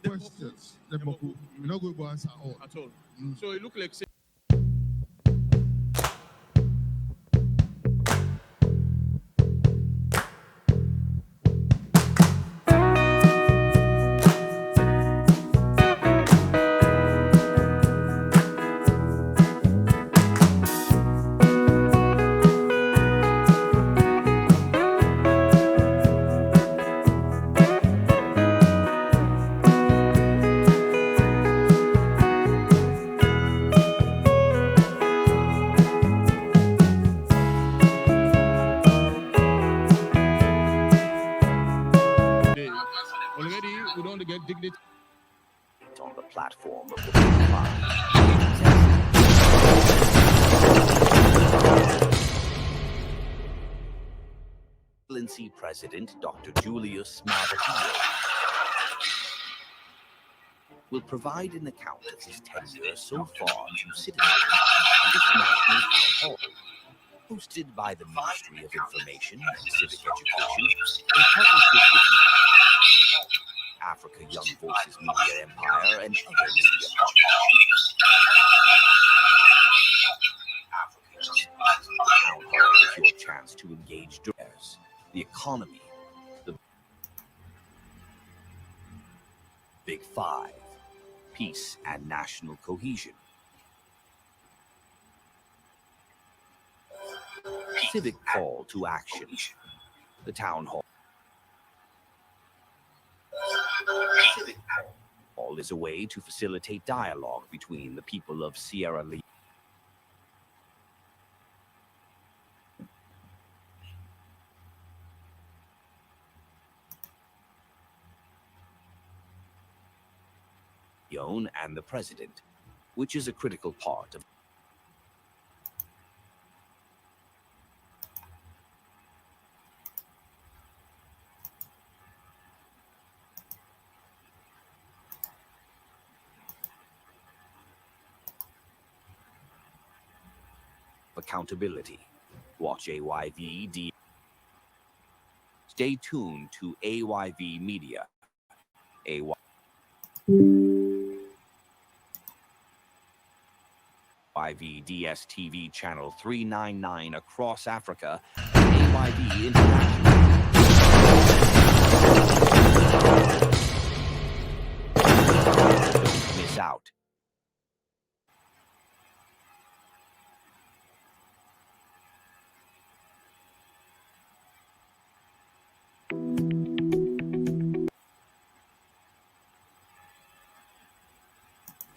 questions. We're not going to answer all. At all. So it looked like. Already, we don't get dignity on the platform of the Big Five. Excellency President Dr. Julius Maada will provide an account of his tenure so far to citizens at this national town hall, hosted by the Ministry of Information and Civic Education in partnership with Africa Young Voices Media Empire and other media partners. Town Hall is your chance to engage directors, the economy, the Big Five, peace and national cohesion, civic call to action, the Town Hall. Civic Hall is a way to facilitate dialogue between the people of Sierra Leone and the President, which is a critical part of accountability. Watch AYVD. Stay tuned to AYV Media. AYVDS TV channel 399 across Africa and AYV International. Don't miss out.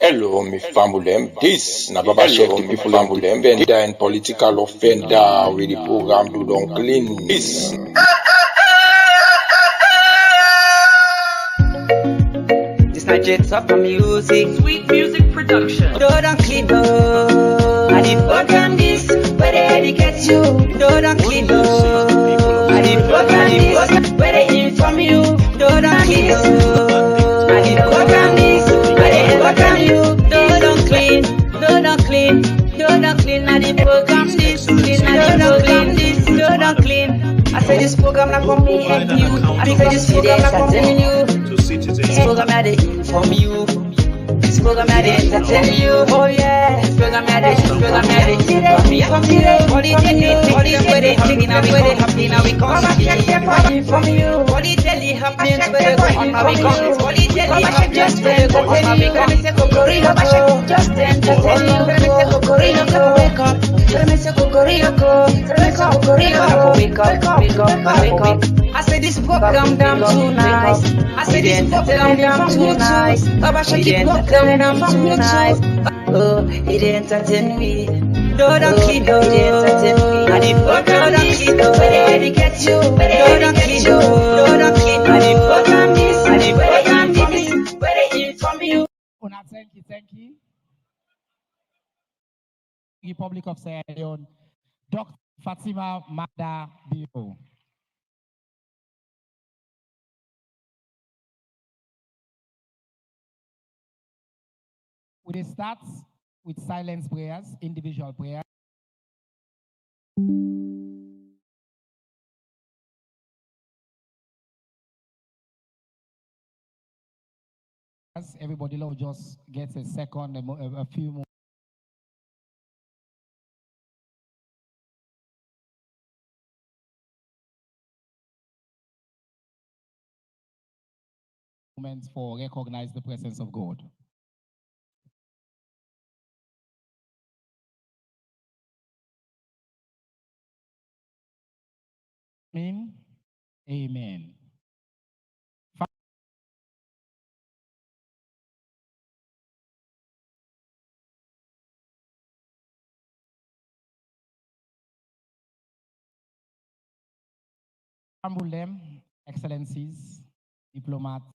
Hello, me family. This na Baba Chef the people offender and political offender with the program Do Don't Clean. This. This not just up from music, sweet music production. Do Don't Clean. I did program this, where they educate you. Do Don't Clean. I did program this, where they inform you. Do Don't Clean. I did program this. You don't clean, don't clean, don't clean. I did program this, clean. I did program this, don't clean. I say this program not for me and you. I say this program not for telling you. This program I did inform you. This program I did entertain you. Oh yeah, this program I did, this program I did. From today, all the happenings where they happening, now where they happening, now we come from you. All the daily happenings where they go on, now we come. All the daily happenings where they go on, now we come. Just entertain you. Wake up. Wake up. I say this program damn too nice. I say this program damn too nice. Baba Shaki program damn too nice. Oh, it entertain me. Don't clean, it entertain me. And the program clean, where they get you. Don't clean, don't clean. And the program this, and the program this, where they inform you. Thank you. Republic of Sierra Leone, Dr. Fatima Maada Bio. We start with silence prayers, individual prayers. Everybody will just get a second, a few moments for recognize the presence of God. Amen. Amen. Ambulem, Excellencies, diplomats,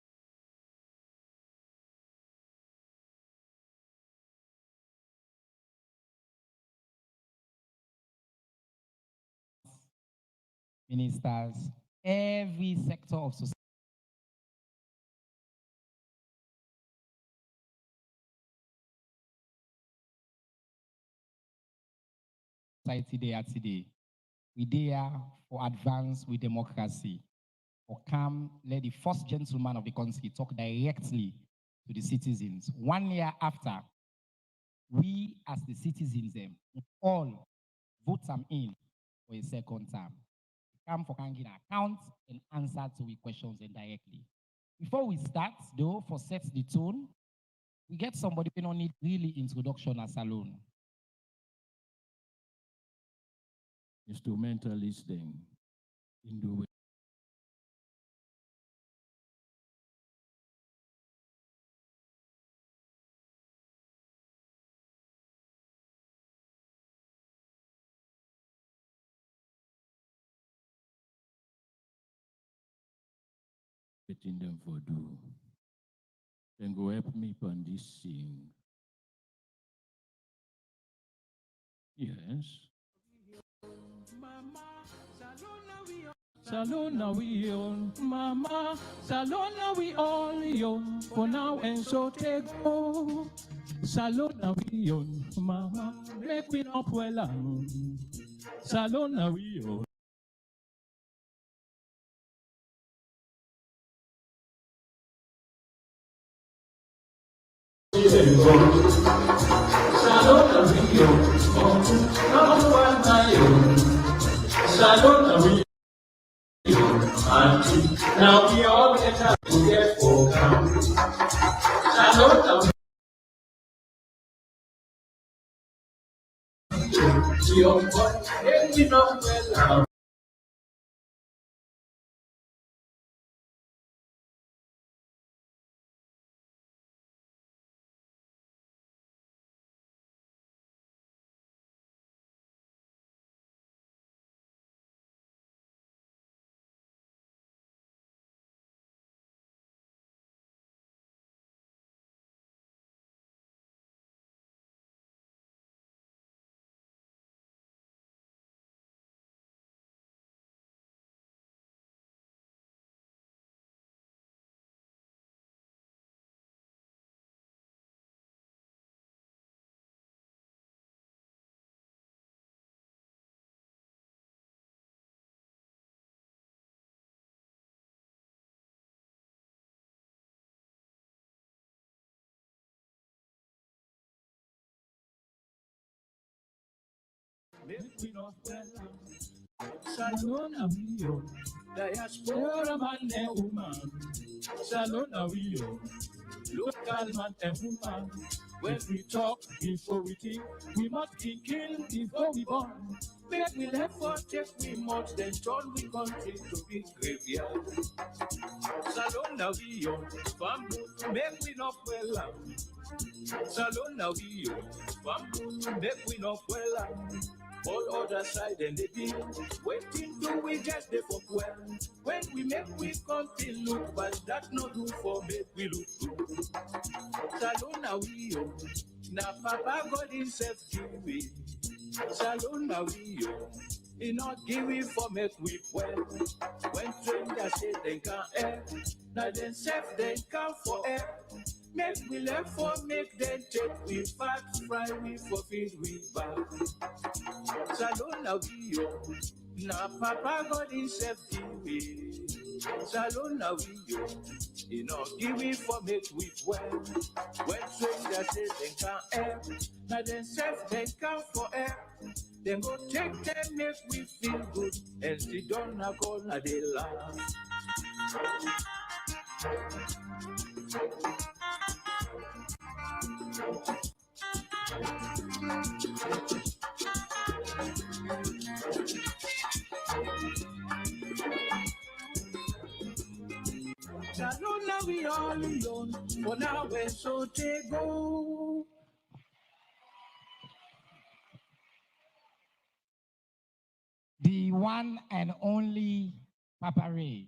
ministers, every sector of society they are today. We there for advance with democracy. Or come, let the first gentleman of the country talk directly to the citizens. 1 year after, we as the citizens all vote them in for a second term. Come for giving account and answer to the questions indirectly. Before we start, though, for set the tone, we get somebody who don't need really introduction as alone. Instrumentalist then in the way. Getting them for do. Then go help me on this thing. Yes. Salona we on, Mama. Salona we all yon. For now and so take go. Salona we on, Mama. Make me up well. Salona we on. Now we all get up to get for your boy, let me know well. Salona Wio, Diaspora man and woman. Salona Wio, local man and woman. When we talk before we think, we must be killed before we born. Make we left for take we must then turn we country to be graveyard. Salona Wio, family, make we not well. Salona Wio, family, make we not well. All other side and they be waiting till we get the fuck well. When we make we country look, but that no do for make we look good. Salona Wio, na Papa God himself give me. Salona Wio, he not give it for make we well. When strangers say they can't air, now then self they come for air. Make we left for make them take we fat, fry we for feed we back. Salona Wio, Na Papa God himself give me. Salon now we yo. He not give me for make we well. When strangers say they can't help, now themselves they come for help. Then go take them make we feel good. And sit down na call na they laugh. Salon now we all alone. For now we're so they go. The one and only Papa Ray.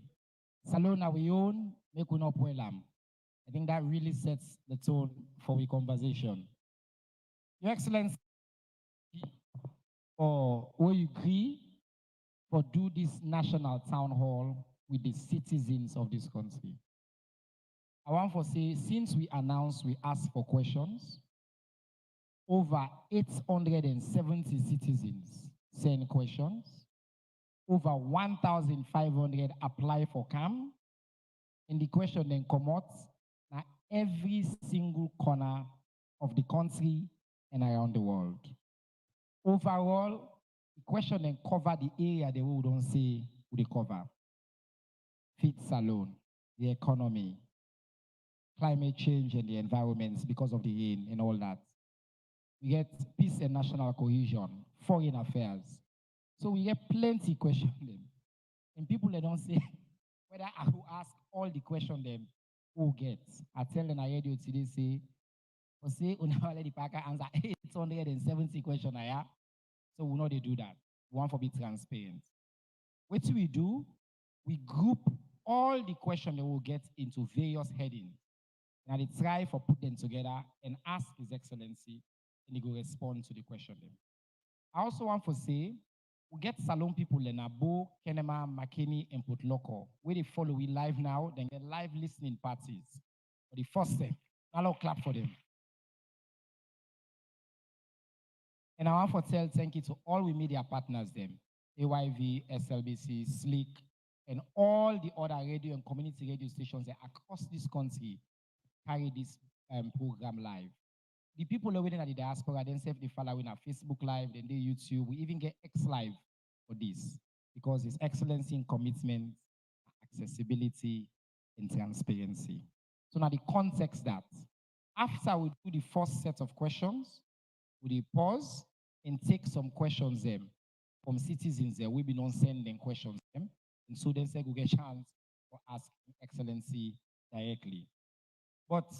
Salona we own, make we not poelam. I think that really sets the tone for the conversation. Your Excellency, or will you agree for do this national town hall with the citizens of this country? I want to say, since we announced we asked for questions, over 870 citizens send questions. Over 1,500 apply for CAM. And the question then come out now every single corner of the country and around the world. Overall, the question then cover the area that we don't say we cover. Fits alone, the economy, climate change and the environment because of the rain and all that. We get peace and national cohesion, foreign affairs. So we get plenty questions them. And people they don't say whether I will ask all the questions them who get. I tell them I heard you today say, or say the packer answer 870 questions. So we know they do that. We want to be transparent. What do? We group all the questions that we'll get into various headings. And they try for put them together and ask His Excellency, and he will respond to the question. I also want to say, we get Salon people in Abo, Kenema, Makeni, and Putloko. Where they follow we live now, then get live listening parties. For the first step, I'll clap for them. And I want to tell thank you to all we media partners them, AYV, SLBC, Slick, and all the other radio and community radio stations that across this country carry this program live. The people over there at the diaspora themselves, they follow in our Facebook Live, then they YouTube. We even get X Live for this because it's excellency in commitment, accessibility, and transparency. So now the context that after we do the first set of questions, we pause and take some questions from citizens there. We've been on sending questions them, and so then say we get a chance for ask Excellency directly. But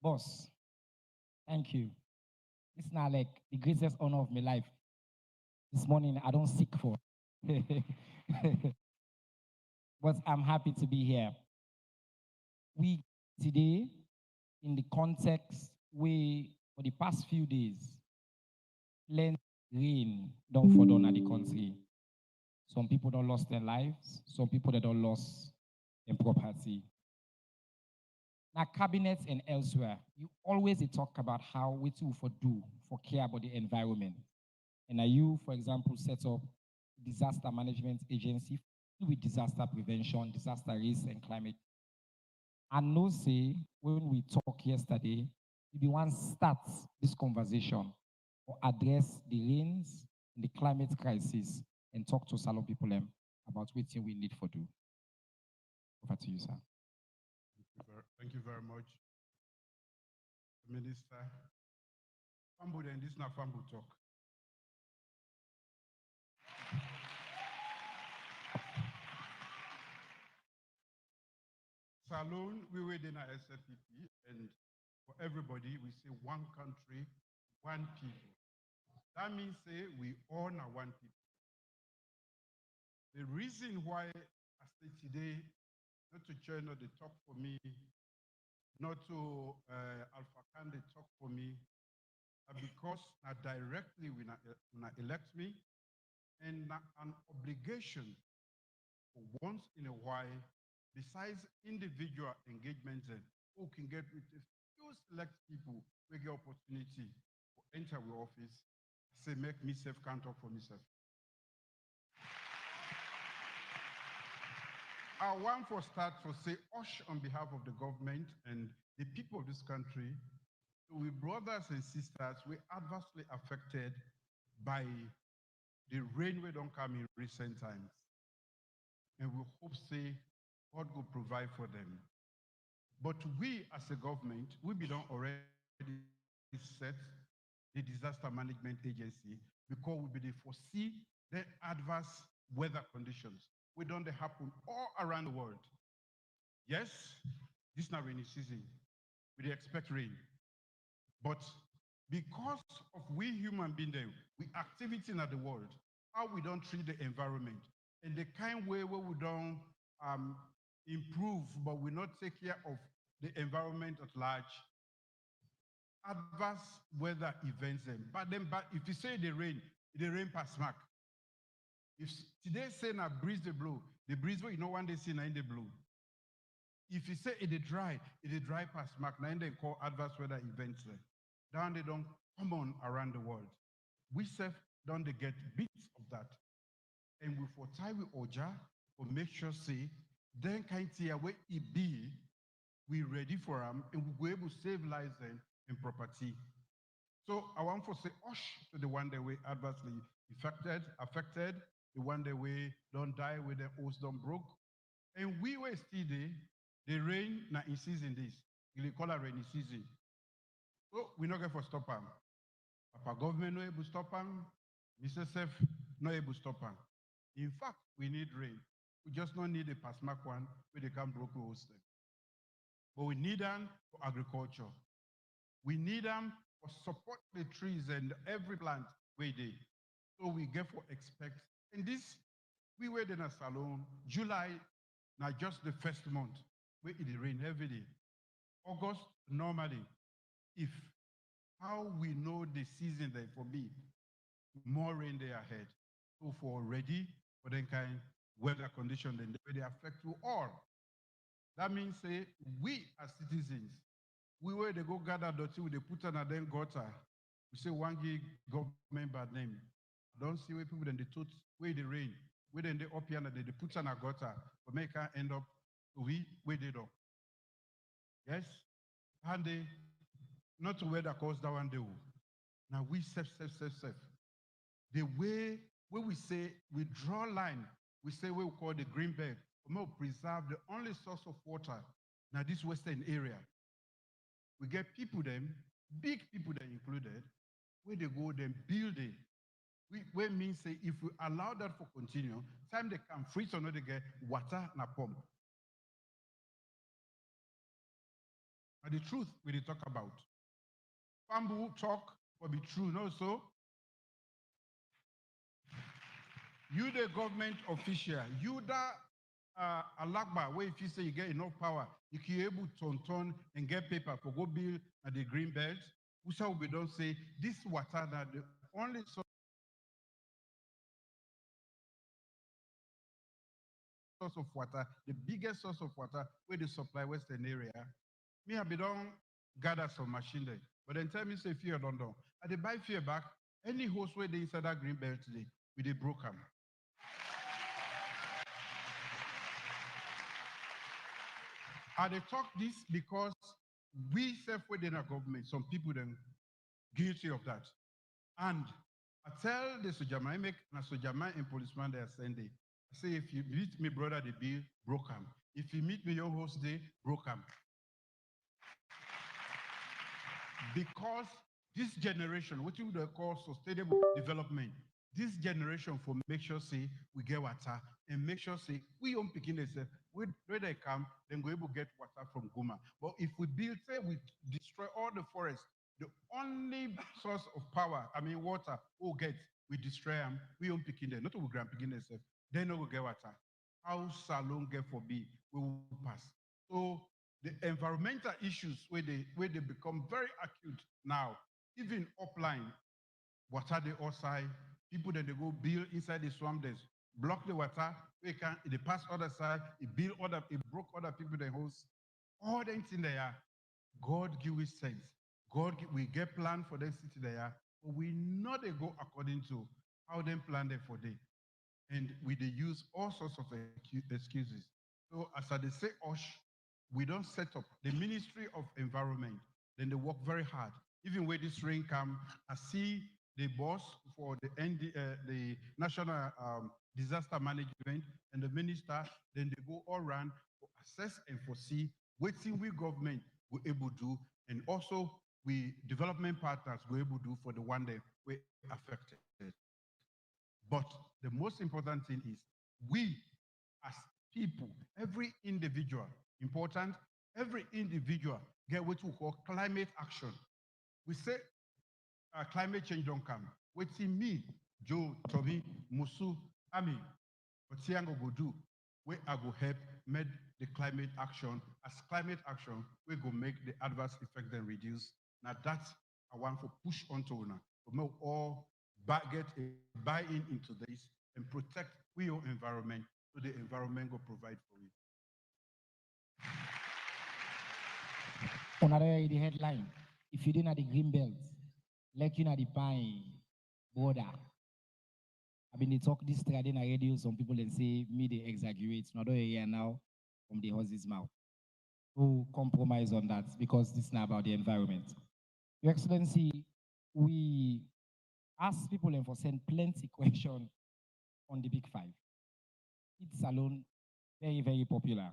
boss, thank you. It's not like the greatest honor of my life. This morning, I don't seek for. But I'm happy to be here. We today, in the context, we, for the past few days, plenty rain don't fall down at the country. Some people don't lost their lives. Some people that don't lost their property. Now, cabinets and elsewhere, you always talk about how we too for do for care about the environment. And you, for example, set up disaster management agency with disaster prevention, disaster risk, and climate. And no say when we talk yesterday, you be one start this conversation or address the rains and the climate crisis and talk to Salon people about what we need for do. Over to you, sir. Thank you very much, Minister. Fambu, then this is not Fambu talk. Salon, we were in our SFPP, and for everybody, we say one country, one people. That means say we honor one people. The reason why I say today, not to join the talk for me, not to Alpha Khan they talk for me, because directly when I elect me, and an obligation for once in a while, besides individual engagements, who can get with a few select people, we get opportunity to enter the office, say make myself can't talk for myself. I want for start for say Osh on behalf of the government and the people of this country. We brothers and sisters, we adversely affected by the rain we don't come in recent times. And we hope say God will provide for them. But we as a government, we be done already set the disaster management agency because we be foresee the adverse weather conditions. We don't they happen all around the world. Yes, this is not rainy season. We expect rain. But because of we human beings, we activity in the world, how we don't treat the environment, and the kind way where we don't improve, but we not take care of the environment at large, adverse weather events them. But if you say the rain pass mark. If today say na breeze the breeze where you know one day see na in the blue. If you say it dry pass mark, now they call adverse weather events there. Down they don't come on around the world. We self don't they get bits of that. And we for tie with Oja or make sure say then kind of where it be, we ready for them and we go able to save lives and property. So I want to say Osh to the one that we adversely affected, the one that we don't die with the host don't broke. And we were still there, the rain na in season this. We call it rainy season. So we're not going to stop them. Papa government no able to stop them. Mr. Sef no able to stop them. In fact, we need rain. We just don't need a pass mark one where they can broke host them. But we need them for agriculture. We need them for support the trees and every plant we did. So we get for expect. And this, we were in a salon, July, now just the first month, where it rain every day. August, normally, if how we know the season there for me, more rain day ahead. So for ready for the kind weather condition, then they affect you all. That means say we as citizens, we where they go gather dirty, we they put on a then gutter. We say one gig government bad name. Don't see where people then they toot where the rain, where then they up here and they put on a gutter, but make her end up we where they do. Yes? And they not to where that cause that one do. Now we safe. The way where we say we draw line, we say we call the green belt, we will preserve the only source of water. Now this western area. We get people them, big people that included, where they go then build it. We mean say if we allow that for continue, time they can freeze or not they get water na pump. And the truth we dey talk about. Bamboo talk will be true, no so. You the government official, you that alagba where if you say you get enough power, you can able to turn and get paper for go build at the green belt. Usa we don't say this water that the only source of water, the biggest source of water where they supply Western area. Me have been done gather some machine there. But then tell me say fear don't know. I they buy fear back. Any host where they inside that green belt today, we they broke them. I they talk this because we self within our government, some people then guilty of that. And I tell the Sojama, I make a Sojama and policeman they are sending. I say if you meet me brother the bill, broke him. If you meet me your host day, broke him. Because this generation, what you would call sustainable development, this generation for make sure say we get water and make sure say we don't begin themselves where they come, then we able get water from Guma. But if we build, say we destroy all the forests, the only source of power, I mean water, we get, we destroy them, we don't begin them, not we grand begin themselves, then we get water. How salon get for be, we will pass. So the environmental issues where they become very acute now, even upline, water the outside, people that they go build inside the swamp, they block the water, they pass other side, it broke other people the host. All the things in there, God give us sense. We get plan for them city there, but we know they go according to how they plan there for day. And we they use all sorts of excuses. So as I say, we don't set up the Ministry of Environment. Then they work very hard. Even when this rain come, I see the boss for the National Disaster Management and the minister, then they go all around to assess and foresee what we government will able to do, and also we development partners will able to do for the one that we affected. But the most important thing is we as people, every individual, important, every individual get what we call climate action. We say climate change don't come. Waiting me, Joe, Toby, Musu, Ami, what Tiango go do, we are go help make the climate action. As climate action, we go make the adverse effect then reduce. Now that's I want to push onto now. We make all get a buy-in into this and protect your environment so the environment will provide for you. Another the headline. If you didn't have the green belt, like you know the pine border. I mean, they talk this trading radio. Some people and say me they exaggerate. Not here now from the horse's mouth. To compromise on that because this is not about the environment. Your Excellency, we ask people and for send plenty question on the big five. It's alone very, very popular.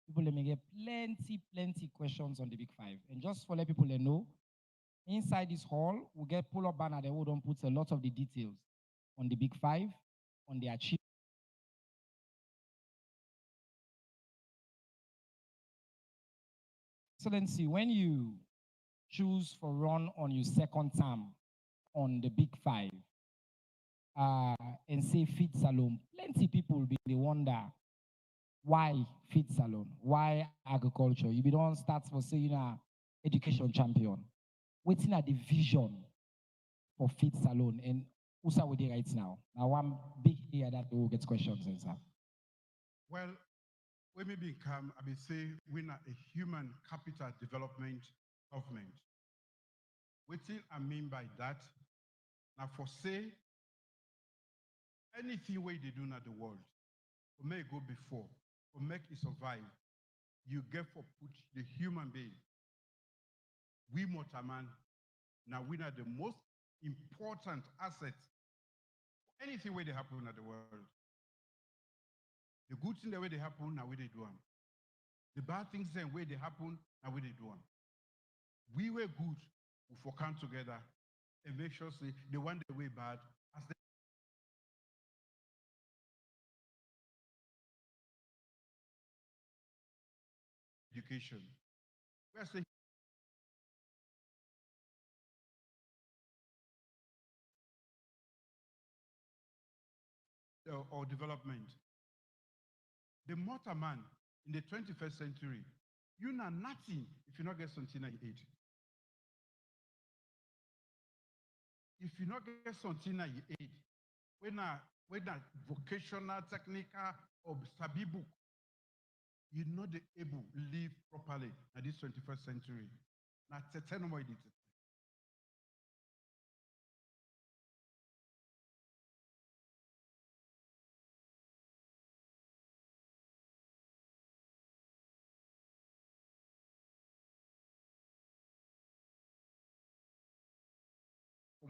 People may get plenty questions on the big five. And just for let people know, inside this hall, we get pull-up banner that we don't put a lot of the details on the big five, on the achievement. Excellency, when you choose for run on your second term on the big five, and say fit salon, plenty people will be they wonder why fit salon, why agriculture. You be don't start for saying education champion. Waiting at the vision for fit salon and who's with it right now. Now one big here that will get questions answered. Well, when we become, I will say, we're not a human capital development government. What I mean by that, now for say, anything way they do in the world, for may go before, for make it survive, you get for put the human being. We Motaman, now we are the most important asset for anything way they happen in the world. The good thing the way they happen, now we they do them. The bad things the way they happen, now we they do them. We were good, we for come together and make sure say the one the way bad as the education. We are saying or development. The mortar man in the 21st century, you know nothing if you not get something at age. If you not get something at age, when a vocational, technical, or sabi book, you're not able to live properly in this 21st century. Now, tell me what it is.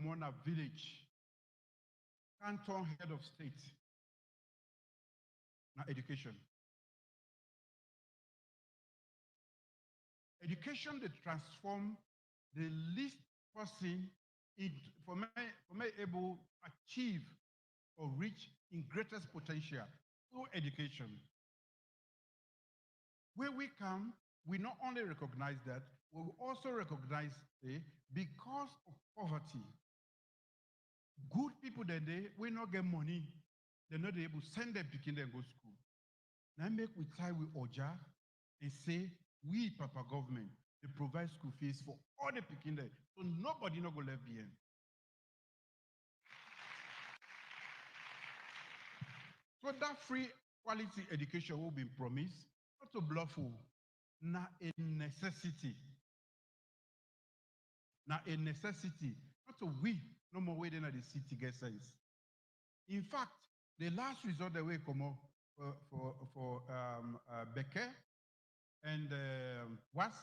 From a village, canton head of state, now education. Education they transform the least person for me able achieve or reach in greatest potential through education. Where we come, we not only recognize that, we will also recognize because of poverty, good people that they will not get money, they're not able to send them picking them go school. Now make we tie with Oja and say, we Papa government, they provide school fees for all the picking there, so nobody not go left behind. So that free quality education will be promised, not to bluff you, not a necessity. Now a necessity, not to we no more waiting at the city get sense. In fact, the last resort the way come up, for Beke and Was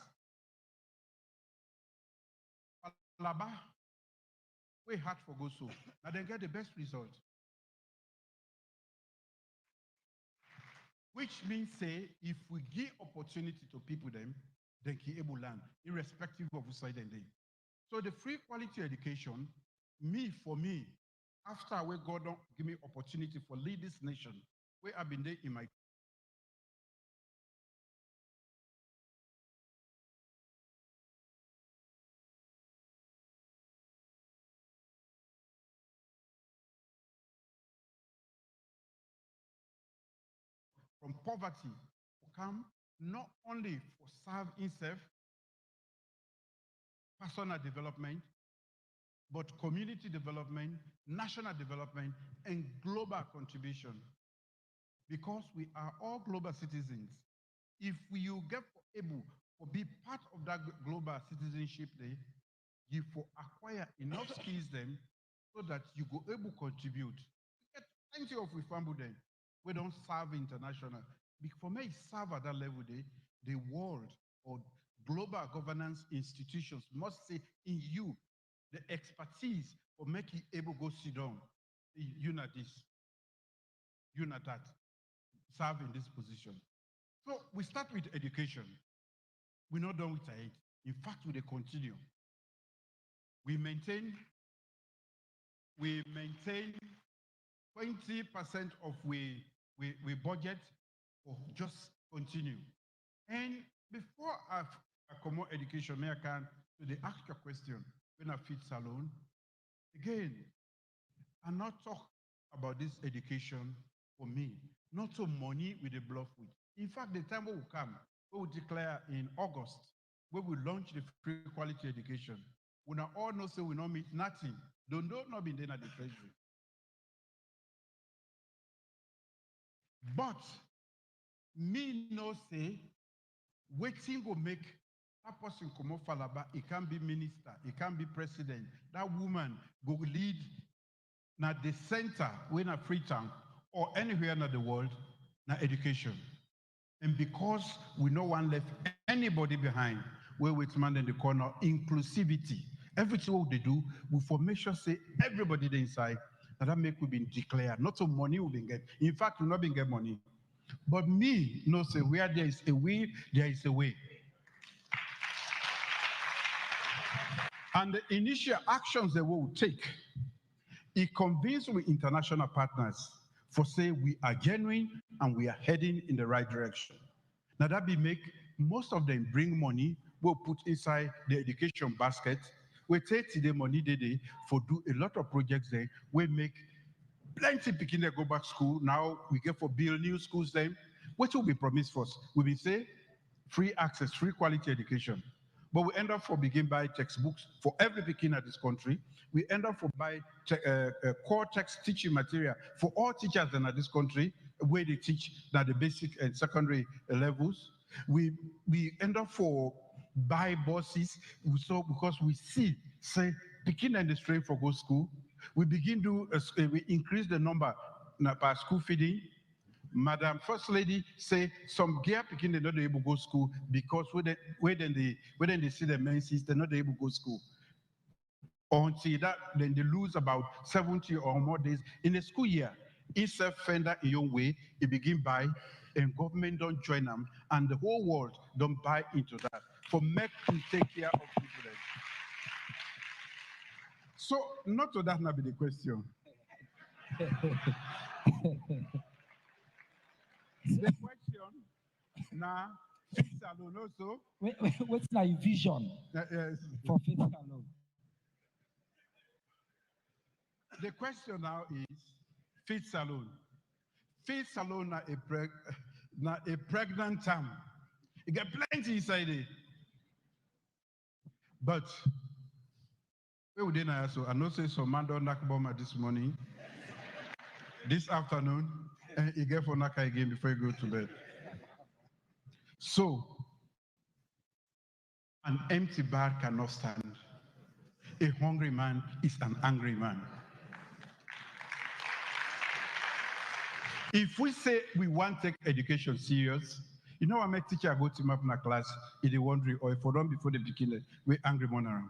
Alaba. We hard for go so. Now they get the best result. Which means say if we give opportunity to people them, they can able learn, irrespective of who side they. So the free quality education, for me, after we God don't give me opportunity for lead this nation, where I've been there in my from poverty come not only for serve himself, personal development, but community development, national development, and global contribution. Because we are all global citizens. If you get able to be part of that global citizenship day, you for acquire enough skills then so that you go able to contribute. Get plenty of family then. We don't serve international. For me, serve at that level day, the world or global governance institutions must say in you the expertise for making able go sit down. You know this, you know that, serve in this position. So we start with education. We're not done with it. In fact, we continue. We maintain 20% of we budget or just continue. And before I come out education, may I can they ask your question when I fit salon. Again, I not talk about this education for me, not so money with the bluff with. In fact, the time will come, we will declare in August, where we launch the free quality education. We now all know say we not meet nothing. Don't not be there at the treasury. But me no say, waiting will make that person come off Falaba, it can be minister, it can be president. That woman go lead now the center when a Freetown or anywhere in the world, now education. And because we no one left anybody behind, where we demand in the corner, inclusivity. Everything what they do, we for make sure say everybody there inside, that make we been declared. Not so money we been get. In fact, we not been get money. But me, no say where there is a will, there is a way. And the initial actions that we will take, it convinced with international partners for say we are genuine and we are heading in the right direction. Now that be make most of them bring money, we'll put inside the education basket. We take the money they for do a lot of projects there. We make plenty picking they go back school. Now we get for build new schools then. What will be promised first? We will say free access, free quality education. But we end up for begin buy textbooks for every beginner in this country. We end up for buy core text teaching material for all teachers in this country, where they teach at the basic and secondary levels. We end up for buy buses. So because we see, say, beginner in the strain for go school, we begin to we increase the number per school feeding. Madam First Lady say some gear picking they're not able to go school because when they see the menses, they're not able to go school. Until that, then they lose about 70 or more days in a school year. It's a fender in your way, it begin by, and government don't join them, and the whole world don't buy into that. For make to take care of people. Then. So, not to that not be the question. The question now, Faith Salon also. What's my vision Yes. for Faith Salon? The question now is Faith Salon. Faith Salon na a pregnant time. You got plenty inside it. But where would they now? So I know say some man don't knock bomber this morning, this afternoon, and you get for Naka again before you go to bed. So an empty bar cannot stand. A hungry man is an angry man. If we say we want to take education serious, you know, I make teacher go to map in a class, if they wondering, or if we don't before they begin it, we angry man around.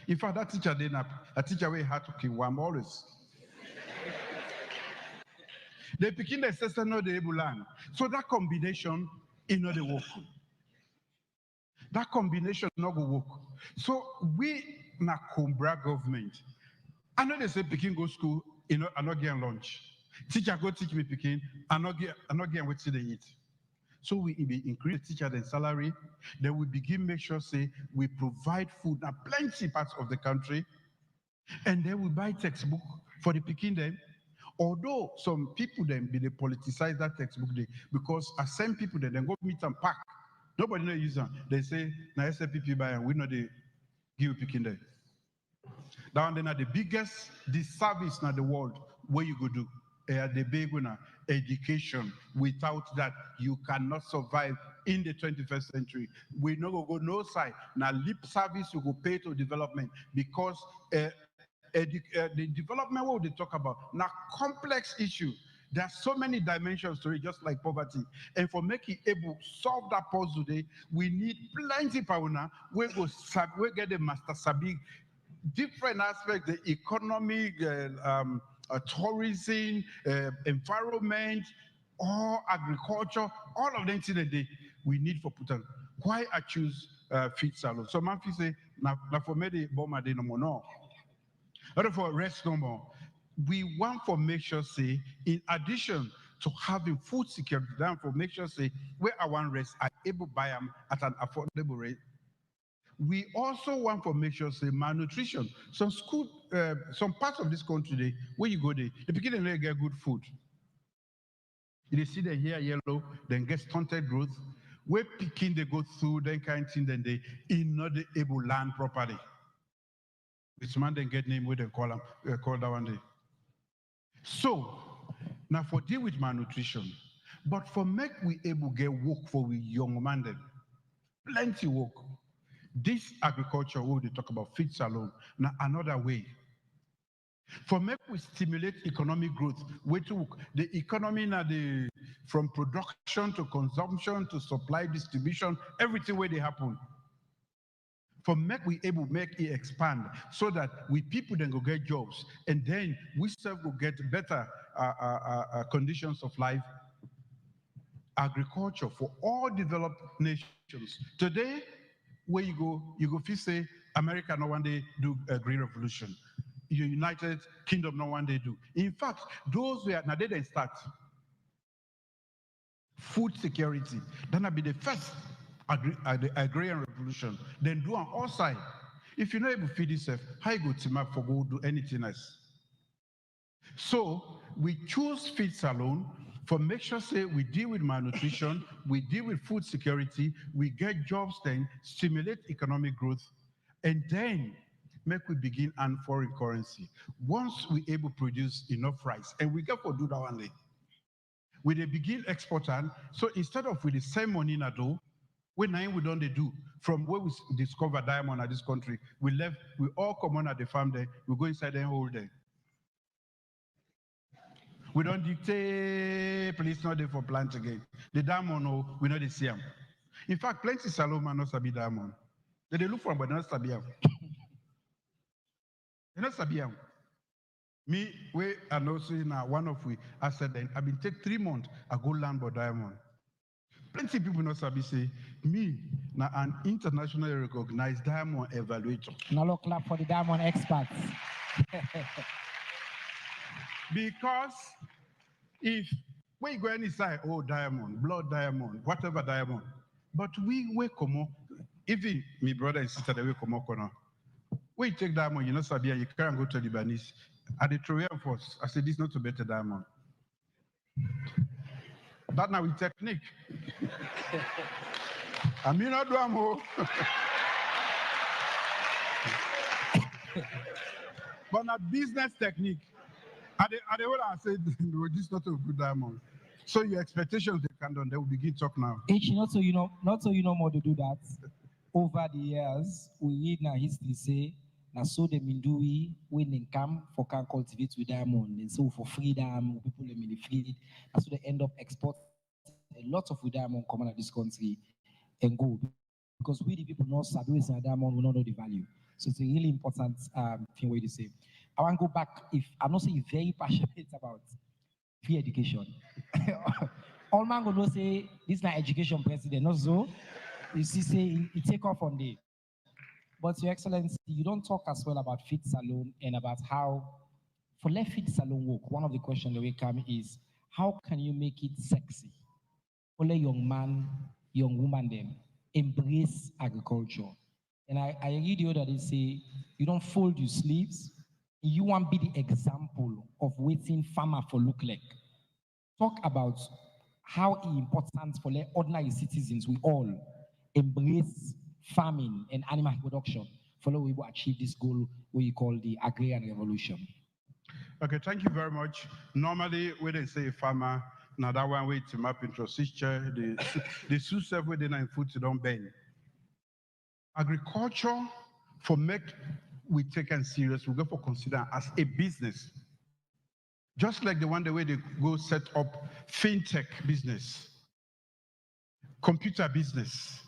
In fact, that teacher didn't have a teacher we had to kill one always. They begin the system, not the able land. So that combination is not the work. That combination not go work. So we na Combra government. I know they say Pekin go school, you know, I'm not getting lunch. Teacher go teach me Pekin, I'm not getting what they eat. So we increase the teacher their salary. Then we begin make sure say we provide food in plenty parts of the country, and then we buy textbook for the Pekin them. Although some people then they politicize that textbook day because I send people then go meet and pack. Nobody know use them. They say na SLPP buy and we know they give Pekin them. That one then are the biggest disservice in the world where you go do. The big one, education. Without that, you cannot survive in the 21st century. We no go no side. Now lip service you go pay to development because the development what they talk about now complex issue. There are so many dimensions to it, just like poverty. And for making able solve that puzzle today, we need plenty power now. We get the master sabi different aspects, the economic, tourism, environment, or agriculture, all of them today we need for Putin. Why I choose feed salon? So man say na for me the bomb no more no. Other for rest no more. We want for make sure say in addition to having food security, then for make sure say where I want rest are able to buy them at an affordable rate. We also want to make sure say malnutrition. Some school, some parts of this country, they, where you go there, the beginning they get good food. You see the hair yellow, then get stunted growth. Where picking they go through, then kind of thing, then they not able land properly. Which man then get name where they call them, call that one day. So now for deal with malnutrition, but for make we able get work for we young man them, plenty work. This agriculture, where they talk about feed salon, now another way. For make we stimulate economic growth, we took the economy now from production to consumption to supply distribution, everything where they happen. For make we able make it expand so that we people then go get jobs and then we self will get better conditions of life. Agriculture for all developed nations. Today, where you go feel say America no one day do a green revolution. United Kingdom no one day do. In fact, those were now they didn't start food security. Then will be the first agrarian revolution. Then do on all sides. If you're not able to feed yourself, how you go to map for go do anything else? So we choose feed salon for make sure say we deal with malnutrition, we deal with food security, we get jobs then, stimulate economic growth, and then make we begin earn foreign currency. Once we able to produce enough rice, and we get for do that one day, we they begin exporting. So instead of with the same money in a do, we don't they do from where we discover diamond at this country, we all come on at the farm there, we go inside and hold there. We don't dictate police not there for plant again. The diamond, no, we know they see them. In fact, plenty Saloma not sabi diamond. They look for them, but not sabi them. They not sabi them. Me, we are also now one of we. I said then I've been take 3 months. I go land for diamond. Plenty people not sabi say me now an internationally recognized diamond evaluator. Now clap for the diamond experts. Because if we go inside, oh, diamond, blood diamond, whatever diamond, but we come on, even my brother and sister, they will come on. We take diamond, you know, Sabia, you can't go to the Lebanese. At the Trojan Force, I said, this is not a better diamond. That now with technique. I mean, not diamond. But not business technique. At the way I said, no, this is not a good diamond. So your expectations they can done, they will begin talk now. Not so you know more to do that. Over the years, we read na history say Now, so the Mindui when they come for can cultivate with diamond, and so for freedom, people them in the free. And so they end up exporting a lot of diamond coming out this country and go because we the people not sabi with diamond, we don't know the value. So it's a really important thing way to say. I want to go back. If I'm not saying very passionate about free education. All man gonna say this is not education president, not so. You see, say it take off on day. But Your Excellency, you don't talk as well about fit salon and about how, for let fit salon work, one of the questions that will come is, how can you make it sexy? For let young man, young woman them embrace agriculture. And I read the other day say, you don't fold your sleeves, you want to be the example of waiting farmer for look like. Talk about how important for let ordinary citizens, we all embrace farming and animal production for we will achieve this goal what you call the agrarian revolution. Okay, thank you very much. Normally, when they say farmer, now that one way to map into chair, the sous serve where they in food to don't bend. Agriculture, for make we taken serious, we go for consider as a business. Just like the one the way they go set up fintech business, computer business,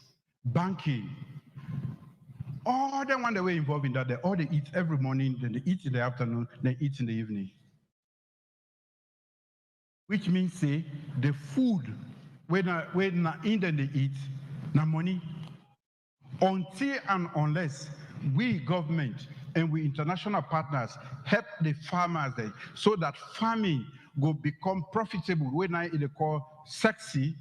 banking, all the one the way involved in that, they all they eat every morning, then they eat in the afternoon, they eat in the evening. Which means say the food when in then they eat, na money. Until and unless we government and we international partners help the farmers there so that farming will become profitable when I call sexy,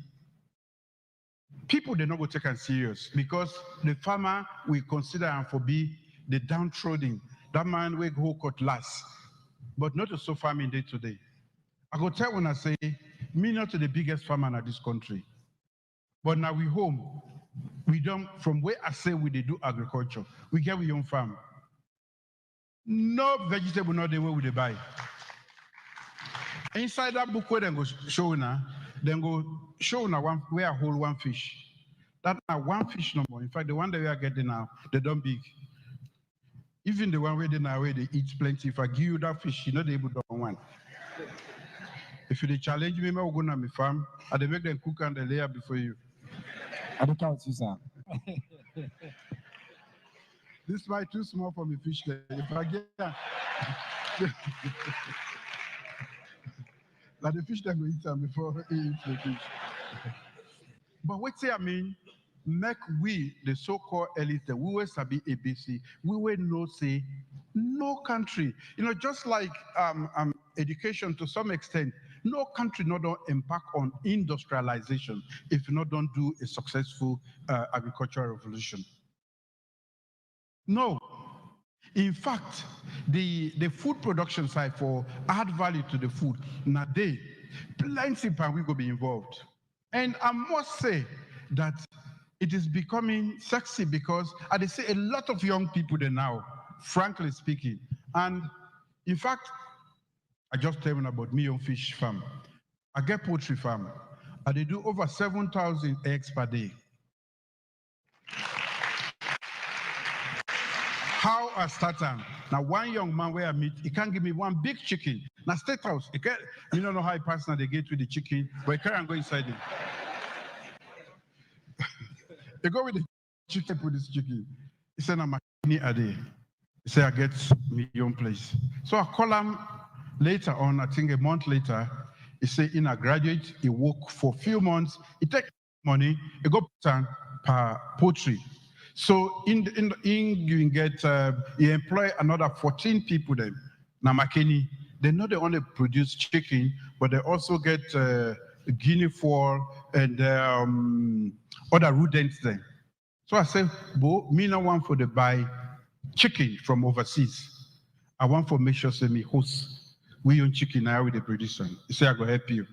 people they not go take it serious because the farmer we consider and for be the downtrodden. That man will go cut last, but not so farming day today. I go tell when I say me not the biggest farmer in this country, but now we home. We don't, from where I say we do agriculture, we get we own farm. No vegetable, not the way we buy. Inside that book where they go show now, then go show now one where I hold one fish. That now one fish no more. In fact, the one that we are getting now, they don't big. Even the one where they now where they eat plenty. If I give you that fish, you're not able to one. If you challenge me, I'll go to my farm, and they make them cook and they layer before you. I don't count you, sir. This is why too small for me fish there. If I get like the fish that go eat them before he eats the fish. But what say I mean, make we the so-called elite, we will sabi ABC, we will know say no country, just like education to some extent, no country not don't impact on industrialization if you not don't do a successful agricultural revolution. No. In fact, the food production side for add value to the food, now they plenty people will go be involved. And I must say that it is becoming sexy because I say a lot of young people there now, frankly speaking. And in fact, I just tell you about me on fish farm. I get poultry farm. And they do over 7,000 eggs per day. How I start them? Now one young man where I meet, he can't give me one big chicken. Now state house, he can't, you don't know how he pass now they get with the chicken, but he can't go inside it. They go with the chicken, put this chicken. He said, I'm a day. He said, I get me own place. So I call him later on, I think a month later, he said, in a graduate, he work for a few months, he take money, he go per poultry. So you get, he employ another 14 people then. Now McKinney, they not only produce chicken, but they also get guinea fowl and other rodents then. So I said, Bo, me no want for the buy chicken from overseas. I want for make sure say me host. We own chicken now with the producer. He said, I go help you.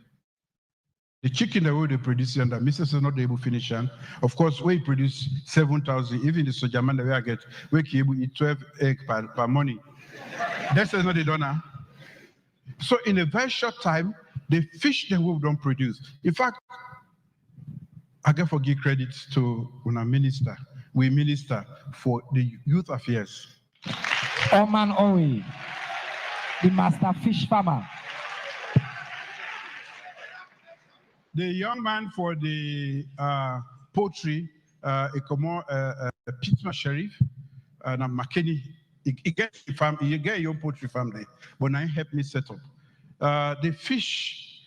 The chicken that we produce and the Mrs. is not able to finish. And of course, we produce 7,000. Even the soldier man that we get, we can able to eat 12 eggs per money. That's not the donor. So in a very short time, the fish that we don't produce. In fact, I can give credit to our minister. We minister for the youth affairs. Oman Owe, the master fish farmer. The young man for the poultry, Pitma Sheriff, and McKinney, he get farm, you get your poultry farm there, but now he helped me set up. The fish,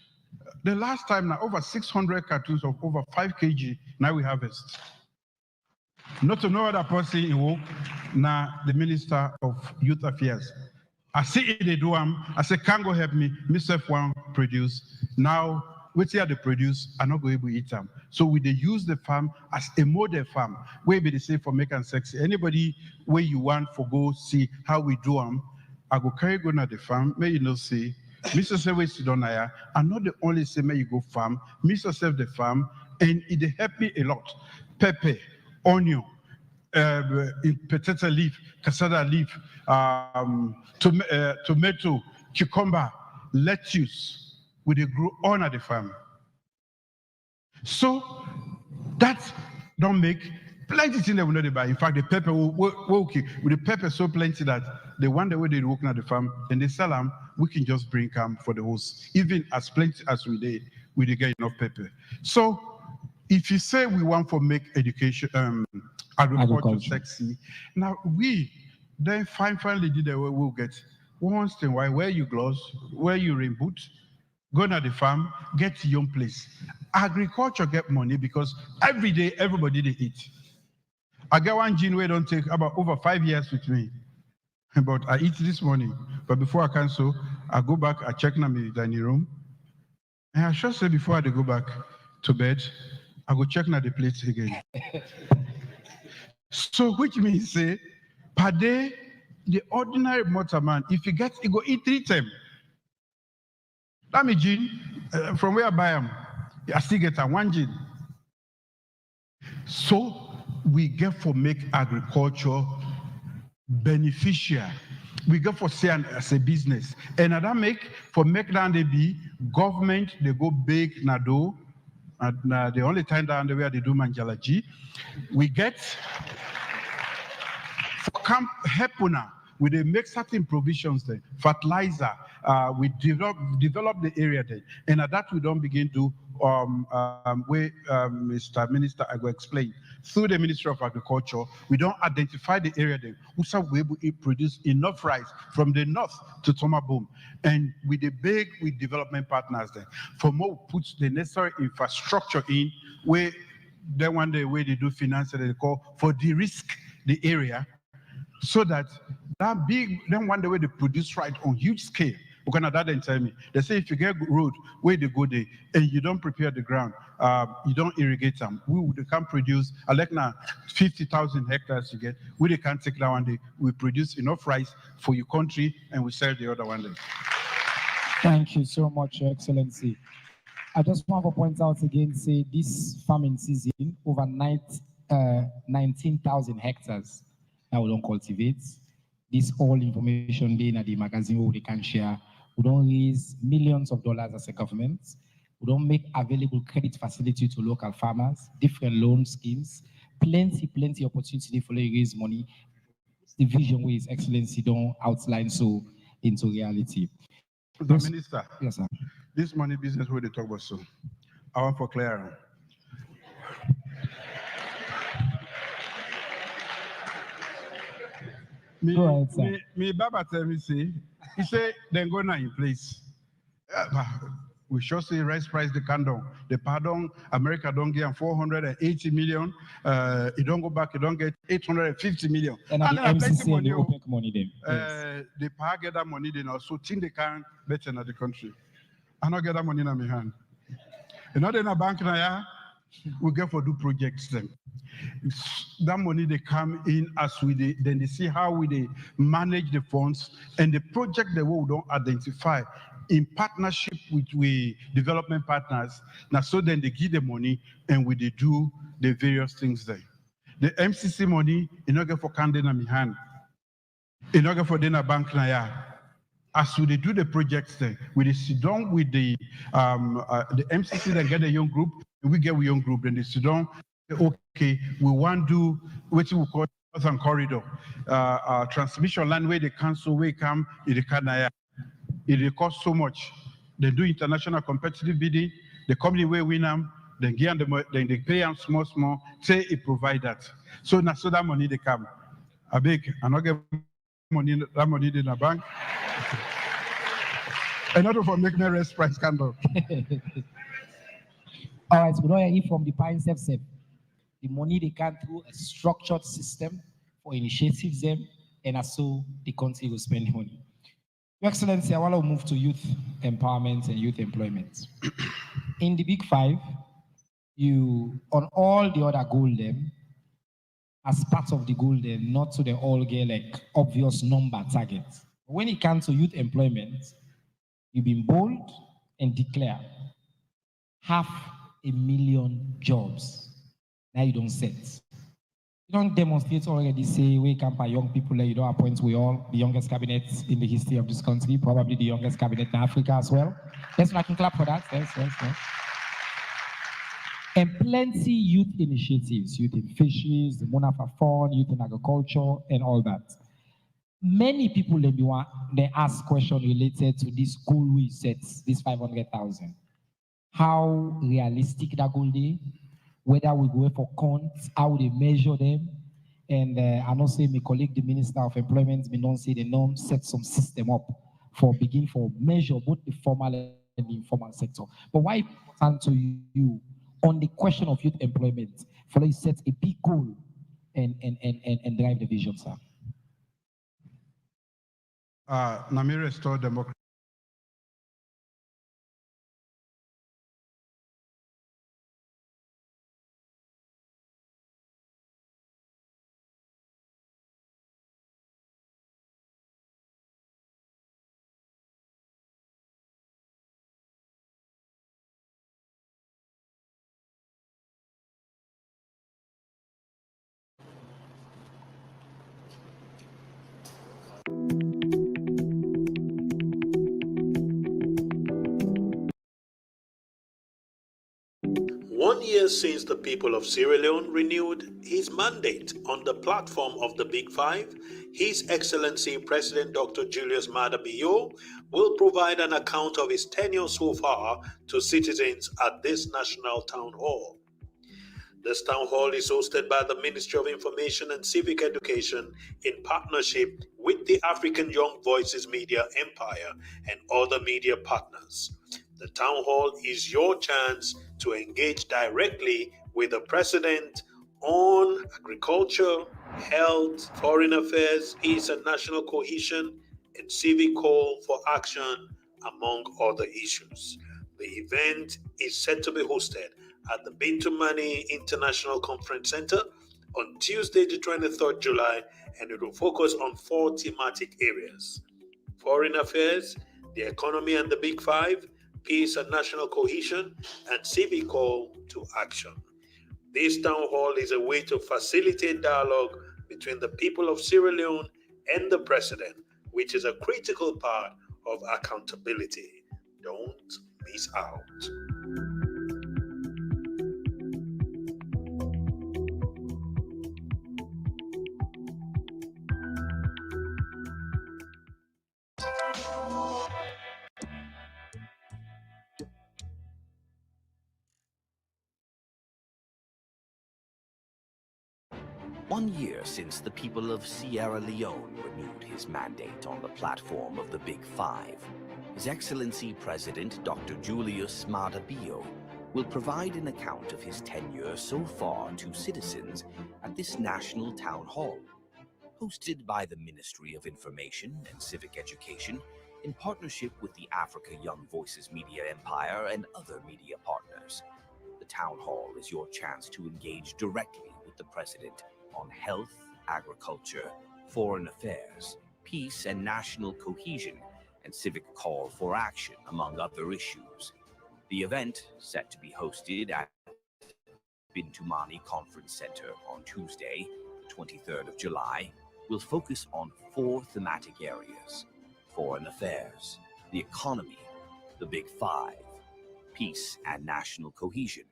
the last time now, over 600 cartons of over 5 kg, now we harvest. Not to no other person in work, now the Minister of Youth Affairs. I see it, they do, I say, can't go help me, myself one produce. Now, which here they produce, I'm not going to eat them. So we they use the farm as a model farm, where be the say for make and sexy. Anybody where you want for go see how we do them, I go carry go na the farm, may you know see. Mr. Sewe Sidonaya, I'm not the only say may you go farm, Mr. Save the farm, and it help me a lot. Pepper, onion, potato leaf, cassava leaf, tomato, cucumber, lettuce, we they grow on at the farm. So that don't make plenty things that we know they buy. In fact, the pepper okay with the pepper so plenty that the one that we they working at the farm and they sell them, we can just bring them for the host. Even as plenty as we get enough pepper. So if you say we want to make education, agriculture sexy, now we then finally did the way we'll get once in a while, wear your gloves, wear your rain boot, go to the farm, get to your own place. Agriculture get money because every day everybody they eat. I get one gene where don't take about over 5 years with me. But I eat this morning. But before I cancel, I go back, I check in my dining room. And I should say before I go back to bed, I go check na the plates again. So which means say per day, the ordinary motorman, if he gets, he go eat 3 times. That means gene, from where I buy them, I still get a 1 gene. So we get for make agriculture beneficial. We get for say as a business. And that make for make down they be government, they go big nado. And the only time down there where they do manjalaji, we get for camp helpuna, we they make certain provisions there, fertilizer, we develop the area there, and at that we don't begin to Mr. Minister, I will explain. Through the Ministry of Agriculture, we don't identify the area there. We able to produce enough rice from the north to Toma Boom. And with the big with development partners there, for more puts the necessary infrastructure in where then one day where they do finance they call for de-risk the area so that big then one day where they produce right on huge scale. Because that then tell me, they say if you get road where they go there and you don't prepare the ground, you don't irrigate them, they can produce, like now 50,000 hectares you get, they can't take that one day. We produce enough rice for your country and we sell the other one day. Thank you so much, Your Excellency. I just want to point out again, say this farming season, over 19,000 hectares that we don't cultivate. This all information there in the magazine where they can share. We don't raise millions of dollars as a government. We don't make available credit facility to local farmers, different loan schemes, plenty opportunity for you raise money. The vision where His Excellency don't outline so into reality. The Minister, yes, sir. This money business where they talk about so, I want for clear. Me Baba tell me say, he say then go now in place. We sure say rice price the can down. The pardon America don't get 480 million. It don't go back. It don't get 850 million. And the MCC and the OPEC money then. Yes. They get that money then also think they can better in the country. I not get that money in my hand. You know, then a bank now, we get for do projects then. That money they come in as then they see how they manage the funds and the project that we don't identify in partnership with development partners. Now so then they give the money and they do the various things there. The MCC money in order for Kandena in hand, in order for Dena Bank Naya. As we do the projects there, we sit down with the MCC that get a young group, we get a young group, and they sit down. Okay, we want to do what we call Northern Corridor, transmission line where they cancel, where come, it costs so much. They do international competitive bidding, the company where win them, then give them, then they pay them small, say it provide that. So now so that money they come. I beg, I not get money, that money in the bank. And not for make me rest price candle. All right, we don't hear from the Pine Self. The money they can through a structured system for initiatives them, and also the country will spend money. Your Excellency, I want to move to youth empowerment and youth employment. In the Big Five, you on all the other goal them, as part of the goal them, not to the all get like obvious number targets. When it comes to youth employment, you've been bold and declare 500,000 jobs. Now you don't set. You don't demonstrate already, say, we camp our young people, you don't appoint we all, the youngest cabinet in the history of this country, probably the youngest cabinet in Africa as well. Let's not clap for that. Yes. And plenty youth initiatives, youth in fisheries, the Munafa Fund, youth in agriculture, and all that. Many people they ask questions related to this goal we set, this 500,000. How realistic that goal is, whether we go for counts, how they measure them. And I know say my colleague, the Minister of Employment, me don't say the norm set some system up for measure both the formal and the informal sector. But why important to you on the question of youth employment for you set a big goal and drive the vision, sir? Nami restore democracy. One year since the people of Sierra Leone renewed his mandate on the platform of the Big Five, His Excellency President Dr. Julius Maada Bio will provide an account of his tenure so far to citizens at this national town hall. This town hall is hosted by the Ministry of Information and Civic Education in partnership with the African Young Voices Media Empire and other media partners. The town hall is your chance to engage directly with the President on agriculture, health, foreign affairs, peace and national cohesion, and civic call for action, among other issues. The event is set to be hosted at the Bintu Mani International Conference Center on Tuesday, the 23rd July, and it will focus on 4 thematic areas: foreign affairs, the economy and the Big Five, peace and national cohesion, and civic call to action. This town hall is a way to facilitate dialogue between the people of Sierra Leone and the President, which is a critical part of accountability. Don't miss out. One year since the people of Sierra Leone renewed his mandate on the platform of the Big Five, His Excellency President Dr. Julius Maada Bio will provide an account of his tenure so far to citizens at this national town hall, hosted by the Ministry of Information and Civic Education in partnership with the Africa Young Voices Media Empire and other media partners. The town hall is your chance to engage directly with the President on health, agriculture, foreign affairs, peace and national cohesion, and civic call for action, among other issues. The event, set to be hosted at Bintu Mani Conference Center on Tuesday, 23rd of July, will focus on 4 thematic areas: foreign affairs, the economy, the Big Five, peace and national cohesion,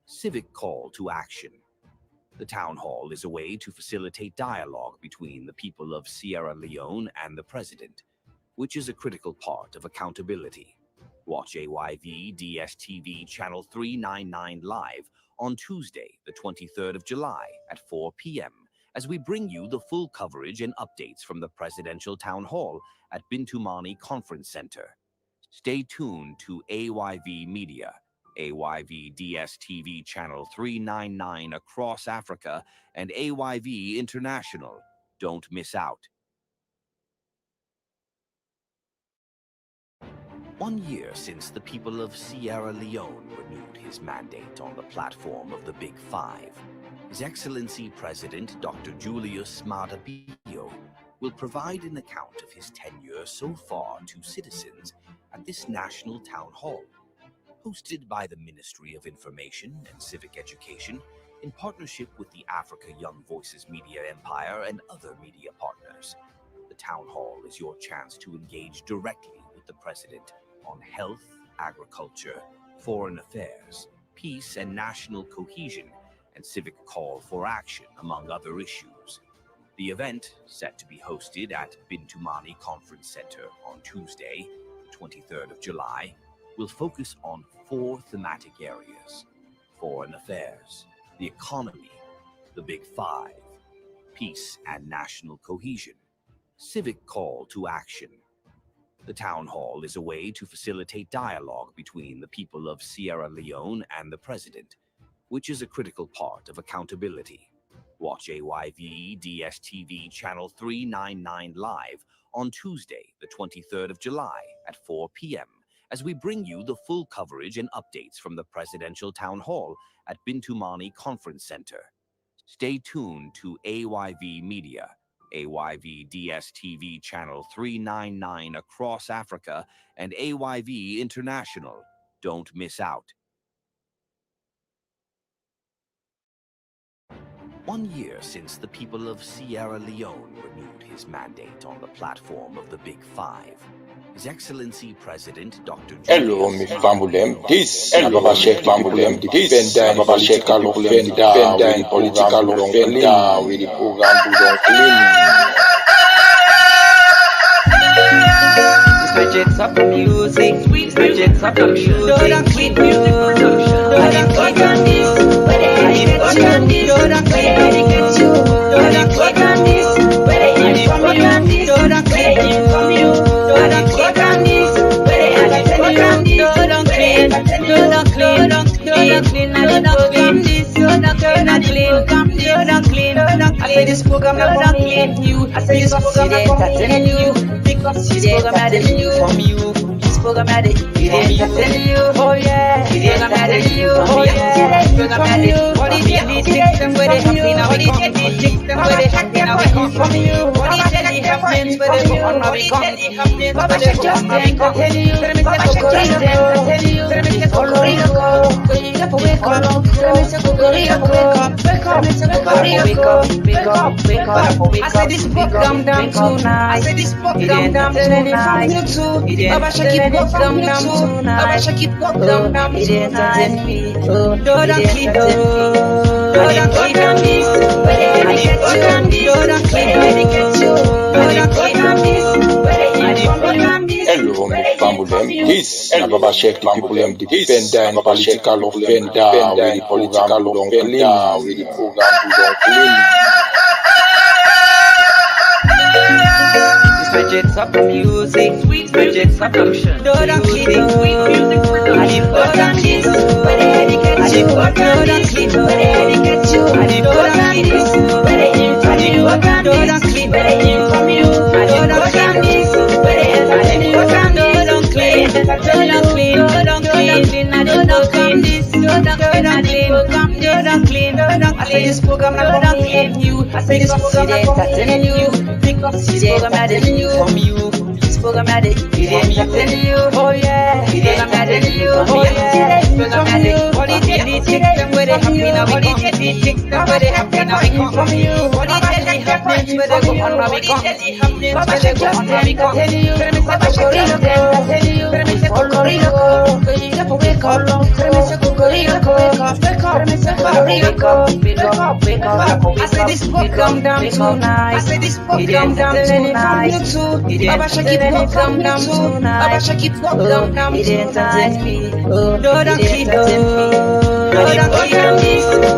civic call to action. The Town Hall is a way to facilitate dialogue between the people of Sierra Leone and the President, which is a critical part of accountability. Watch AYV DSTV Channel 399 live on Tuesday, the 23rd of July at 4 p.m. as we bring you the full coverage and updates from the Presidential Town Hall at Bintumani Conference Center. Stay tuned to AYV Media, AYV DSTV Channel 399 across Africa, and AYV International. Don't miss out. 1 year since the people of Sierra Leone renewed his mandate on the platform of the Big Five, His Excellency President Dr. Julius Maada will provide an account of his tenure so far to citizens at this National Town Hall, hosted by the Ministry of Information and Civic Education in partnership with the Africa Young Voices Media Empire and other media partners. The Town Hall is your chance to engage directly with the President on health, agriculture, foreign affairs, peace and national cohesion, and civic call for action, among other issues. The event, set to be hosted at Bintumani Conference Center on Tuesday, 23rd of July, will focus on 4 thematic areas: foreign affairs, the economy, the Big Five, peace and national cohesion, civic call to action. The Town Hall is a way to facilitate dialogue between the people of Sierra Leone and the President, which is a critical part of accountability. Watch AYV DSTV Channel 399 live on Tuesday, the 23rd of July at 4 p.m. as we bring you the full coverage and updates from the Presidential Town Hall at Bintumani Conference Center. Stay tuned to AYV Media, AYV DSTV Channel 399 across Africa, and AYV International. Don't miss out. 1 year since the people of Sierra Leone renewed his mandate on the platform of the Big Five, His Excellency President Dr. Hello, Miss Bambulem. This is Baba Sheikh Bambulem, the defender, political offender, with the program do don't clean. Budgets of music, budgets of music, clean music production. Don't on this, but I put on this, don't clean, get you. Don't put on this, but I put on this, don't clean from you. Don't put on this, but I put on this, don't clean, don't clean, don't clean, don't clean this, don't clean. I say this program not clean you. I say this program not entertain you. Because this program not you from you. This program not entertain you. Oh yeah. This program not you. Oh yeah. This program not you. All the daily things them where they happen now we come. All the things them where they happen now we come from you. All the daily happenings where they go on now we come. Baba Sheikh just entertain you. Let me say Kokorino entertain you. Let me say Kokorino go. Wake up. Let me say Kokorino wake up. Wake up. Let me say Kokorino wake up. Wake up. I said this program down tonight. I said this program down tonight. Baba Sheikh program down tonight. Baba Sheikh program down tonight. Don't clean this. Don't clean this. When I get you, don't clean when I get you. Don't clean this. When I this. Hello, Miss Bambulem. This is Baba Sheikh, the people am defender and political offender, with the program do don't clean. With the program do don't clean. Budgets of music, budgets of production. Don't clean music production. I put on this, when I get you. Don't clean when I get you. I put on this, when I from you. Don't clean when I from you. I don't clean this, when I put on this. Don't clean, don't clean, don't clean. I don't clean this, don't clean. I say this program not clean you. I say this program not entertain you. Because this program not you from you. This program not entertain you. Oh yeah. This program not you. Oh yeah. This program not all the daily things them where they happen now we come. All the daily things them where they happen now we come from you. All the daily happenings where they go on now we come. Baba Sheikh just entertain you. Let me say Kokorino entertain you. Let me say Kokorino go. Wake up. Let me say I say this program damn too nice. I say this program damn too nice. Baba Shaki program damn too nice. Baba Shaki program damn too nice. Doda Kido, Doda Kido,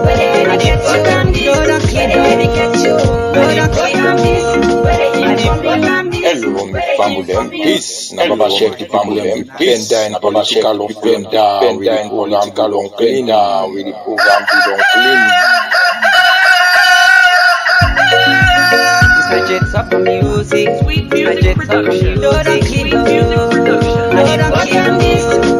where they get you, Doda Kido, Doda Kido. Hello, me family. This na Baba Shek the family. Benda in political offender. Benda in political cleaner. With the program we don't clean. I jet up on music, sweet music production. Doda Kido, Doda Kido,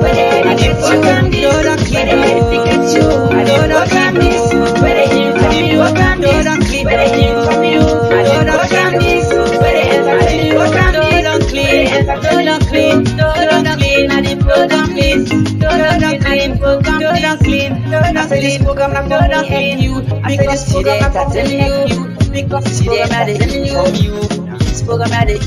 where they get you, Doda Kido, Doda Kido, where they hear from you, Doda Kido, where they hear from you, Doda Kido, where they hear from you, Doda clean, Doda clean, Doda clean, and the program is Doda clean, Doda clean. I say this program not gonna help you, because today I tell you. Because this program not telling you from you. This program not telling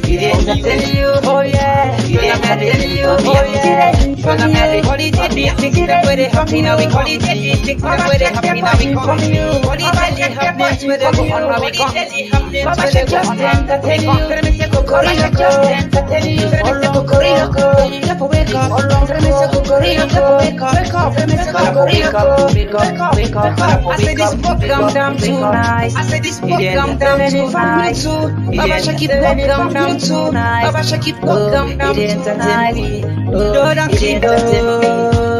you. Oh yeah. This program not telling you. Oh yeah. This program not call it basics. That's where they happy now. We call it basics. That's where they happy now. We come from you. Call it daily happenings where they go on. Now we come. Daily happenings where they go on. Let me say Korea go. Let me say Korea go. Never wake up. Let me say Korea go. Wake up. Let me say Korea go. Wake up. I say this program damn too nice. I say this program damn too nice. Baba Shaki program damn too nice. Baba Shaki program damn too nice. Doda Kido,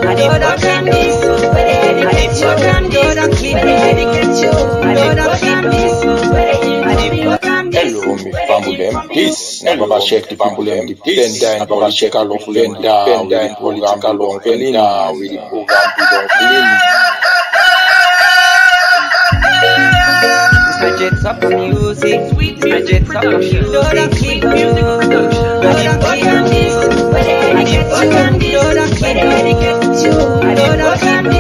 Doda Kido, where they get you, Doda Kido, where they get you, Doda Kido, where they get you. Hello, me family. This na Baba Shek the family. Benda in political offender. Benda in political offender. With the program we don't clean. I jet up on music, sweet music production. Doda Kido, Doda Kido, where they get you, Doda Kido, where they get you, Doda Kido,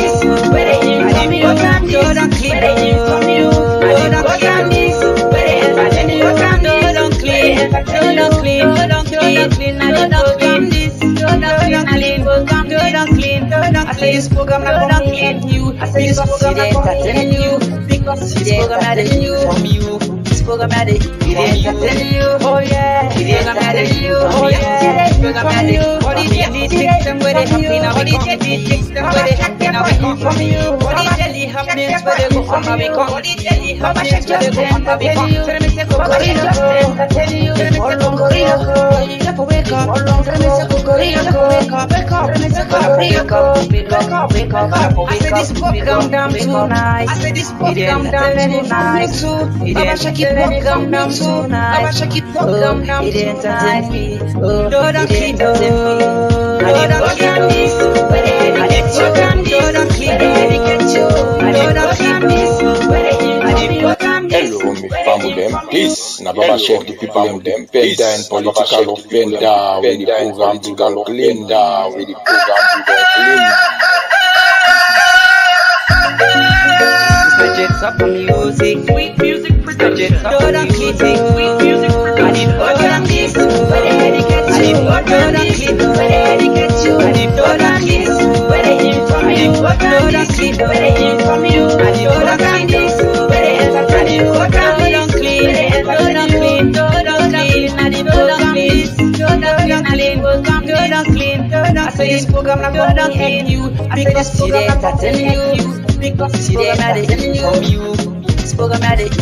where they hear from you, Doda Kido, where they hear from you, Doda Kido, where they hear from you, Doda clean, Doda clean, Doda clean, Doda clean this, Doda clean, Doda clean. I say this program not gonna help you. I say this program not gonna help you. Because this program not telling you from you. This program not telling you. Oh yeah. This program not telling you. Oh yeah. This program not telling you. All these daily things them where they happy now. All these daily things them where they happy now. We come from you. All these daily happenings where they go on now. We come. All these daily happenings where they go on now. We come. So let me say Korea go. Tell you. Let me say Korea go. Never wake up. Let me say Korea go. Wake up. Let me say Korea go. Wake up. I say this program damn too nice. I say this program damn too nice. Baba Shaki program damn too nice. Baba Shaki program damn too nice. Doda Kido, Doda Kido, where they get you, Doda Kido, where they get you, Doda Kido, where they get you. Hello, me family. This na Baba Shek the people them. Benda in political offender. With the program we don't clean. With the program we don't clean. I jet up on music, sweet music production. Doda Kido, sweet music production. Doda Kido, where they get you, Doda Kido, where they get you, Doda Kido, where they hear from you, Doda Kido, where they hear from you, Doda Kido, where they hear from you, Doda clean, Doda clean, Doda clean, Doda clean, Doda clean, Doda clean. I say this program not gonna help you, because today I tell you. Because this program not telling you from you. This program not telling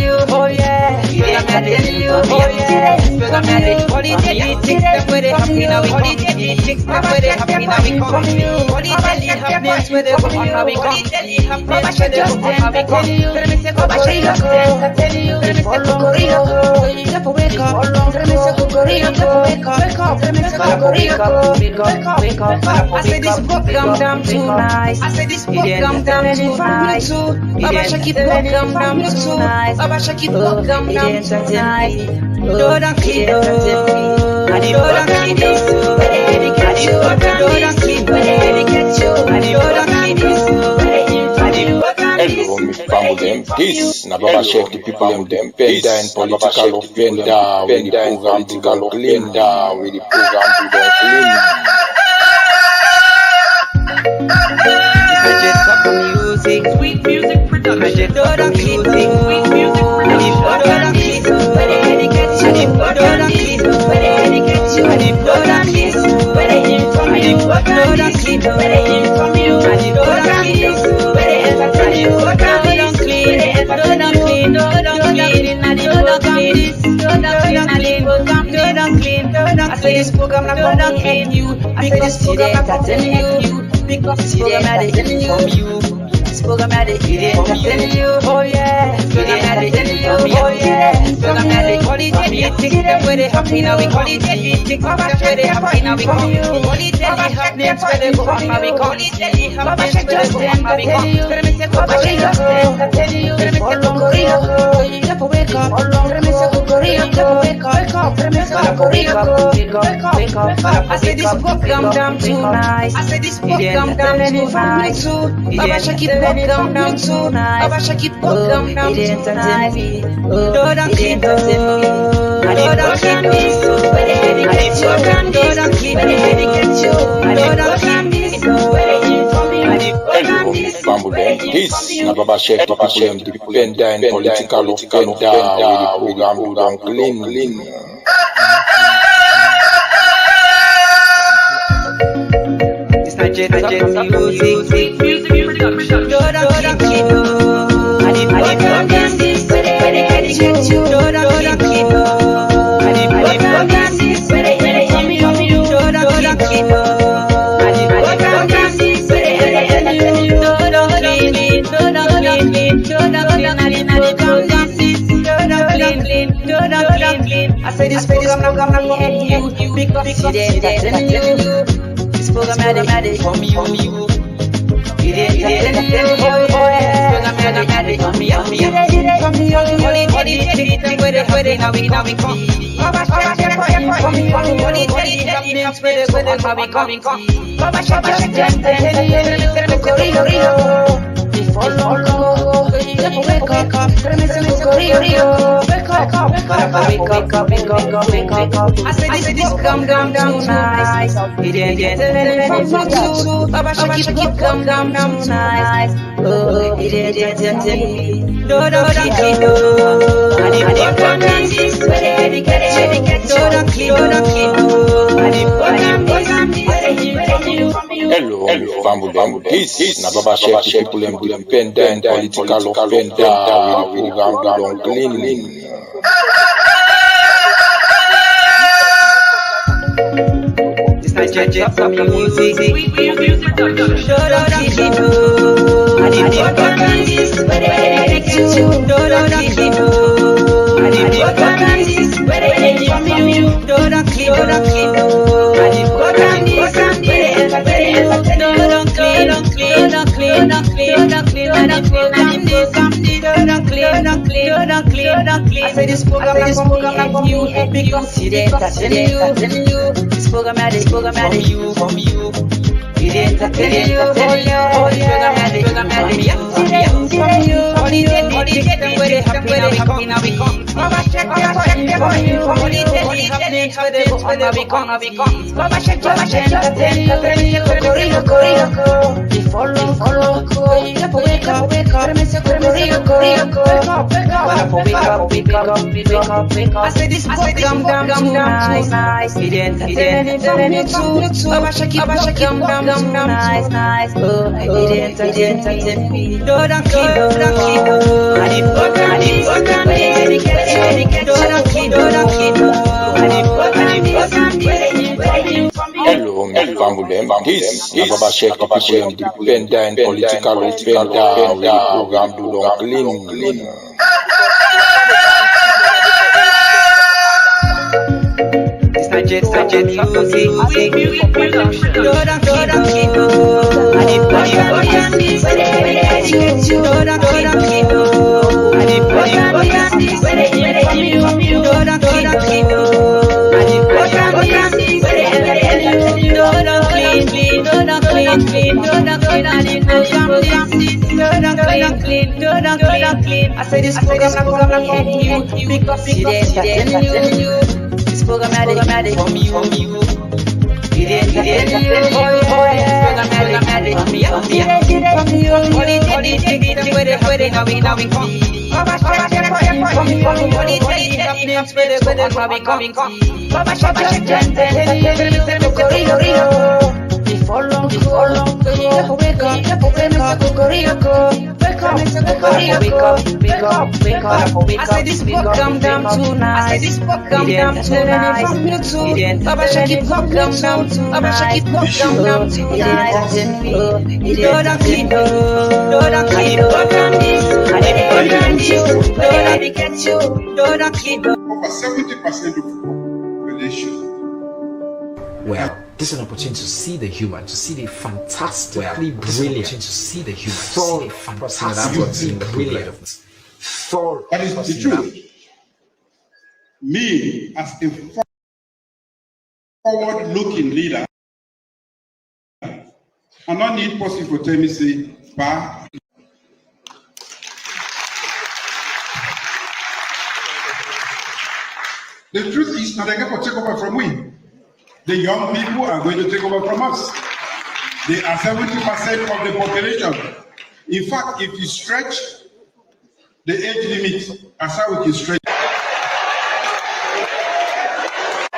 you. Oh yeah. This program not telling you. Oh yeah. This program not telling you. All these daily things them where they happy now. All these daily things them where they happy now. We come from you. All these daily happenings where they go on now. We come. All these daily happenings where they go on now. We come. Let me say Korea go. Tell you. Let me say Korea go. Never wake up. Let me say Korea go. Wake up. Let me say Korea go. Wake up. I say this program damn too nice. I say this program damn too nice. Baba Shaki program damn too nice. Baba Shaki program damn too nice. Doda Kido, Doda Kido, where they get you, Doda Kido, where they get you, Doda Kido, where they get you. Hello, me family. This na Baba Shek the people them. Benda in political offender. With the program we don't clean. With the program we don't clean. music, sweet music production. Don't clean, sweet music production. Don't clean, where they educate you. Don't clean, where they educate you. Don't clean, where they inform you. Don't clean, where they inform you. Don't clean, where they entertain you. Don't clean, don't clean, I say this program not gonna help you. I say this program not gonna help you. Because this program not inform you. This program not entertain you. Oh yeah. This program not inform you. Oh yeah. This program not politics. Where they happy now we call it politics. Where they happy now we call it politics. Happenings where they go on now we call it politics. Happenings where they go on now we call it politics. Let me say go back to you. Let me say go Korea. You have to wake up. Let me say go Korea. Wake up. Let me say go Korea. Wake up. I say this program damn too nice. I say this program damn too nice. Baba Shaki program damn too nice. Baba Shaki program damn too nice. Don't clean this. Don't clean this. Where they educate you. Don't clean where they educate you. Don't clean this. Where they inform you. Hello, Bamboo Dem. This na Baba Chef to people them depend on political offender with the program do don clean. It's not just music, music production. Don't clean. I program this where they educate you. Don't clean. I program this where they inform you. Don't clean. I program this where they educate you. Don't clean. I say this program not gonna help you because it ain't telling you. This program not from you. It ain't telling you. This program not from me. Where they now we come. Baba Shaka from you. Where they coming. Baba Shaka follow. Wake up. I say this program down nice. It ain't from you. Baba Shaki program down nice. Oh, it ain't don't this where they educate Hello, Bamboo Dem. This na Baba Chef to people them depend on political offender with the program do don clean. It's not just music, sweet music production. Don't clean. I program this where they educate you. Don't clean. I program this where they inform you. Don't clean. I program this where they entertain you. Don't clean. I say this program not from you because it ain't telling you. This program not from you. It ain't telling you. This program not from you. Politics where they happy now we come. Baba check for you. Politics where they go on now we come. Baba check entertain you. Korea. Follow. Wake up. Let me say Korea. Wake up. I say this program down nice. It ain't telling you too. Baba Shaki program down nice. Oh, it ain't telling me. Don't clean. I program this where they educate. Don't clean. Hello, Bamboo Dem. This na Baba Chef to people them depend on political offender with the program do don clean. It's not just music production. Don't clean. I program this where they educate you. Don't clean. I program this where they inform you. Don't clean. I program this where they educate you. Don't clean. I say this program not help you because it ain't telling you. This program not from you. It I say this book come down tonight. I say this book come down tonight. Baba shake it come down tonight. Baba shake it come down tonight. Lord and clean, Lord and clean, Lord and this, Lord and this, Lord and get you, Lord and clean. Over 70% of population. Well, this is an opportunity to see the human, to see the fantastically brilliant, to see the human, to see the fantastically brilliant. That is the truth. Me, as a forward-looking leader, I don't need person to tell me, say, "Bah." The truth is, now they're going to take over from we. The young people are going to take over from us. They are 70% of the population. In fact, if you stretch the age limit, as how we can stretch.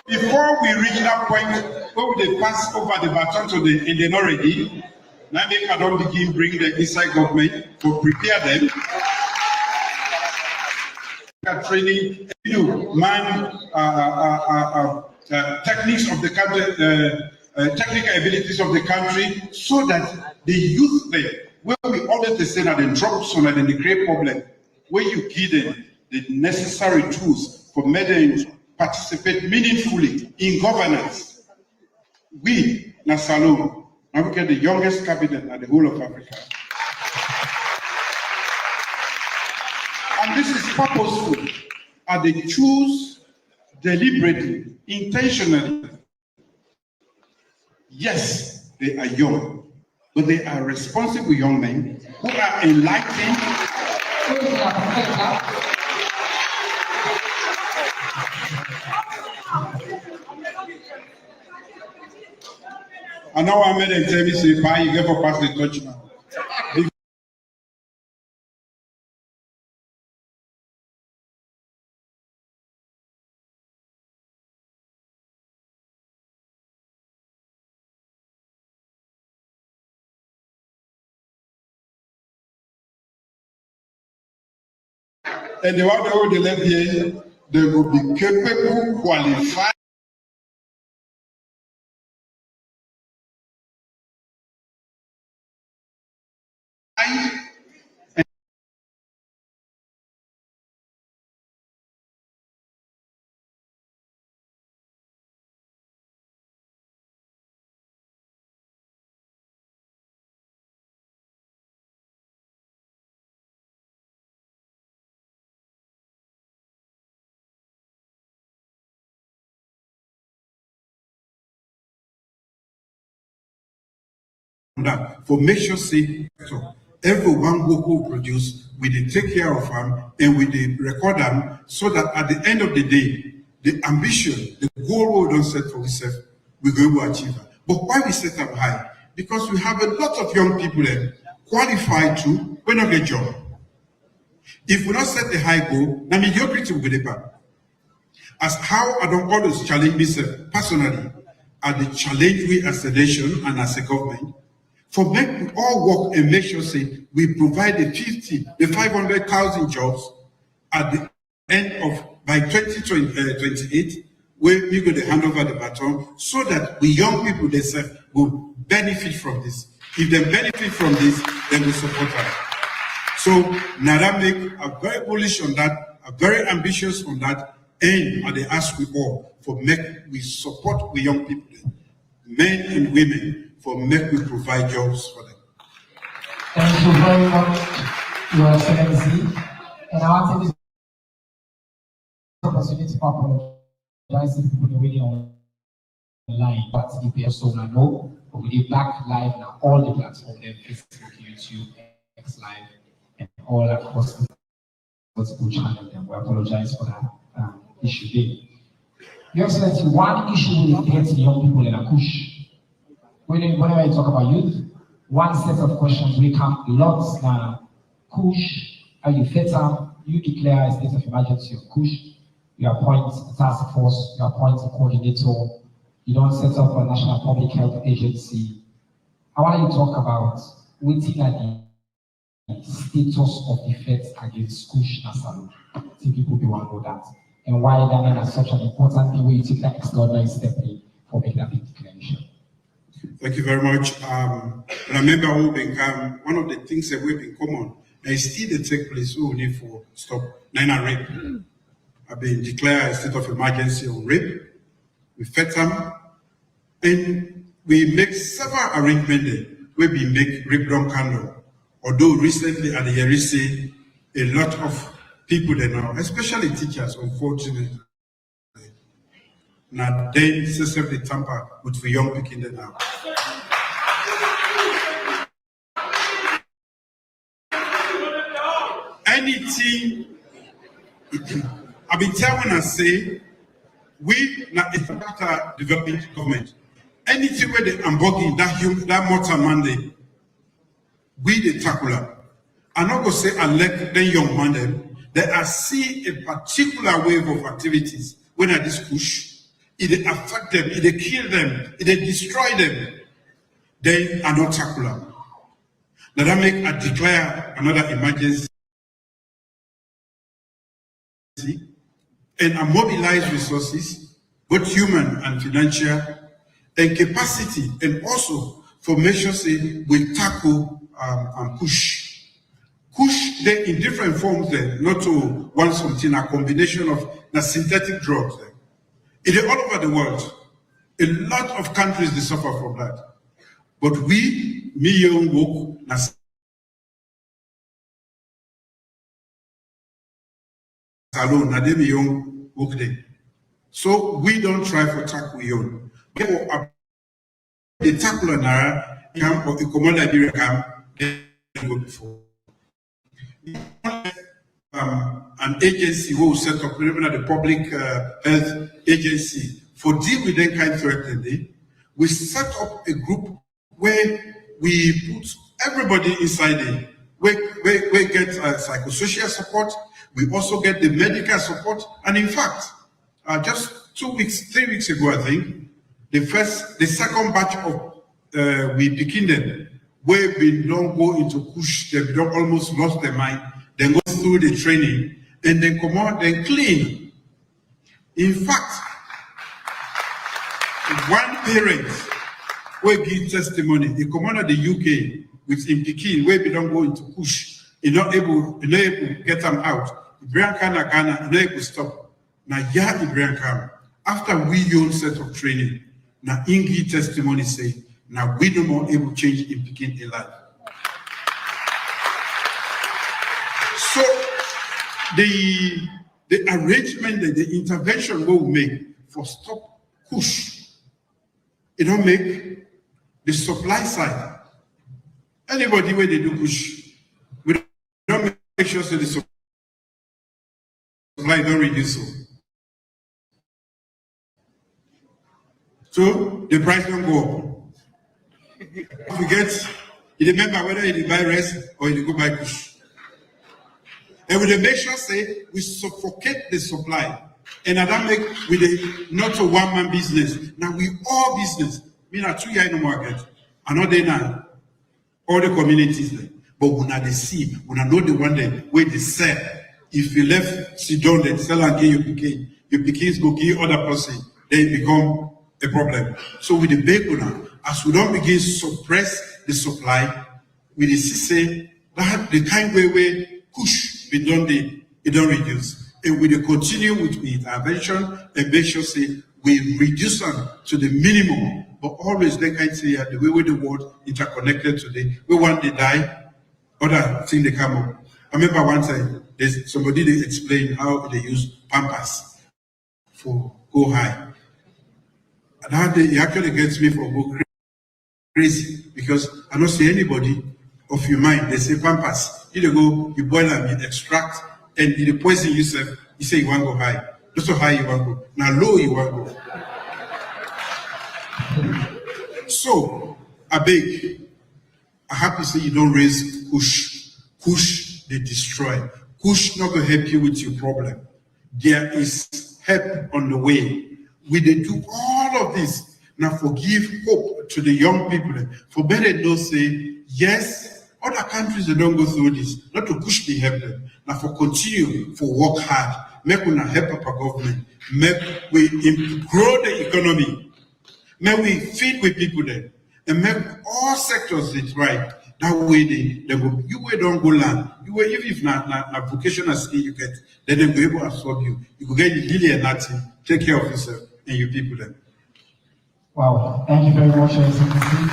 Before we reach that point where they pass over the baton to the and they're not ready, now they can begin bring the inside government to prepare them. Training, techniques of the country, technical abilities of the country, so that the youth there, where we always say that they drop some and they create problem, where you give them the necessary tools for them to participate meaningfully in governance. We, Nasalom, now we get the youngest cabinet at the whole of Africa. And this is purposeful, and they choose deliberately, intentionally. Yes, they are young, but they are responsible young men who are enlightened. And now I made them tell me, say, "Bye, you get for pass the touch now." And the one who they left here, they will be capable, qualified. That for make sure say so everyone who produce we dey take care of them and we dey record them, so that at the end of the day the ambition, the goal we don't set for ourselves, we go to achieve it. But why we set them high? Because we have a lot of young people there qualified to we not get job. If we not set the high goal, now mediocrity will be the back. As how I don't always challenge myself personally, at the challenge we as a nation and as a government. For make we all work and make sure say we provide the 500,000 jobs at the end of by 2028, where we going to hand over the baton, so that we young people themselves will benefit from this. If they benefit from this, then we support them. So Naramik are very bullish on that, are very ambitious on that, and they ask we all for make we support the young people, men and women, for make we provide jobs for them. Thank you very much, Your Excellency. And I want to take this opportunity to apologize to people already online, but if they also know, we'll be back live on all the platforms, Facebook, YouTube, X Live, and all across the multiple channels. And we apologize for that issue there. Your Excellency, one issue we get to young people in Akush whenever you talk about youth, one set of questions will come lots now. Kush, are you feta? You declare a state of emergency on Kush. You appoint a task force, you appoint a coordinator, you don't set up a national public health agency. I want you to talk about waiting at the status of the threats against Kush Nasalu. I think people do want to know that. And why Ghana is such an important thing where you take that extraordinary step in for making that big declaration. Thank you very much. Remember, one of the things that we've been common, and still they take place, so we need to stop Nina rape. I've been declared a state of emergency on rape. We fed them, and we make several arrangements there where we make rape down candle. Although recently at the Yerisi, a lot of people there now, especially teachers, unfortunately, now they necessarily tamper with the young people there now. Anything, I've been telling us, say, we now a developing government. Anything where they embarking that mortal mandate, we the tackler. I'm not going to say elect the young man them. They are see a particular wave of activities when I this push, it affect them, it kill them, it destroy them. They are not tackler. Now that make I declare another emergency and I mobilize resources, both human and financial, and capacity, and also for measures we tackle and push. Push them in different forms there, not to one something, a combination of the synthetic drugs there. It is all over the world. A lot of countries they suffer from that. But we, young work, alone, na dem young work there. So we don't try for tackle young. The tackle na camp or the common Liberia camp go before. An agency who will set up, even at the public health agency, for deal with that kind of threat today, we set up a group where we put everybody inside it. We get psychosocial support, we also get the medical support, and in fact, just 3 weeks ago, I think, the second batch of we begin them, where we don't go into push, they don't almost lost their mind, then go through the training, and then come out, then clean. In fact, one parent will give testimony, he come out of the UK with in Pekin, where we don't go into push, he's not able to get them out. Ibrahim Ghana, not able to stop. Now, Ibrahim Khan, after we own set of training, now Ingi testimony say, now we no more able to change in Pekin a life. So the arrangement, the intervention we'll make for stop push, it don't make the supply side. Anybody where they do push, we don't make sure that the supply don't reduce. So the price don't go up. If you get, you remember whether you buy rice or you go buy push. And with the make sure say we suffocate the supply. And that make with a not a one-man business. Now we all business. Me na 2 years no market. Another now. All the communities there. But we not the see, we not know the one that where they sell. If you left sit down they sell and give your pickings go give other person, then it become a problem. So with the big one, as we don't begin to suppress the supply, we see that the kind way we push, it don't reduce. And we continue with the intervention and make sure say we reduce them to the minimum. But always they can say the way with the world interconnected today, we want to die, other thing they come up. I remember one time there's somebody they explained how they use Pampers for go high. And how it actually gets me for go crazy because I don't see anybody of your mind. They say Pampers. You go, you boil them, you extract, and you poison yourself. You say you want to go high. Not so high you want to go. Now low you want to go. So, I beg, I have to say you don't raise push. Push, they destroy. Push not going to help you with your problem. There is help on the way. We they do all of this. Now forgive hope to the young people. For better no say, yes, other countries they don't go through this. Not to push me help them. Now for continue, for work hard. Make we help our government. Make we grow the economy. May we feed with people there and make all sectors it right. That way they go, you way don't go land. You way, even if not vocational skill you get, then they go able to absorb you. You could get really and nothing, take care of yourself and your people there. Wow, thank you very much, Excellency.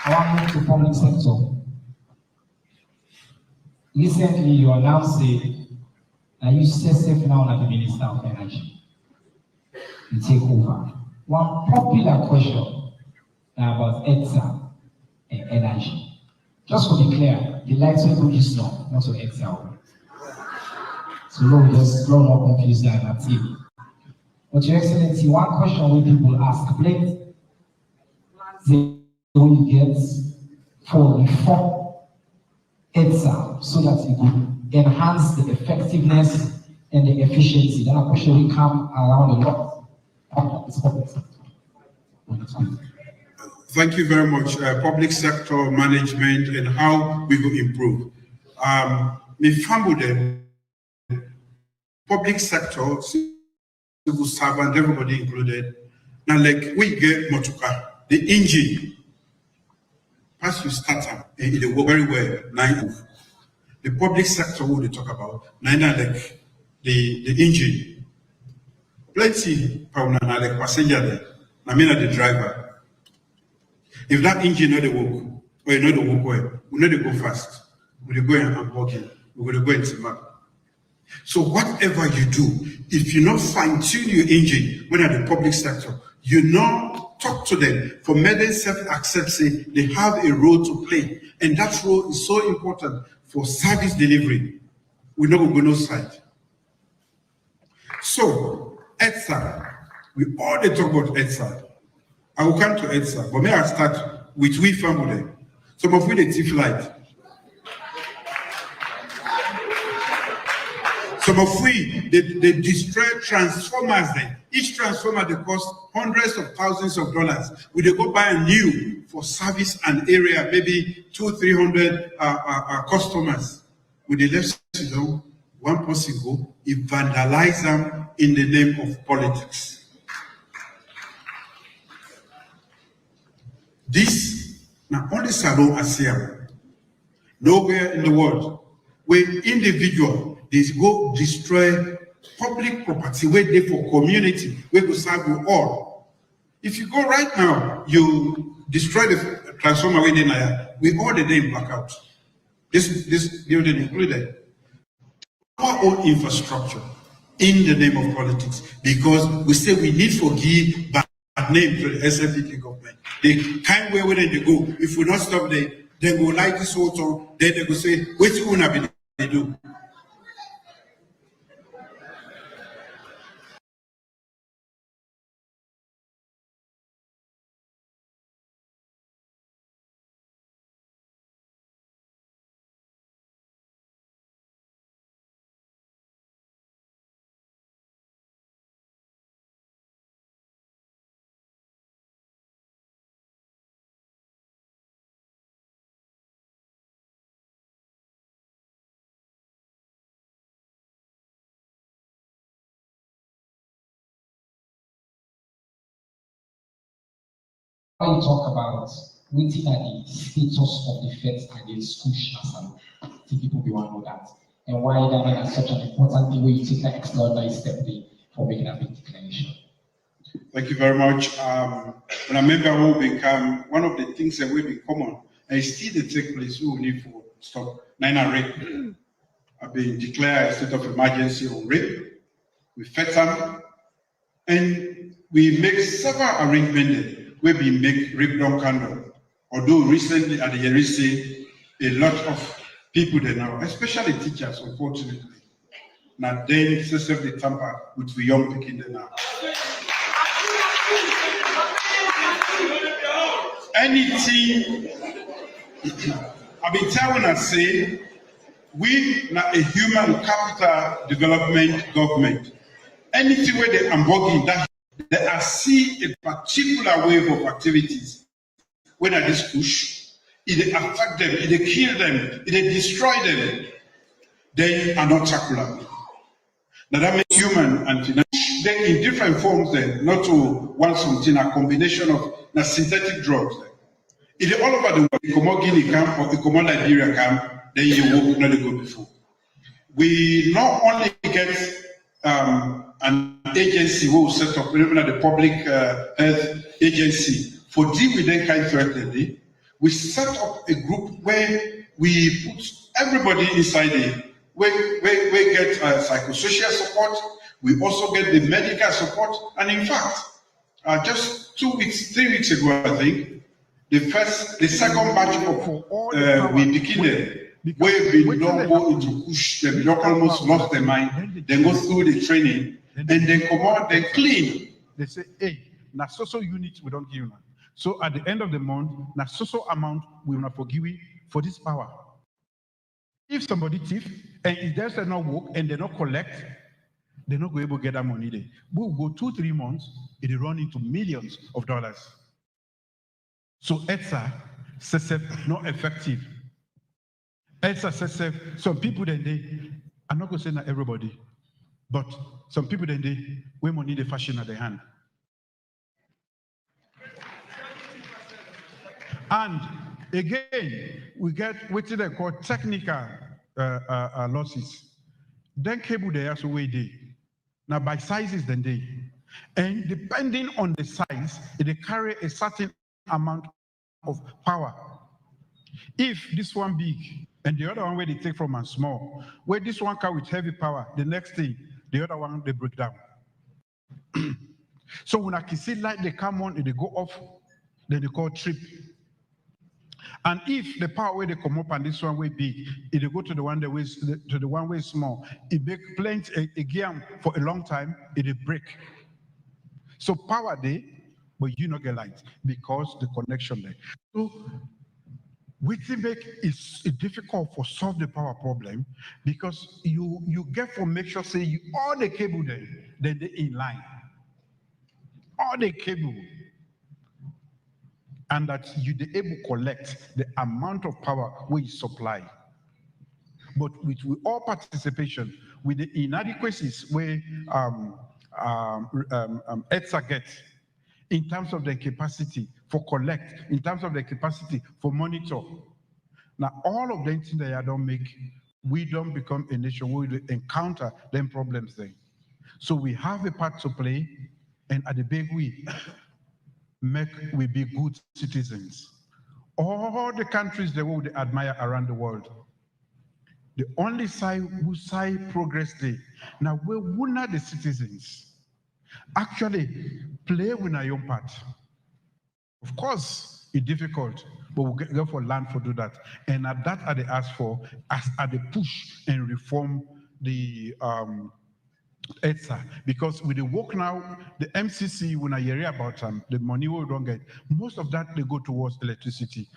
I want to move to public sector. Recently, you announced that you safe now as the Minister of Energy. You take over. One popular question about ETSA and energy. Just to be clear, the lights will do this now, not to ETSA. So no, just don't not confuse that narrative. But Your Excellency, one question when people ask, when you get for reform ETSA so that it will enhance the effectiveness and the efficiency. Then a question will come around a lot. Thank you very much. Public sector management and how we will improve. Public sector, civil servant, everybody included. Now, like we get Motuka, the engine, as you start up, it will go very well. Now, the public sector, what they talk about, now like the engine. Plenty, like passenger there. I mean, the driver. If that engine not the work, or you know the work well, we know they go fast. We go and walking. We're going to go into map. So whatever you do, if you not fine tune your engine, when at the public sector, you not talk to them for making self-accept, say they have a role to play, and that role is so important for service delivery. We're not going to go no side. So. ETSA, we all they talk about ETSA. I will come to ETSA, but may I start with we family. Some of we they thief light. Some of we they destroy transformers there. Each transformer they cost hundreds of thousands of dollars. We they go buy a new for service and area, maybe 200-300 customers. We they left one person go, he vandalize them in the name of politics. This, not only Salon Asiam, nowhere in the world, where individual, they go destroy public property, where they for community, where to serve you all. If you go right now, you destroy the transformer within we all the day blackout. This building included. Our own infrastructure in the name of politics, because we say we need to give bad name to the SFDP government. They can't where they go. If we not stop there, they go like this auto, then they go say, what you wanna be they do? When you talk about waiting at the status of the Fed against push Assam, I think people be want to know that. And why that is such an important thing where you take that extraordinary step for making a big declaration. Thank you very much. When I remember will become one of the things that will be common, and still they take place, we will need to stop 9 rape. I've been declared a state of emergency on rape. We fed them, and we make several arrangements where we make rape down candle. Although recently at the Yerisi, a lot of people there now, especially teachers, unfortunately, now then successfully tamper with the young people there now. Anything, I've been telling us, say, we are a human capital development government. Anything where they embark that, they are see a particular wave of activities. When at this push, it affect them, it kill them, it destroy them, they are not circular. Now that makes human and financial, they in different forms then, not to one something, a combination of synthetic drugs. It all over the world, Ikomo Guinea camp or Ikomo Liberia camp, then you will not go before. We not only get an agency who will set up, even at the public health agency, for deal with that kind of threat, we set up a group where we put everybody inside it. We get psychosocial support. We also get the medical support. And in fact, just 3 weeks ago, I think, the second batch of we begin there. Where we don't go into push, they don't almost lost their mind. They go through the training and then come out, they clean. They say, hey, now so units we don't give you now. So at the end of the month, now so amount we will not forgive you for this power. If somebody thief and if there's no work and they not collect, they're not going to get that money there. We'll go 2-3 months, it'll run into millions of dollars. So ETSA says not effective. ETSA says some people then they, I'm not going to say not everybody, but some people then they, where money they fashion at their hand. And again, we get what they call technical losses. Then cable they also way they. Now by sizes then they. And depending on the size, they carry a certain amount of power. If this one big and the other one where they take from and small, where this one car with heavy power, the next thing, the other one they break down. So when I can see light they come on and they go off, then they call trip. And if the power where they come up and this one way big, if they go to the one that way to the one way small, it make plenty a gear for a long time, it break. So power there, but you not get light because the connection there. So we make it's difficult for solve the power problem because you get for make sure say you all the cable there, then they in line. All the cable. And that you be able to collect the amount of power we supply. But with all participation, with the inadequacies where ETSA gets, in terms of their capacity for collect, in terms of their capacity for monitor. Now, all of them things that I don't make, we don't become a nation where we encounter them problems there. So we have a part to play, and at the big we we be good citizens. All the countries the world they admire around the world. The only side who side progress there. Now we not the citizens actually play with our own part. Of course, it's difficult, but we'll go for land for do that. And at that are they ask for as at the push and reform the ETSA, because with the work now, the MCC, when I hear about the money we don't get, most of that they go towards electricity.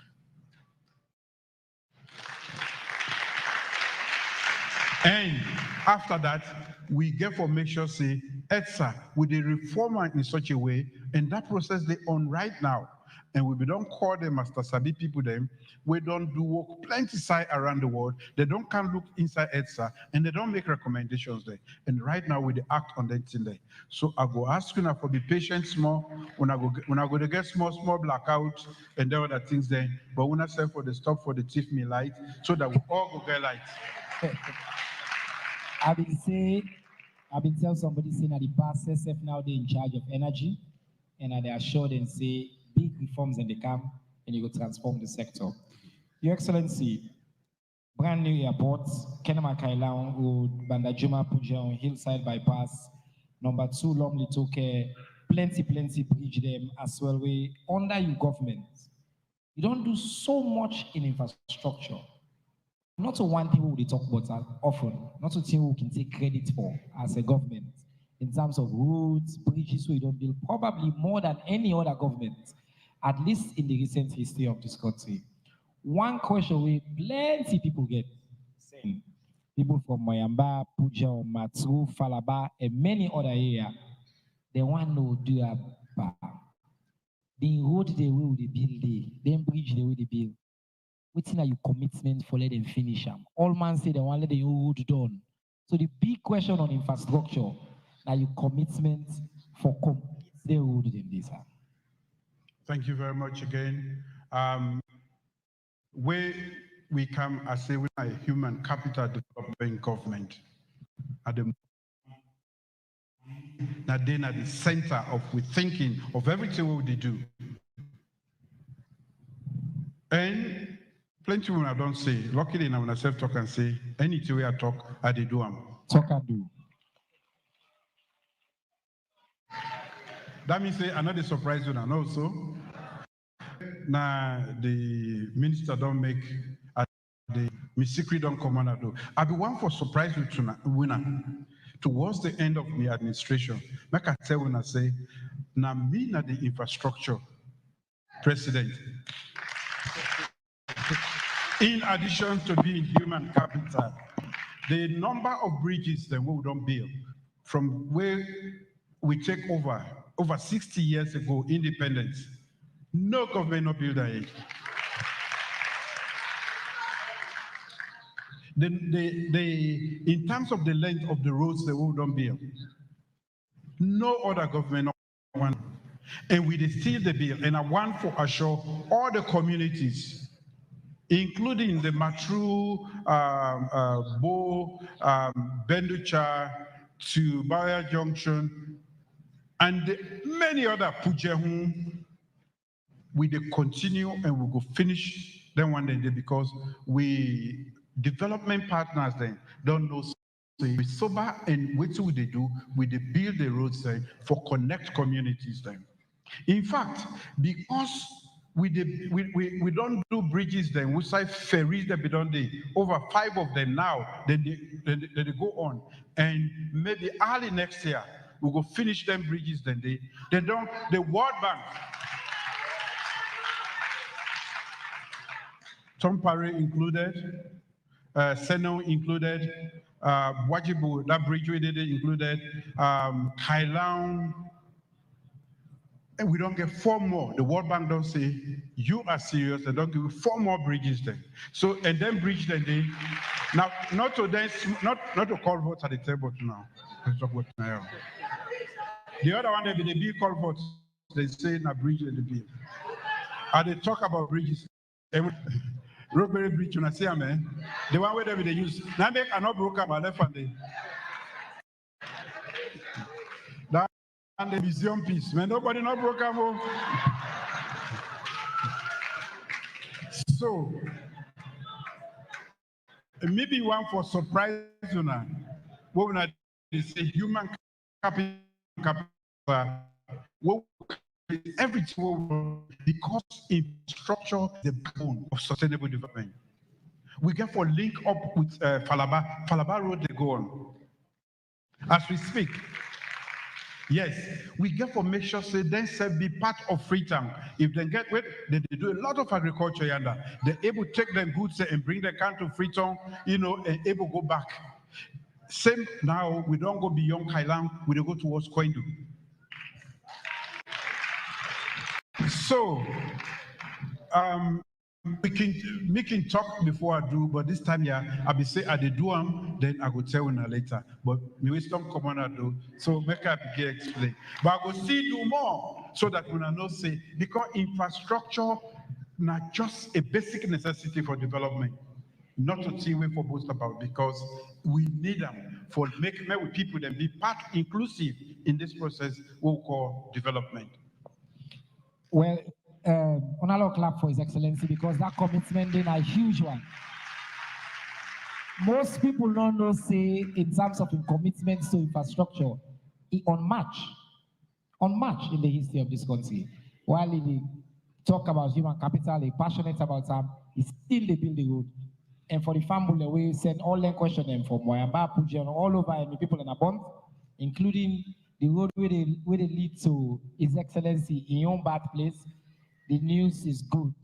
And after that, we get for make sure say ETSA with the reformer in such a way, and that process they on right now. And we don't call them Master Sabi people them. We don't do work plenty side around the world. They don't come look inside ETSA and they don't make recommendations there. And right now we act on that thing there. So I go ask you now for be patient small. When I go to get small blackout and there other things there. But when I say for the stop for the thief me light so that we all go get light. I've been telling somebody saying that the past SF now they're in charge of energy, and they are sure and say big reforms in the camp, and you will transform the sector. Your Excellency, brand new airports, Kenema Kailaon Road, Bandajuma Pujon, Hillside Bypass, number 2 Lomley Toke, plenty bridge them as well. We under your government, you don't do so much in infrastructure. Not to one thing we talk about often, not to thing we can take credit for as a government. in terms of roads, bridges, we don't build probably more than any other government, at least in the recent history of this country. One question we plenty people get, saying, people from Moyamba, Puja, Matru, Falaba, and many other areas, they want to do a the road the way they build it, then bridge the way they build. What's are your commitment for let them finish them? All man say they want let the road done. So the big question on infrastructure, now your commitment for complete the road in this. Thank you very much again. Where we come as a human capital development government, at the now then at the center of we thinking of everything we do. And plenty when I don't say, luckily now when I self talk and say, anything we I talk, I do them. Talk and do. That means say another surprise you and also. Now the minister don't make the secret don't come on do. I be one for surprise you to winner. Towards the end of the administration, make I tell when I say, now me na the infrastructure president. In addition to being human capital, the number of bridges that we don't build from where we take over 60 years ago, independence, no government no build it. In terms of the length of the roads that we don't build, no other government one, and we still the bill. And I want for assure all the communities, including the Matru, Bo, Benducha, to Baya Junction, and many other Pujehun, we continue and we go finish them one day because we development partners then don't know. So we sober and what do they do? We build the roads then for connect communities then. In fact, because we don't do bridges then, we say ferries that we don't do, over 5 of them now, then they go on. And maybe early next year, we go finish them bridges then they don't, the World Bank, Tompare included, Seno included, Wajibu, that bridge we did included, Kailang, and we don't get 4 more. The World Bank don't say, you are serious, they don't give you 4 more bridges then. So, and then bridge then they, now, not to call votes at the table now. The other one, they be the bill call votes, they say, na bridge in the bill. And they talk about bridges. Roadbury Bridge, when I say, man, the one where they use, now they cannot broke up, left and that and the museum piece, man, nobody not broke up. So, maybe one for surprise, you know, what when I say human capital, everything because infrastructure is the backbone of sustainable development. We get for link up with Falaba Road they go on. As we speak, yes, we get for make sure say then be part of Freetown. If they get with, they do a lot of agriculture yonder. They're able to take them goods and bring the can to Freetown, you know, and able to go back. Same now, we don't go beyond Kailang, we go towards Koindu. So, we can talk before I do, but this time, yeah, I'll be say I do them, then I will tell you later. But me wisdom come on I do, so make I begin explain. But I will still do more so that when I know say because infrastructure not just a basic necessity for development, not to see way for boast about because we need them for make people then be part inclusive in this process we'll call development. Well, Onalo clap for His Excellency because that commitment is a huge one. Most people don't know, say, in terms of commitments to infrastructure, it unmatched in the history of this country. While they talk about human capital, they passionate about them, it's still they build the road. And for the family, we send all the questions from Moyamba, Puja, all over, and the people in Abond, including the road where they lead to His Excellency in your birthplace. The news is good.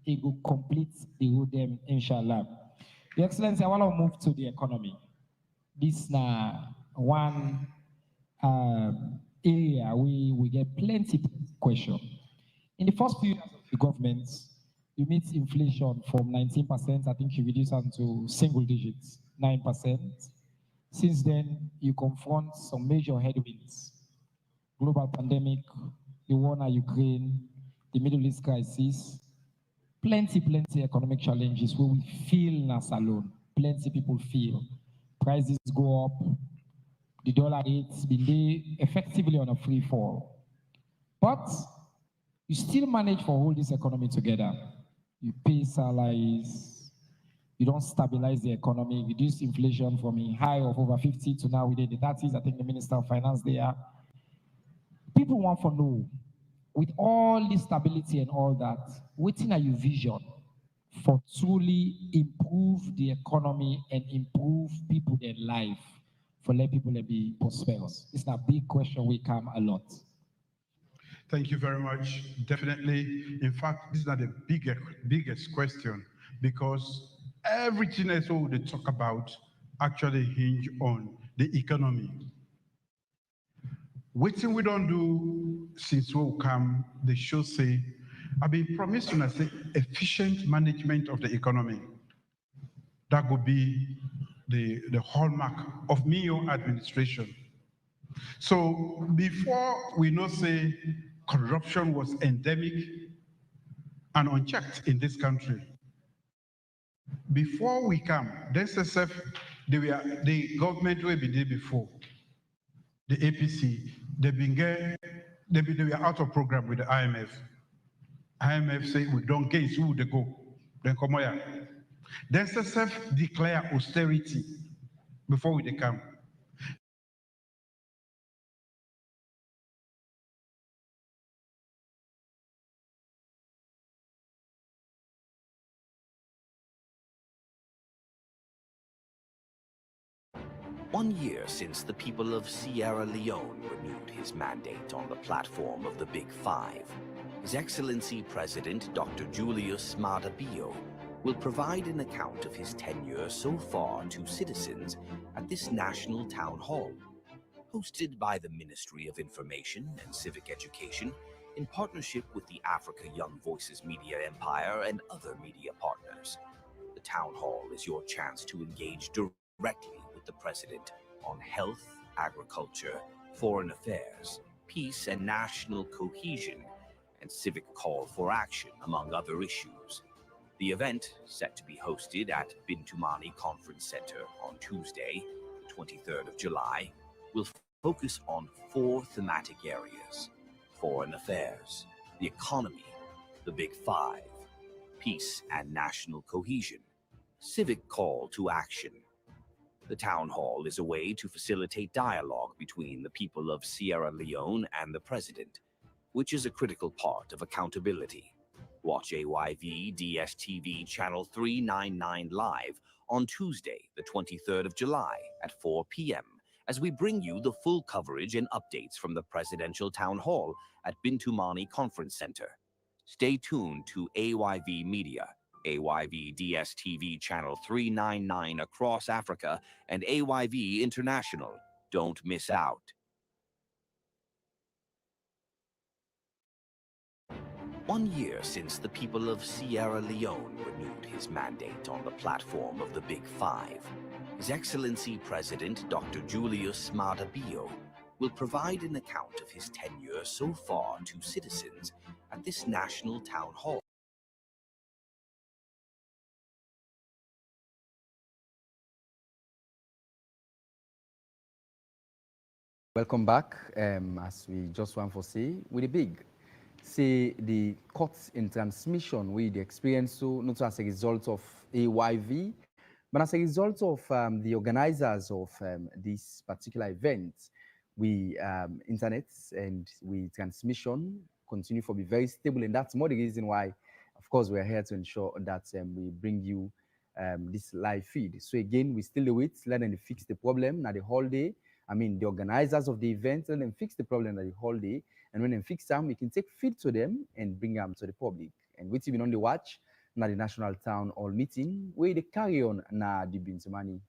It will complete the road them, inshallah. Your Excellency, I want to move to the economy. This na one area we get plenty question. In the first few years of the government, you meet inflation from 19%, I think you reduce them to single digits, 9%. Since then, you confront some major headwinds. Global pandemic, the war in Ukraine, the Middle East crisis, plenty economic challenges where we feel us alone. Plenty people feel. Prices go up, the dollar rates been there effectively on a free fall. But you still manage for hold this economy together. You pay salaries, you don't stabilize the economy, reduce inflation from a high of over 50 to now within the 30s. I think the Minister of Finance there. People want to know, with all this stability and all that, waiting at your vision for truly improve the economy and improve people their life, for let people be prosperous. It's a big question we come a lot. Thank you very much. Definitely. In fact, this is not the biggest question, because everything else we talk about actually hinge on the economy. Waiting we don't do since we come, the show say, I've been promising us efficient management of the economy. That would be the hallmark of Mio administration. So before we know say corruption was endemic and unchecked in this country, before we come, the SSF, the government will be there before, the APC, they were out of program with the IMF. IMF say we don't get who they go. Then come here. Then SSF declare austerity before we come. One year since the people of Sierra Leone renewed his mandate on the platform of the Big Five, His Excellency President Dr. Julius Maada Bio will provide an account of his tenure so far to citizens at this national town hall, hosted by the Ministry of Information and Civic Education in partnership with the Africa Young Voices Media Empire and other media partners. The town hall is your chance to engage directly with the President on health, agriculture, foreign affairs, peace and national cohesion, and civic call for action, among other issues. The event, set to be hosted at Bintumani Conference Center on Tuesday, 23rd of July, will focus on 4 thematic areas: foreign affairs, the economy, the Big Five, peace and national cohesion, civic call to action. The town hall is a way to facilitate dialogue between the people of Sierra Leone and the President, which is a critical part of accountability. Watch AYV DSTV Channel 399 live on Tuesday, the 23rd of July at 4 p.m. as we bring you the full coverage and updates from the Presidential Town Hall at Bintumani Conference Center. Stay tuned to AYV Media, AYV DSTV Channel 399 across Africa, and AYV International. Don't miss out. One year since the people of Sierra Leone renewed his mandate on the platform of the Big Five, His Excellency President Dr. Julius Maada Bio will provide an account of his tenure so far to citizens at this national town hall. Welcome back. As we just want to say, with the big, say the cuts in transmission we the experience so not as a result of AYV, but as a result of the organizers of this particular event, we internet and we transmission continue to be very stable, and that's more the reason why, of course, we are here to ensure that we bring you this live feed. So again, we still do it, let them fix the problem now the whole day. the organizers of the event, let them fix the problem at the whole day. And when they fix them, we can take feed to them and bring them to the public. And we've been on the watch na the National Town Hall meeting, where they carry on na the Bintumani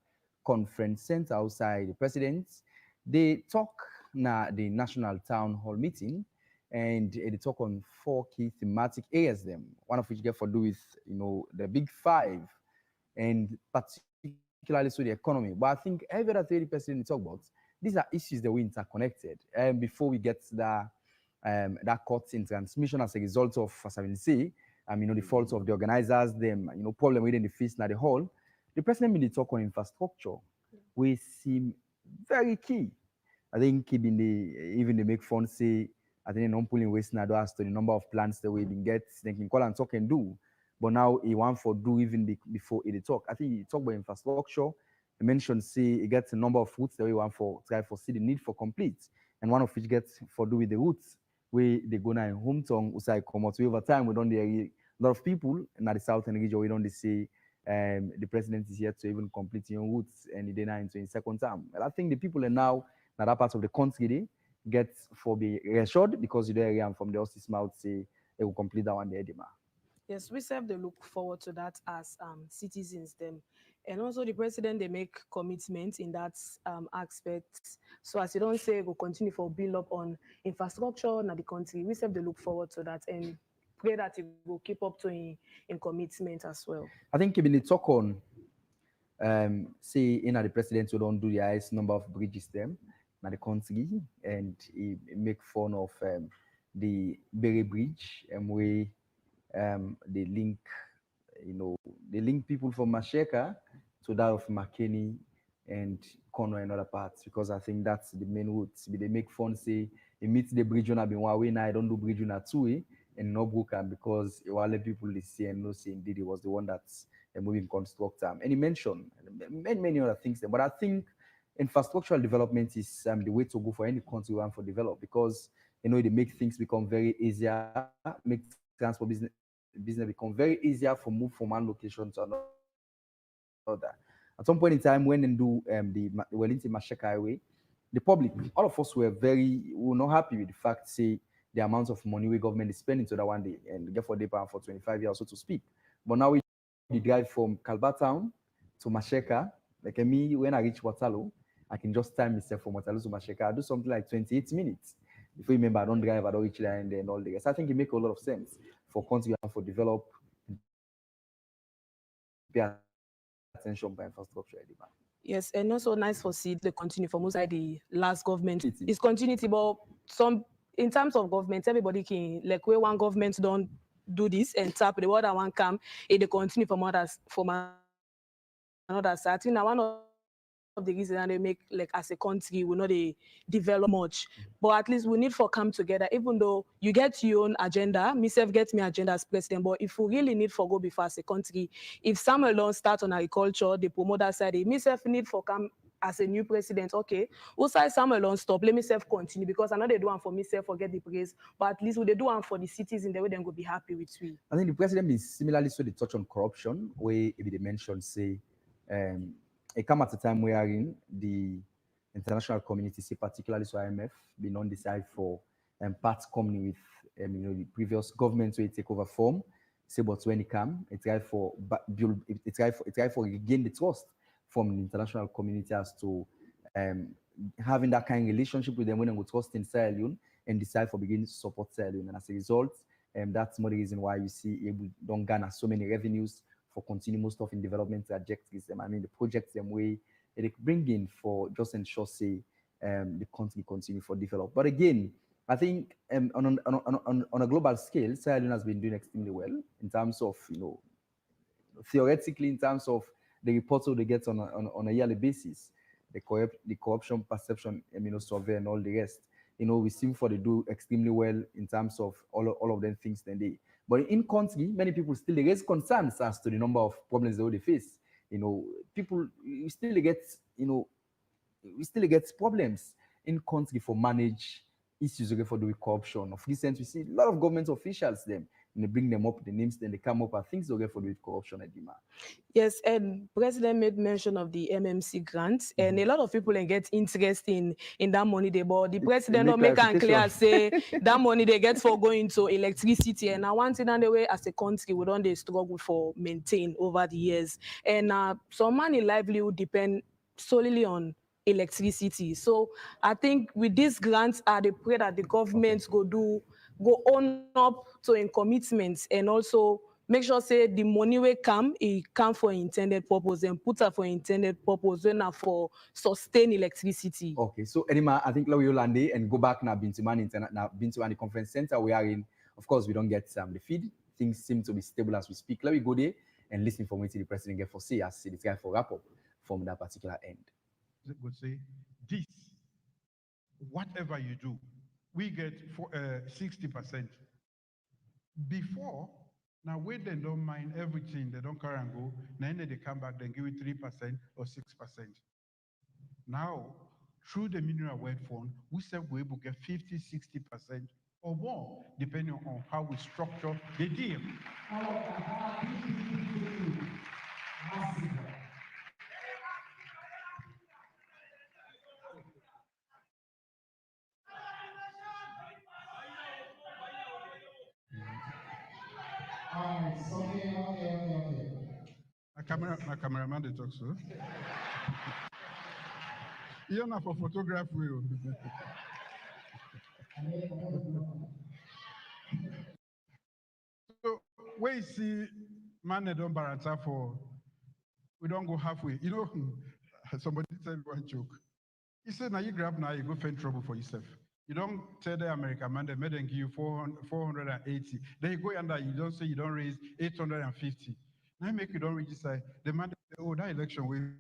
Conference Center outside the president. They talk na the National Town Hall meeting, and they talk on 4 key thematic areas them, one of which get to do with the big 5, and particularly so the economy. But I think every other 30% we talk about, these are issues that we interconnected. And before we get that cuts in transmission as a result of, as I will say, the faults of the organizers, them, problem within the face now the whole, the president will talk on infrastructure, we seem very key. I think even they make fun say, I think non pulling waste now as to the number of plants that we been get, they can call and talk and do. But now he want for do even before he talk. I think he talk about infrastructure. He mentioned say he gets a number of routes that we want for try for see the need for complete, and one of which gets for do with the routes where they go now in hometown. Usai come out. So over time we don't there a lot of people in the southern region. We don't say the president is here to even complete your routes and he deny into in second term. Well, I think the people are now that part of the country they get for be reassured because you there from the horse's mouth say they will complete that one day. Yes, we have to look forward to that as citizens them. And also the president, they make commitments in that aspect. So as you don't say, we'll continue for build up on infrastructure in the country. We have to look forward to that and pray that it will keep up to in commitment as well. I think when they talk on, say, the president who don't do the highest number of bridges them in the country, and he make fun of the Berry Bridge and we they link people from Masheka to that of McKinney and Conway and other parts, because I think that's the main route. They make fun say he meets the bridge on a been one way now I don't do bridge on a 2 and no broken because while people they see and no see indeed he was the one that's moving construct and he mentioned many other things there. But I think infrastructural development is the way to go for any country want for develop, because they make things become very easier, make transport business become very easier for move from one location to another. At some point in time, when they do the Wellington Masheka Highway, the public, all of us were not happy with the fact, say, the amount of money we government is spending to that one day and get for day for 25 years, so to speak. But now we drive from Kalba Town to Masheka. Like me, when I reach Waterloo, I can just time myself from Waterloo to Masheka. I do something like 28 minutes. If you remember, I don't drive, I don't reach there and then all the rest. I think it makes a lot of sense for country and for develop, pay attention by infrastructure. Yes, and also nice for see the continue from outside the last government. It's continuity, but some in terms of government, everybody can like where one government don't do this and tap the other one come, it they continue from others from another side. I think now one of the reasons they make like as a country we not they develop much, but at least we need for come together. Even though you get your own agenda, myself get me agenda as president, but if we really need for go before as a country, if some alone start on agriculture, they promote that side, myself need for come as a new president. Okay, also some alone stop, let myself continue because I know they do one for myself forget the praise, but at least we they do one for the cities in the way they go be happy with we. I think the president is similarly so they touch on corruption, where if they mention say it come at a time wherein the international community, say particularly so IMF, been on the side for parts company with the previous government where it take over form. Say but when it come, it try for regain the trust from the international community as to having that kind of relationship with them when they go trust in Sierra Leone and decide for beginning to support Sierra Leone. And as a result, that's more the reason why you see able don't garner so many revenues for continuous stuff in development trajectories. The projects them way they bring in for just ensure say the country continue for develop. But again, I think on a global scale, Sierra Leone has been doing extremely well in terms of theoretically in terms of the reports that they get on a yearly basis, the corruption perception, survey and all the rest. We seem for they do extremely well in terms of all of them things then they. But in country, many people still raise concerns as to the number of problems they face. People still get problems in country for manage issues for doing corruption. Of recent, we see a lot of government officials them and they bring them up, the names, then they come up, and things will get for with corruption and demand. Yes, and President made mention of the MMC grants, and a lot of people get interest in that money they bought. The president don't make it clear say that money they get for going to electricity, and I want it on the way as a country we don't they struggle for maintain over the years, and some money livelihood depend solely on electricity. So I think with these grants, I pray that the government go own up to in commitments and also make sure say the money will come, it come for intended purpose and put up for intended purpose when for sustain electricity. Okay, so Edima, I think we will land and go back now Bintuman Conference Center we are in. Of course, we don't get the feed. Things seem to be stable as we speak. Let me go there and listen for what the president get for say as the guy for wrap up from that particular end. Would say this, whatever you do, we get 60%. Before, now when they don't mind everything, they don't carry and go, then they come back, they give it 3% or 6%. Now, through the mineral word fund, we said we're able to get 50, 60% or more, depending on how we structure the deal. Okay. My cameraman, they talk so. You're not for photograph, will. So, where you see man, they don't barata for, we don't go halfway. You know, somebody said one joke. He said, now you grab now, you go find trouble for yourself. You don't tell the American man, they made them give you 480. Then you go under, you don't say you don't raise 850. Now make you don't register. The man say, oh, that election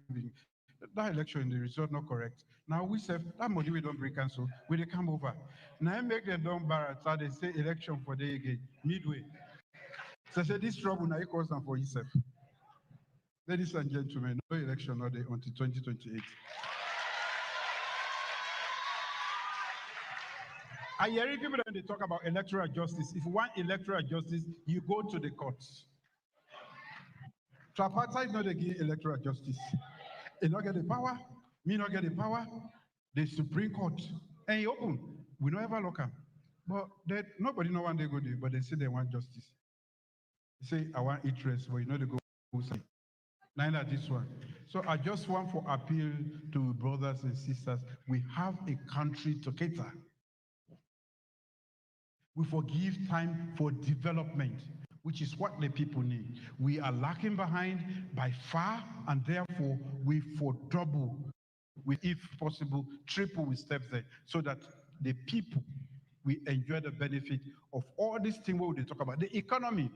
that election, the result not correct. Now we say that money we don't break cancel, we they come over. Now I make them don't barata, they say election for day again, midway. So I say this trouble now you cause them for yourself. Ladies and gentlemen, no election not day until 2028. I hear people when they talk about electoral justice. If you want electoral justice, you go to the courts. Tripartite not again electoral justice. They not get the power, me not get the power, the Supreme Court. And you open, we don't ever look at. But nobody know when they go there, but they say they want justice. They say, I want interest, but you know they go say. Neither this one. So I just want to appeal to brothers and sisters. We have a country to cater. We forgive time for development, which is what the people need. We are lacking behind by far, and therefore we for double, if possible, triple we step there, so that the people we enjoy the benefit of all these things we talk about. The economy,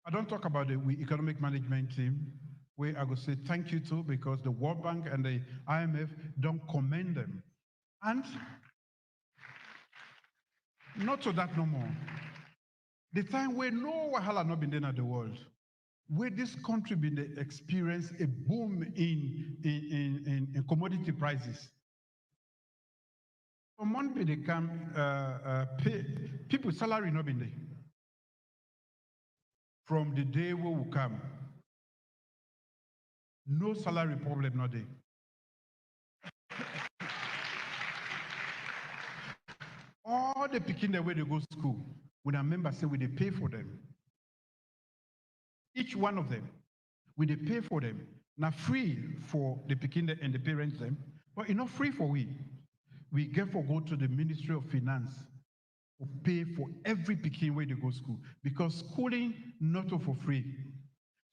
I don't talk about the economic management team, where I go say thank you to, because the World Bank and the IMF don't commend them. And not so that no more. The time where no wahala not been done in the world, where this country been experience a boom in commodity prices. For month they come pay people salary not been there. From the day we will come, no salary problem not there. All the picking the way they go to school, when a member say we they pay for them. Each one of them, we they pay for them. Now free for the picking and the parents them, but it's not free for we. We get for go to the Ministry of Finance to pay for every picking way they go to school, because schooling not for free.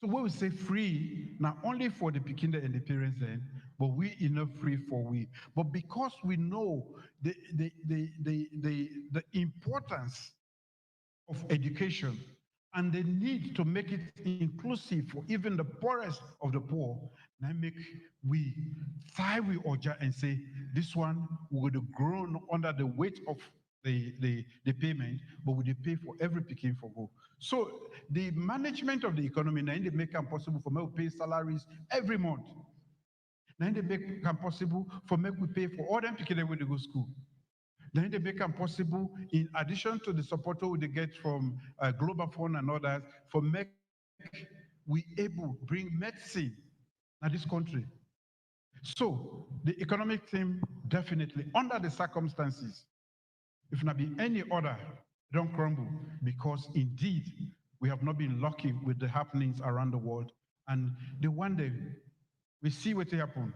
So when we say free, not only for the picking and the parents then, but we enough free for we. But because we know the importance of education and the need to make it inclusive for even the poorest of the poor, now make we tie we order and say this one would have grown under the weight of the payment, but we pay for every picking for go. So the management of the economy now they make it possible for me to pay salaries every month. Now they make it possible for me to pay for all them picking away to go to school. Then they make them possible, in addition to the support we get from Global Fund and others, for make we able bring medicine in this country. So the economic team definitely, under the circumstances, if not be any other, don't crumble, because indeed we have not been lucky with the happenings around the world. And the one day we see what happen.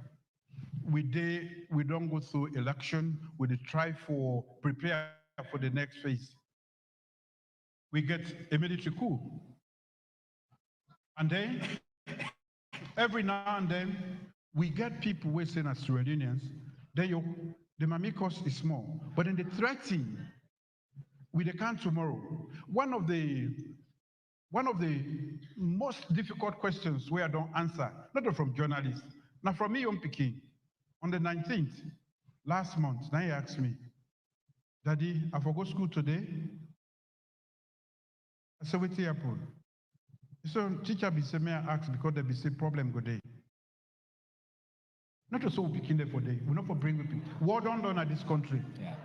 We don't go through election, we try for prepare for the next phase. We get a military coup. And then every now and then we get people who say as Sierra Leoneans, the mamikos is small, but then they threaten with the can tomorrow. One of the most difficult questions where I don't answer, not from journalists, now from me, young Peking, on the 19th, last month, now he asked me, Daddy, I forgot school today. I said, what happened? So teacher be say, may I ask because there be say problem go day. Not to so we picking there for day. We not for bring people. War done at this country. Yeah.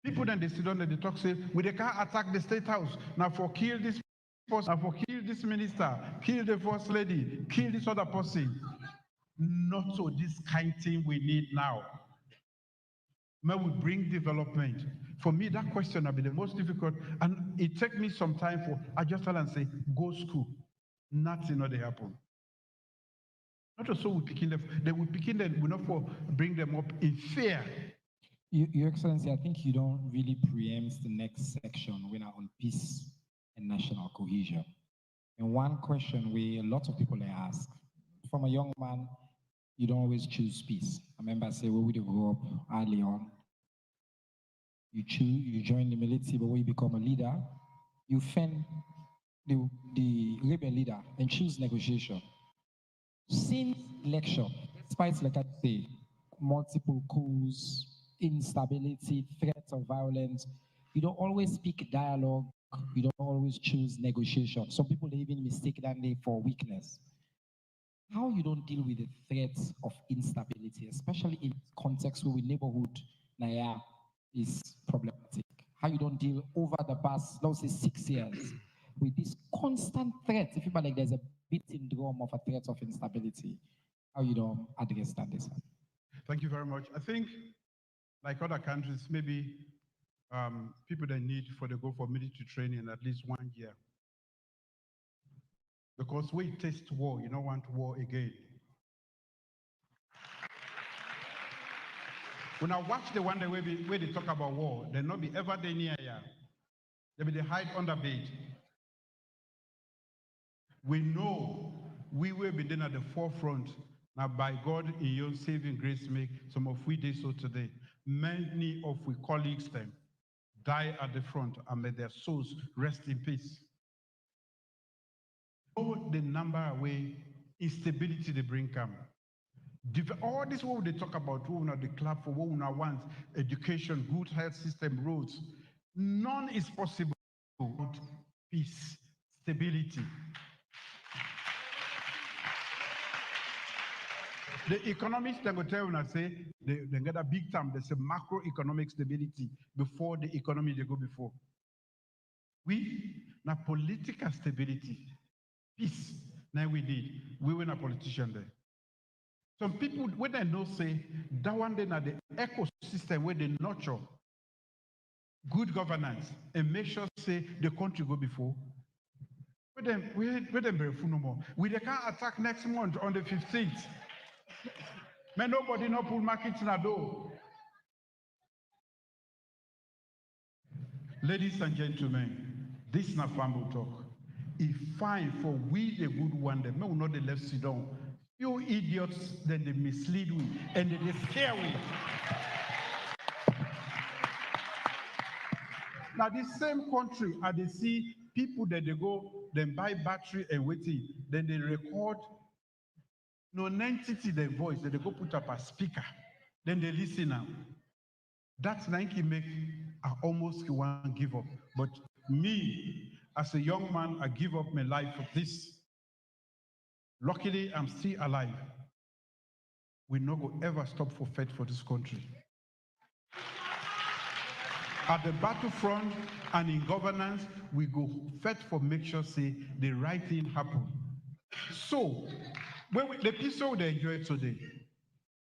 People then they sit down and they talk, say, we they can't attack the state house. Now for kill this person, now for kill this minister, kill the first lady, kill this other person. Not so this kind thing we need now. May we bring development. For me, that question will be the most difficult. And it take me some time for, I just tell and say, go school. Nothing not they happen. Not also we picking them, they will picking them, we not for bring them up in fear. Your Excellency, I think you don't really preempt the next section when are on peace and national cohesion. And one question a lot of people ask, from a young man, you don't always choose peace. I remember I say, where we grow up early on, you join the military, but when you become a leader, you fend the rebel leader and choose negotiation. Since election, despite, like I say, multiple coups, instability, threats of violence, you don't always speak dialogue, you don't always choose negotiation. Some people even mistake that name for weakness. How you don't deal with the threats of instability, especially in context where the neighborhood Naya is problematic. How you don't deal over the past, let's say 6 years, with this constant threat. If you feel like there's a beating drum of a threat of instability, how you don't address that this one? Thank you very much. I think, like other countries, maybe people that need for the go for military training at least 1 year. Because we taste war, you don't want war again. When I watch the one where they talk about war, they not be ever they near here. They be they hide under bed. We know we will be then at the forefront. Now, by God, in your saving grace, make some of we did so today. Many of we colleagues them die at the front, and may their souls rest in peace. Know the number away instability they bring come. All this what they talk about, who not the club for what we want, education, good health system, roads. None is possible without peace, stability. The economists they go tell when I say they get a big term, they say macroeconomic stability before the economy they go before. We now political stability, peace. Now we need. We were a politician there. Some people when they know say that one day now the ecosystem where they nurture good governance and make sure say the country go before. We them very full no more. We they can't attack next month on the 15th. May nobody no pull markets in a door. Ladies and gentlemen, this is not family talk. It's fine for we the good one, the men not the left sit down. You idiots, then they mislead we and they scare we. Now this same country, they see people that they go, then buy battery and waiting, then they record no entity their voice, then they go put up a speaker, then they listen now. That's Nike make I almost want to give up. But me, as a young man, I give up my life for this. Luckily, I'm still alive. We no go ever stop for fight for this country. at the battlefront and in governance, we go fight for make sure say the right thing happen. So, the people they enjoy today,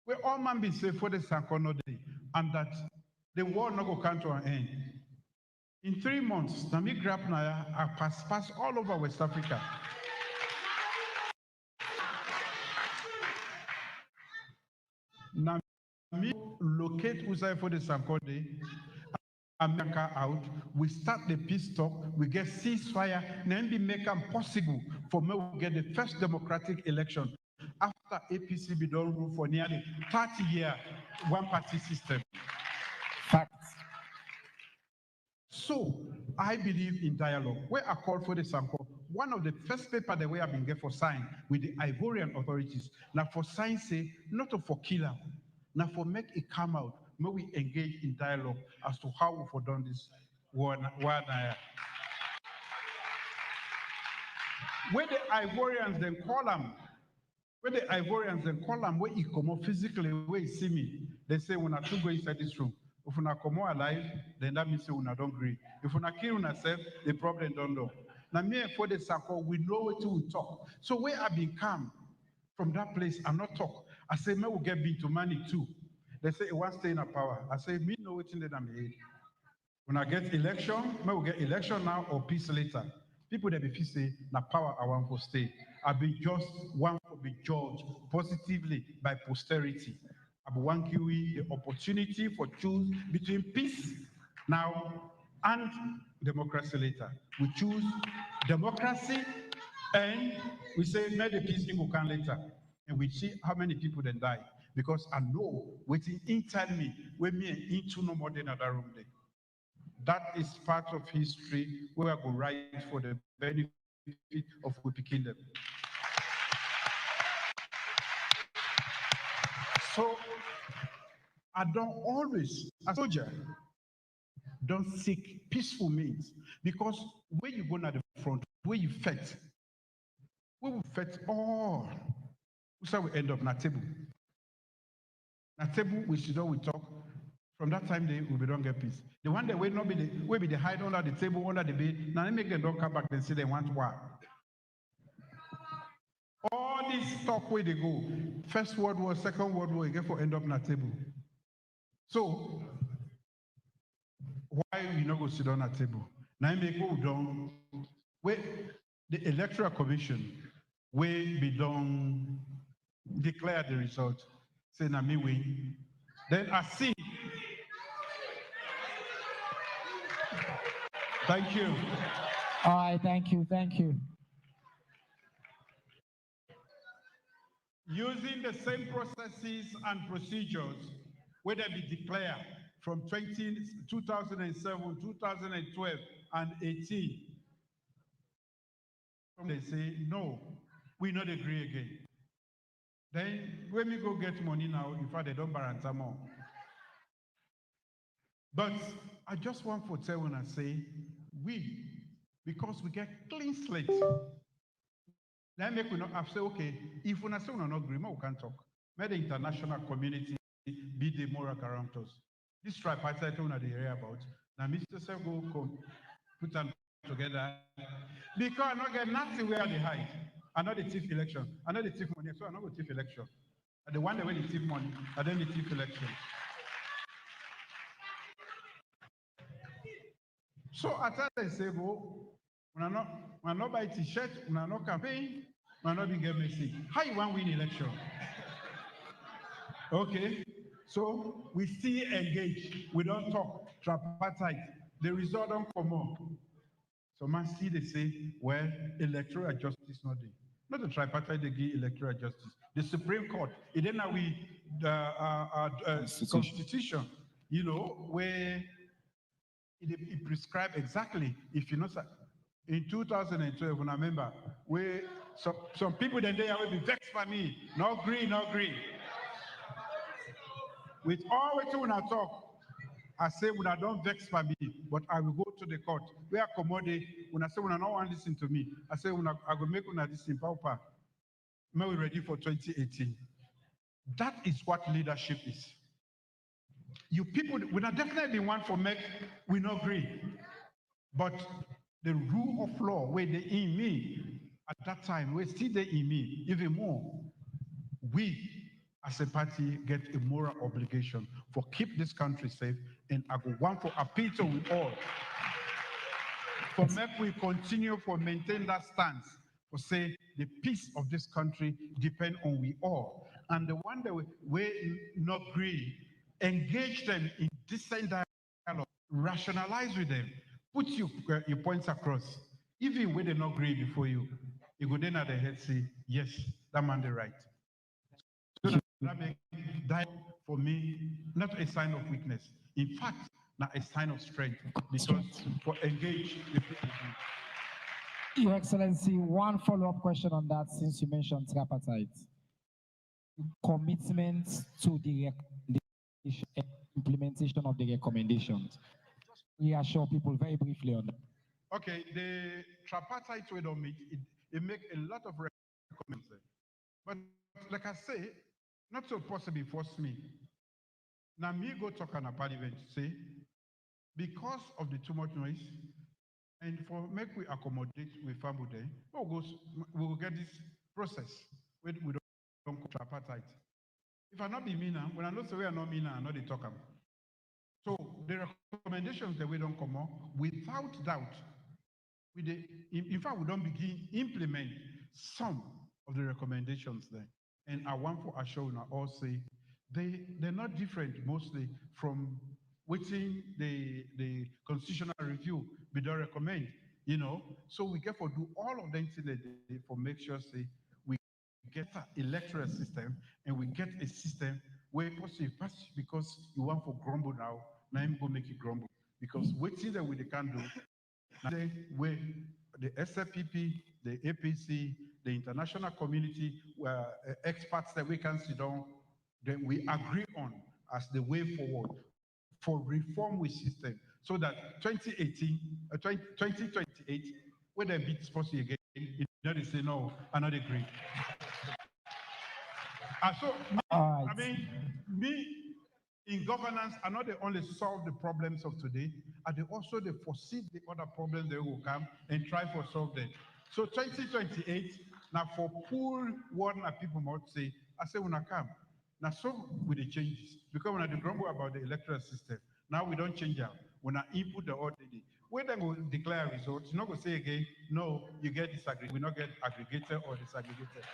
we all man be safe for the Sankono day, and that the war not go come to an end. In 3 months, Nami Grab Naya are pass all over West Africa. Nami locate Usai for the Sankode, America out, we start the peace talk, we get ceasefire, then we make them possible for me to get the first democratic election after APC be done rule for nearly 30 years, one-party system. Facts. So I believe in dialogue. Where I call for the Sanko, one of the first paper that we have been get for sign with the Ivorian authorities. Now for sign say, not for killer, now for make it come out, may we engage in dialogue as to how we for done this one. Where the Ivorians then call them, where he come out physically, where he see me, they say when I two go inside this room. If you not come out alive, then that means you don't agree. If you not kill yourself, the problem don't know. Now me and for the circle, we know what to talk. So where I been come from that place and not talk. I say, me will get big to money too. They say, it wants stay in power. I say, me know what in the head. When I get election, me will get election now or peace later. People that be say, na power I want to stay. I be just want to be judged positively by posterity. I want to the opportunity for choose between peace now and democracy later. We choose democracy and we say, let the peace thing will come later. And we see how many people then die. Because I know waiting inside me, when me and into no more than another room there. That is part of history where I go write for the benefit of we kingdom. So I don't always, as a soldier, don't seek peaceful means, because when you go to the front, where you fight, we will fight all. So we end up na table. Na table, we should we talk. From that time, we don't get peace. The one that will not be the hide under the table, under the bed. Now they make them don't come back and say they want war. All this talk where they go. First World War, Second World War, again for end up na table. So why we not go sit on a table? Now make go down where the Electoral Commission will be done, declare the result. Say na me win. Then I see. Thank you. All right, thank you. Using the same processes and procedures, whether be declared from 2007, 2012, and 18, they say, no, we not agree again. Then when we go get money now, in fact, they don't baranta more. But I just want to tell when I say, because we get clean slate, then make we not have say, okay, if we not say we not agree, we can talk. May the international community be the moral guarantors. This tripartite we they hear about. Now, Mr. Sir go put them together because I not get nothing where they hide. I know the thief election. I know the thief money, so I know the thief election. And the one that when the thief money, and then the thief election. So I tell them, say, go, when I not buy t-shirt, when I not campaign, when I not be get message. How you want win election? Okay, so we still engage. We don't talk tripartite. The result don't come up. So man see they say, well, electoral justice not there. Not the tripartite they give electoral justice. The Supreme Court, it then now we constitution, you know, where it prescribed exactly, if you know, in 2012, when I remember, where some people then they will be vexed by me. No agree. With all what you wanna talk, I say when I don't vex by me, but I will go to the court. Where I commode, when I say when I don't want to listen to me, I say when I will make when I listen, Paupa, may we ready for 2018. That is what leadership is. you people, we are definitely one for make, we not agree. But the rule of law, where they in me, at that time, we still they in me, even more. We, as a party, get a moral obligation for keep this country safe, and I go one for appeal to we all. For make we continue for maintain that stance, for say the peace of this country depend on we all. And the one that we not agree, engage them in decent dialogue, rationalize with them, put your points across. Even when they not agree before you go then at the head say, yes, that man the right. So that make that for me not a sign of weakness. In fact, not a sign of strength, because for engage with people. Your Excellency, one follow-up question on that, since you mentioned tripartite. Commitment to the implementation of the recommendations. Just reassure people very briefly on that. Okay, the tripartite we don't meet, it make a lot of recommendations. But like I say, not so possibly force me. Now me go talk on a parliament, say, because of the too much noise, and for make we accommodate with family, we will get this process where we don't tripartite. If I not be me now, when I know say we are not me now, I know they talk about. So the recommendations that we don't come on, without doubt, in fact, we don't begin implement some of the recommendations there. And I want for assure now all say they're not different mostly from waiting the constitutional review we don't recommend, you know. So we get for do all of them today for make sure say we get an electoral system and we get a system where possible because you want for grumble now I'm going to make it grumble because waiting that we can do where the SFPP, the APC, the international community, experts that we can sit down, then we agree on as the way forward for reform with system so that 2028, when they beat Spossy again, you know, they say, no, I not agree. So, I mean, me, in governance, I know they only solve the problems of today, and they also they foresee the other problems that will come and try for solve them. So 2028, now for pool one people might say, I say when I come. Now so with the changes, because when I grumble about the electoral system, now we don't change out. When I input the ODD, when they will declare results, you're not going to say again, no, you get disaggregated. We not get aggregated or disaggregated.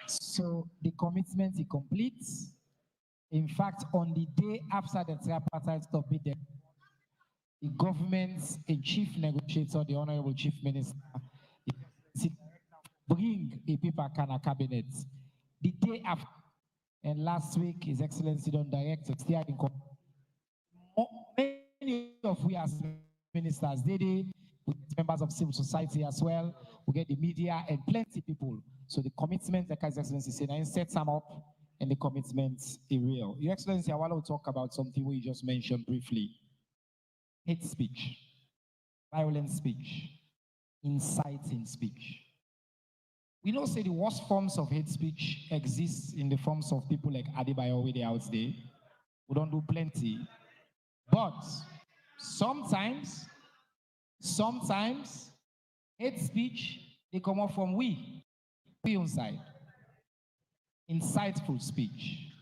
So the commitment is complete. In fact, on the day after the tripartite topic, the government's chief negotiator, the Honorable Chief Minister, bring a paper can a cabinet. The day after, and last week, His Excellency don't direct steering. Many of we as ministers, they with members of civil society as well, we get the media and plenty people. So the commitment that His Excellency said, I set some up. And the commitments are real. Your Excellency, I want to talk about something we just mentioned briefly. Hate speech, violent speech, inciting speech. We know say the worst forms of hate speech exist in the forms of people like Adebayo with the out there. We don't do plenty. But sometimes hate speech, they come up from we on side. Insightful speech.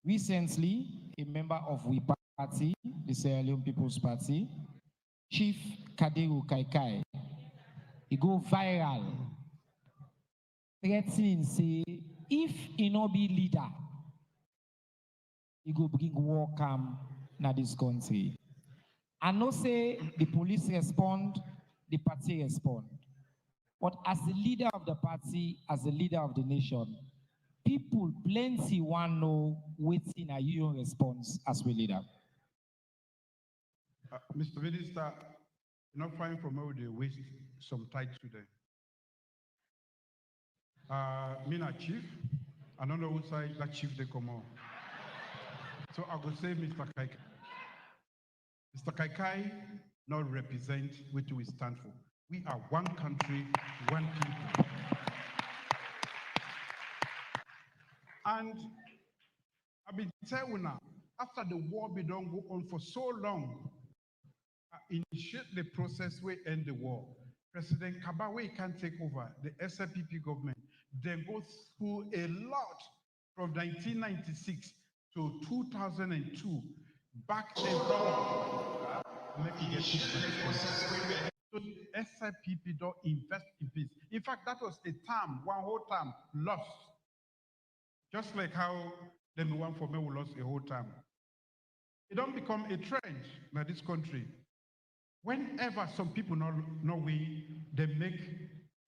Recently, a member of We Party, the Sierra Leone People's Party, Chief Kaderu Kaikai, he go viral, threatening, say, if he no be leader, he go bring war calm na this country. I know say the police respond, the party respond. But as the leader of the party, as the leader of the nation, people plenty want know waiting a your response as we leader. Mr. Minister, you're not fine from where they waste some time today. Me na chief, I don't know which side that chief they come on. So I will say Mr. Kaikai. Mr. Kaikai not represent what we stand for. We are one country, one people. And I I've been telling now, after the war be don't go on for so long, initiate the process where end the war. President Kabawe can take over the SLPP government, then go through a lot from 1996 to 2002, back and forth. Make it get so SLPP don't invest in peace. In fact, that was a term, one whole term, lost. Just like how the one for me we lost a whole term. It don't become a trend in this country. Whenever some people know we, they make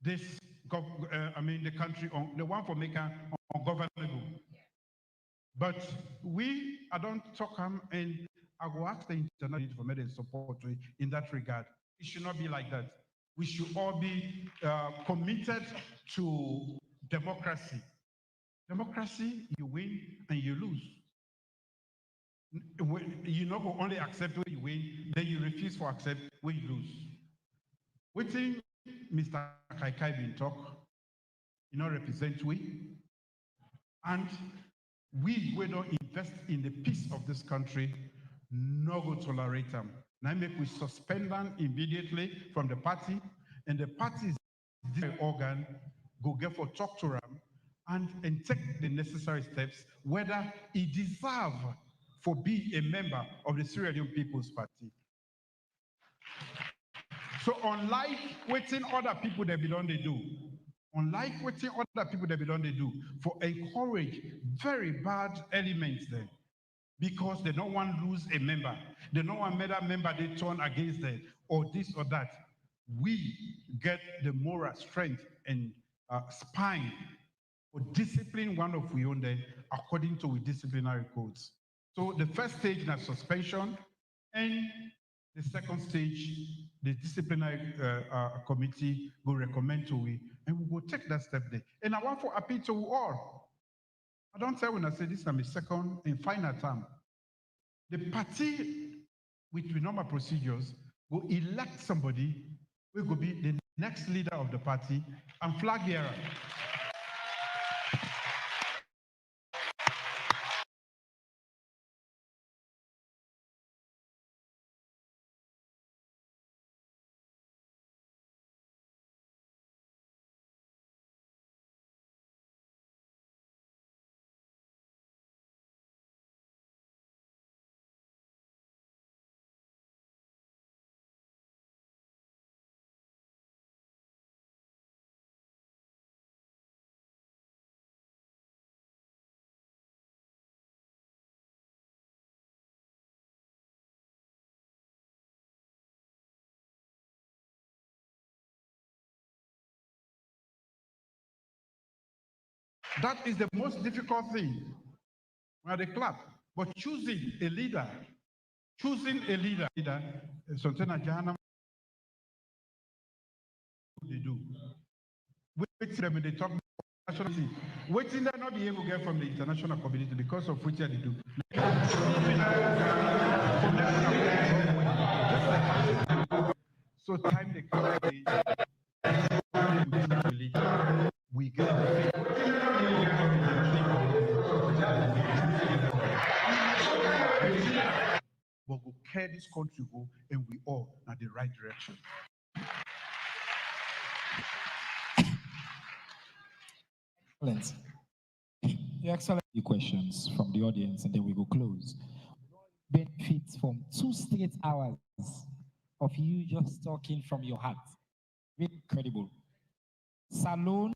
this, the country, the one for maker ungovernable. But I don't talk and I will ask the international for me support in that regard. It should not be like that. We should all be committed to democracy. Democracy, you win and you lose. You not go only accept when you win, then you refuse to accept when you lose. Waiting, Mr. Kaikai been talk, represent we, and we don't invest in the peace of this country, no go tolerate them. Now make we suspend them immediately from the party, and the party's organ go get for talk to them and take the necessary steps, whether he deserve for be a member of the Sierra Leone People's Party. So unlike waiting other people that belong they do, for encourage very bad elements then, because they don't want to lose a member, they don't want a member they turn against them, or this or that. We get the moral strength and spine for discipline one of we own them according to disciplinary codes. So the first stage is suspension, and the second stage, the disciplinary committee will recommend to we, and we will take that step there. And I want to appeal to all. I don't say when I say this is my second and final term. The party, with the normal procedures, will elect somebody who will be the next leader of the party and flag bearer. That is the most difficult thing at the club. But choosing a leader, something they do. Wait them when they talk nationally. Waiting that not be able to get from the international community because of which they do. So time they come, we get but we carry this country go, and we all in the right direction. Excellent. Excellent questions from the audience, and then we go close. Benefits from 2 straight hours of you just talking from your heart. Incredible. Salone,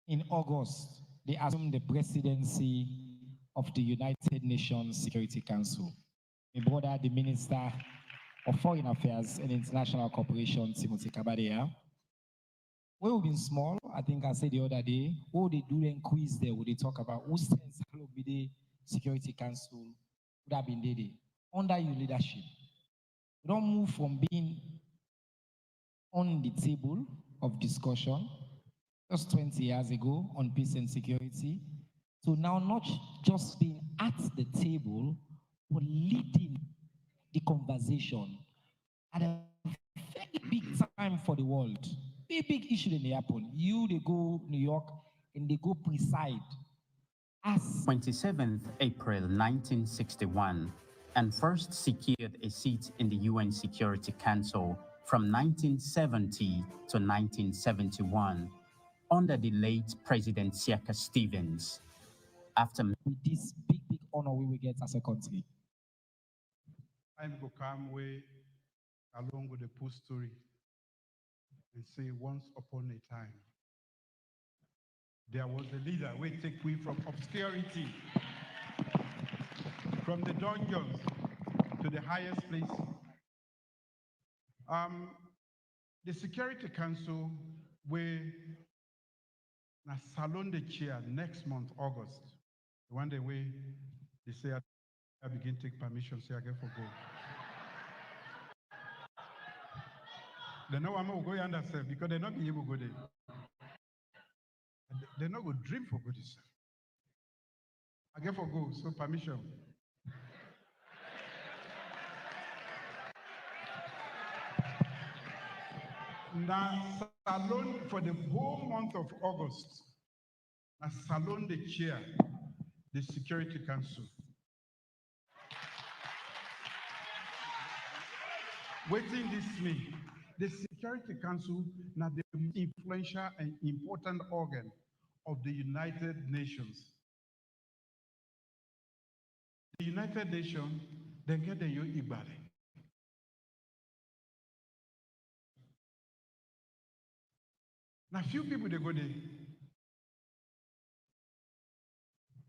in August, they assumed the presidency of the United Nations Security Council. My brother, the Minister of Foreign Affairs and International Cooperation, Timothy Kabadea. We've been small, I think I said the other day, all they do then quiz there, would they talk about who stands be the Security Council would have been there under your leadership. We don't move from being on the table of discussion just 20 years ago on peace and security to now not just being at the table, but leading the conversation at a very big time for the world. Big issue in the happen. They go New York and they go preside as 27th April 1961 and first secured a seat in the UN Security Council from 1970 to 1971 under the late President Siaka Stevens. After with this big honor we will get as a country. I'm going to come way along with the post story and say once upon a time, there was a leader who take we from obscurity, from the dungeons to the highest place. The Security Council will salon the chair next month, August. One day way they say I begin to take permission, say I get for go. They know I'm going to go under self because they're not be able to go there. They're not going to dream for good itself. I get for go, so permission. Now, salon for the whole month of August, now salon the chair, the Security Council. Waiting this me, the Security Council now the influential and important organ of the United Nations. The United Nations, they get the Ibare. Now, few people they go there.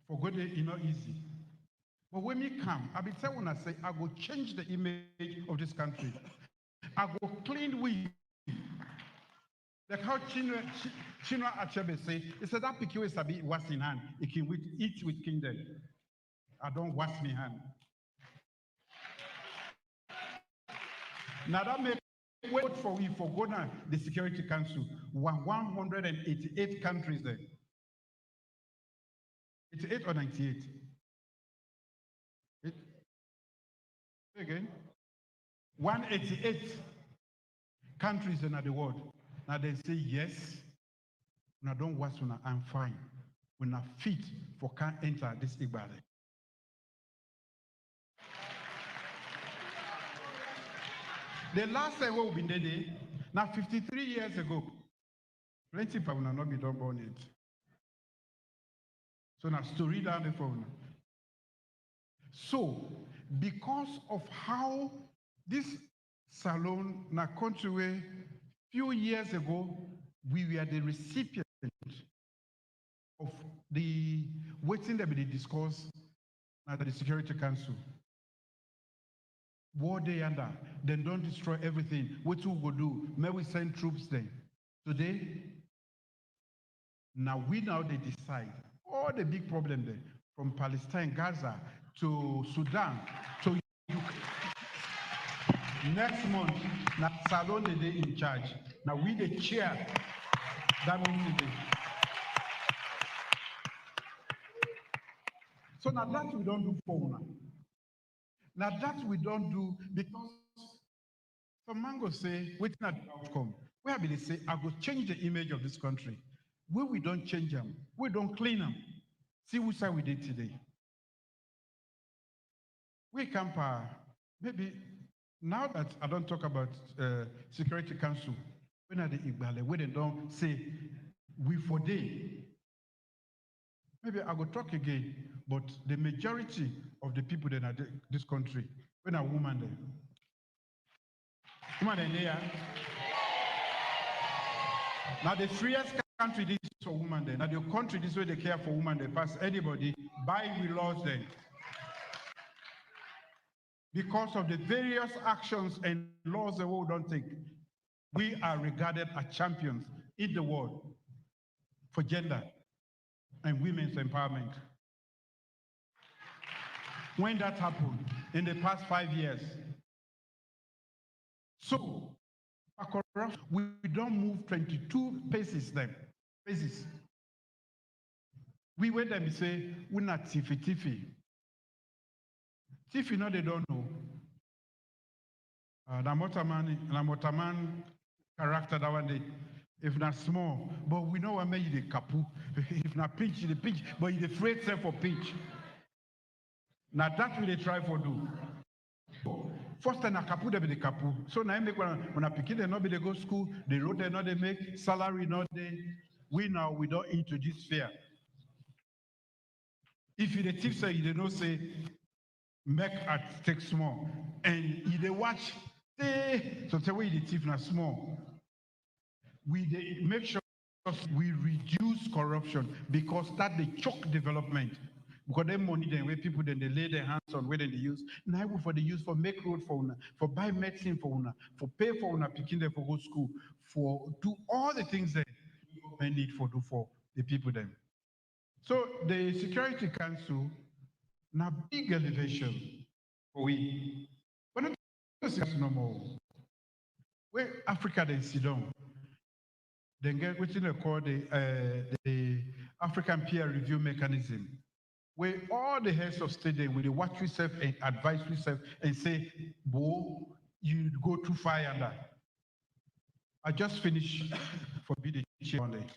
For go there, it's not easy. But when me come, I be tell when I say I go change the image of this country. I go clean we. Like how Chinua Achebe say, he said that picture is a bit wash in hand. It can eat with kingdom. I don't wash my hand. Now that make wait for we for Ghana, the Security Council, 188 countries there. 88 or 98? Again? 188 countries in the world. Now they say yes. Now don't watch when I'm fine. When I fit for can't enter this Igbale. The last time we've been there, now 53 years ago, plenty people will not be done born yet. So now story down the phone. So, because of how this salon na country way few years ago, we were the recipient of the waiting that we discussed at the Security Council. War day under, then don't destroy everything. What we will do? May we send troops there. Today, now they decide all the big problem there, from Palestine, Gaza, to Sudan, to next month, now Salon the day in charge. Now we the chair that meeting today. So now that we don't do for now. Now that we don't do because some mango say, waiting at the outcome. Where they say, I will change the image of this country. Where we don't change them, we don't clean them. See which side we did today. We can maybe now that I don't talk about Security Council, when are the Igbale, when they don't say we for day. Maybe I will talk again, but the majority of the people that are this country, when a woman there. Woman there. Now the freest country this is for women there. Now the country this way they care for women they pass anybody by we laws there. Because of the various actions and laws the world don't take, we are regarded as champions in the world for gender and women's empowerment. When that happened in the past 5 years, so we don't move 22 paces then. Paces. We wait and say, we're not tiffy. Tiffy, no, they don't know. The Motaman character that one day. If not small, but we know what made the kapu. If not pinch, the pinch, but you afraid self for pinch. Now that we they try for do. First time I kapu they be the kapu. So now I make when I pick it, they not be they go school, the road they not they make, salary not they. We don't introduce fear. If you the thief say you don't say make at take small, and you they watch, so tell where the thief not small. We they make sure we reduce corruption because that they choke development. Because them money then where people then they lay their hands on where they use. Now for the use for make road for una, for buy medicine for una, for pay for una picking them for go school, for do all the things that they need for do for the people then. So the Security Council now big elevation for we. But not no more. Where Africa then sit down. Then get within they call the African peer review mechanism, where all the heads of state then will they watch yourself and advise yourself and say, "Bo, you go too far under." I just finished for be the chair one day.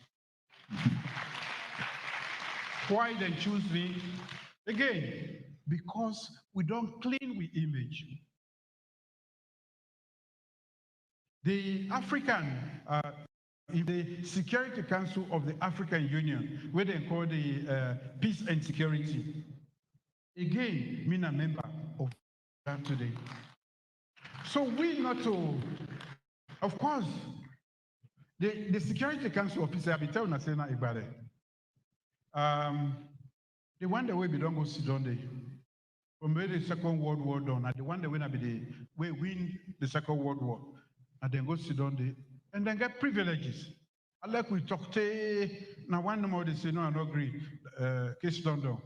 Why they choose me? Again, because we don't clean with image. The African in the Security Council of the African Union, where they call the Peace and Security. Again, me a member of that today. So we not to, of course, the Security Council officer, I'll be telling us now about it. The one the way we don't go sit down there. From where the Second World War done, and the one that we win the Second World War, and then go sit down there, and then get privileges. I like we talk to now one more they say no, I don't agree. Case London.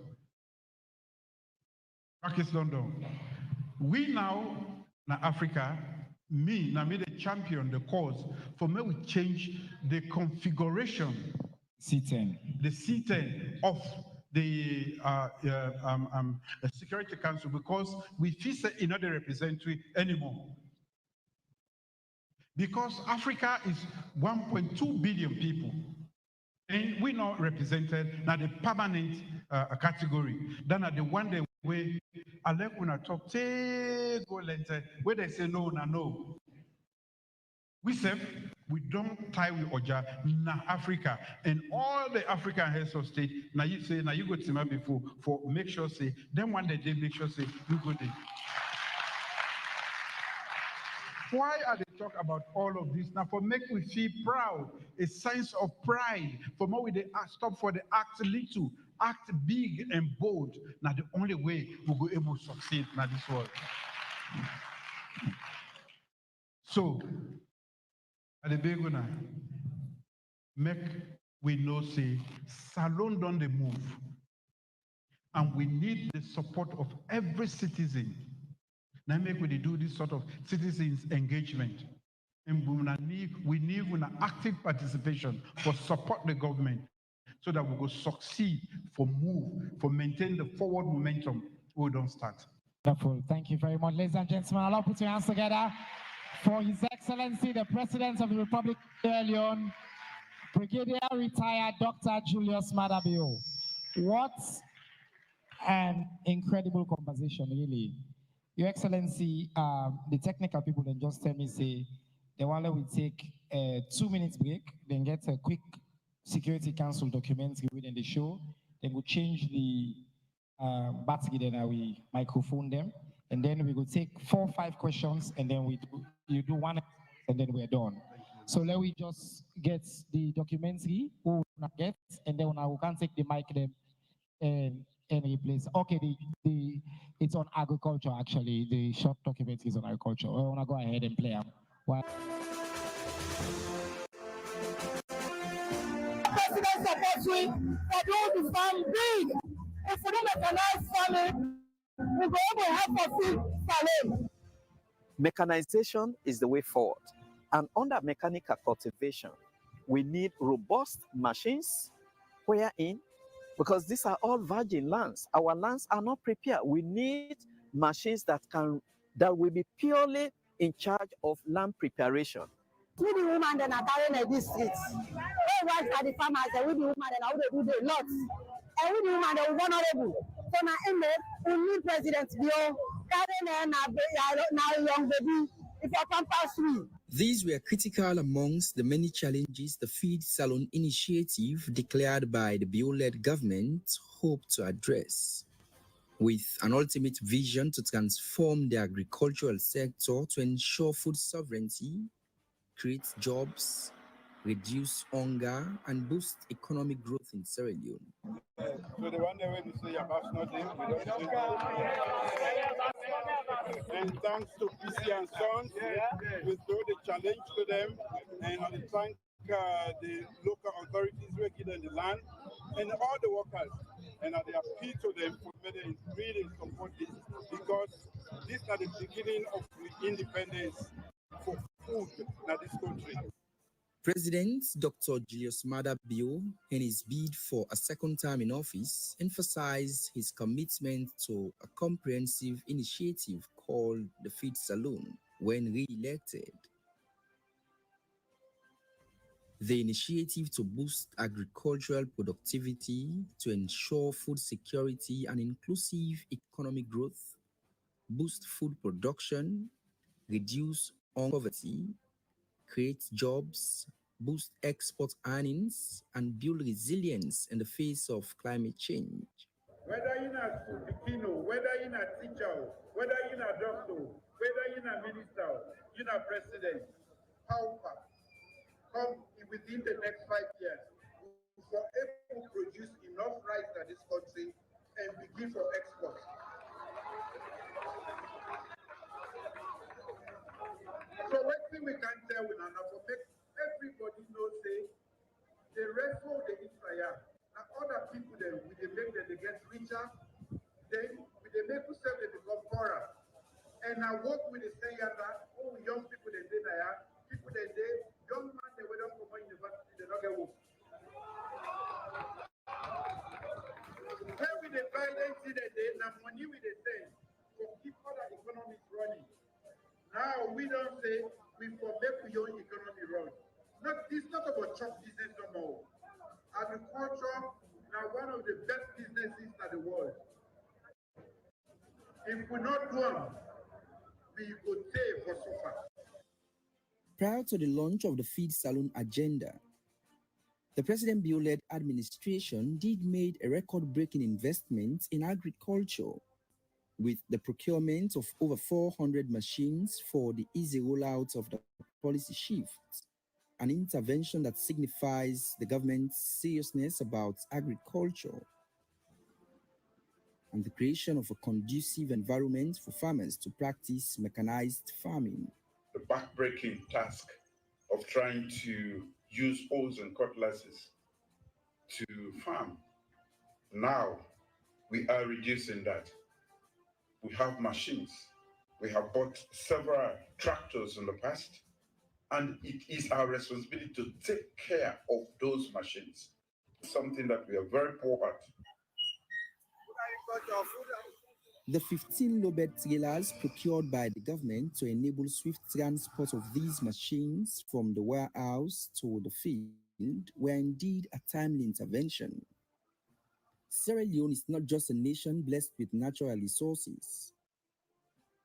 Case London. We now in Africa, me the champion, the cause for me we change the configuration. C10. The C10 of the Security Council because we feel it not the representative anymore. Because Africa is 1.2 billion people, and we're not represented now the permanent category. Then at the one day we I like when I talk go later where they say no. We say we don't tie with Oja na Africa and all the African heads of state. Now you say now you go to me before for make sure say then one day they make sure say you go there. Why are they talk about all of this? Now, for make we feel proud, a sense of pride. For more we they stop for the act little, act big and bold. Now, the only way we go able to succeed in this world. So, at the beginning, now, make we know say Salon done the move, and we need the support of every citizen. Now make we do this sort of citizens engagement. And we need an active participation for support the government so that we will succeed for move, for maintain the forward momentum we don't start. Wonderful. Thank you very much, ladies and gentlemen. I'll put your hands together for His Excellency, the President of the Republic of Sierra Leone, Brigadier Retired Dr. Julius Maada. What an incredible conversation, really. Your Excellency, the technical people then just tell me, say, the one will take a 2 minutes break, then get a quick Security Council document within the show, then we'll change the battery, then we microphone them, and then we will take 4 or 5 questions, and then you do one, and then we're done. So let we just get the documentary, who get, and then we can take the mic them and replace. Okay, it's on agriculture actually. The short document is on agriculture. I want to go ahead and play them. President supports we for those who farm big. If we don't mechanize farming, we go able to help us see farming. Mechanization is the way forward. And under mechanical cultivation, we need robust machines wherein, because these are all virgin lands, our lands are not prepared. We need machines that will be purely in charge of land preparation. We the woman then are carrying this street. All wives are the farmers, and we the woman then how they do the lot. And we the woman they vulnerable. So now in there, we need President Bio carrying now young baby if I can pass through. These were critical amongst the many challenges the Feed Salon initiative declared by the Bio-led government hoped to address, with an ultimate vision to transform the agricultural sector to ensure food sovereignty, create jobs, reduce hunger, and boost economic growth in Sierra Leone. So the one day when you say about nothing, we don't say. And thanks to PC and Sons, we throw the challenge to them, and we thank the local authorities who give them the land, and all the workers, and they appeal to them for whether they really support this, because this is the beginning of independence for food in this country. President Dr. Julius Maada Bio, in his bid for a second term in office, emphasized his commitment to a comprehensive initiative called the Feed Salon when re-elected. The initiative to boost agricultural productivity, to ensure food security and inclusive economic growth, boost food production, reduce poverty, create jobs, boost export earnings, and build resilience in the face of climate change. Whether you're a Filipino, whether you're a teacher, whether you're a doctor, whether you're a minister, you're a president, how far? Come within the next 5 years, we are able to produce enough rice in this country and begin for export. So one thing we can tell with Nana for make everybody know say the rest of the Israel and other people then we they make them they get richer, then we they make themselves they become poorer. And now what we they say that oh young people they say that people they young man they will not come to university, they don't get work. When we the violence see that they now money we they send to keep other economies running. Now we don't say we for make your economy run. It's not about chop business no more. Agriculture now one of the best businesses in the world. If we not do them, we could pay for suffer. Prior to the launch of the Feed Salon agenda, the President Bio-led administration did made a record-breaking investment in agriculture, with the procurement of over 400 machines for the easy rollout of the policy shift, an intervention that signifies the government's seriousness about agriculture and the creation of a conducive environment for farmers to practice mechanized farming. The back-breaking task of trying to use hoes and cutlasses to farm. Now we are reducing that. We have machines. We have bought several tractors in the past, and it is our responsibility to take care of those machines. Something that we are very poor at. The 15 low-bed trailers procured by the government to enable swift transport of these machines from the warehouse to the field were indeed a timely intervention. Sierra Leone is not just a nation blessed with natural resources,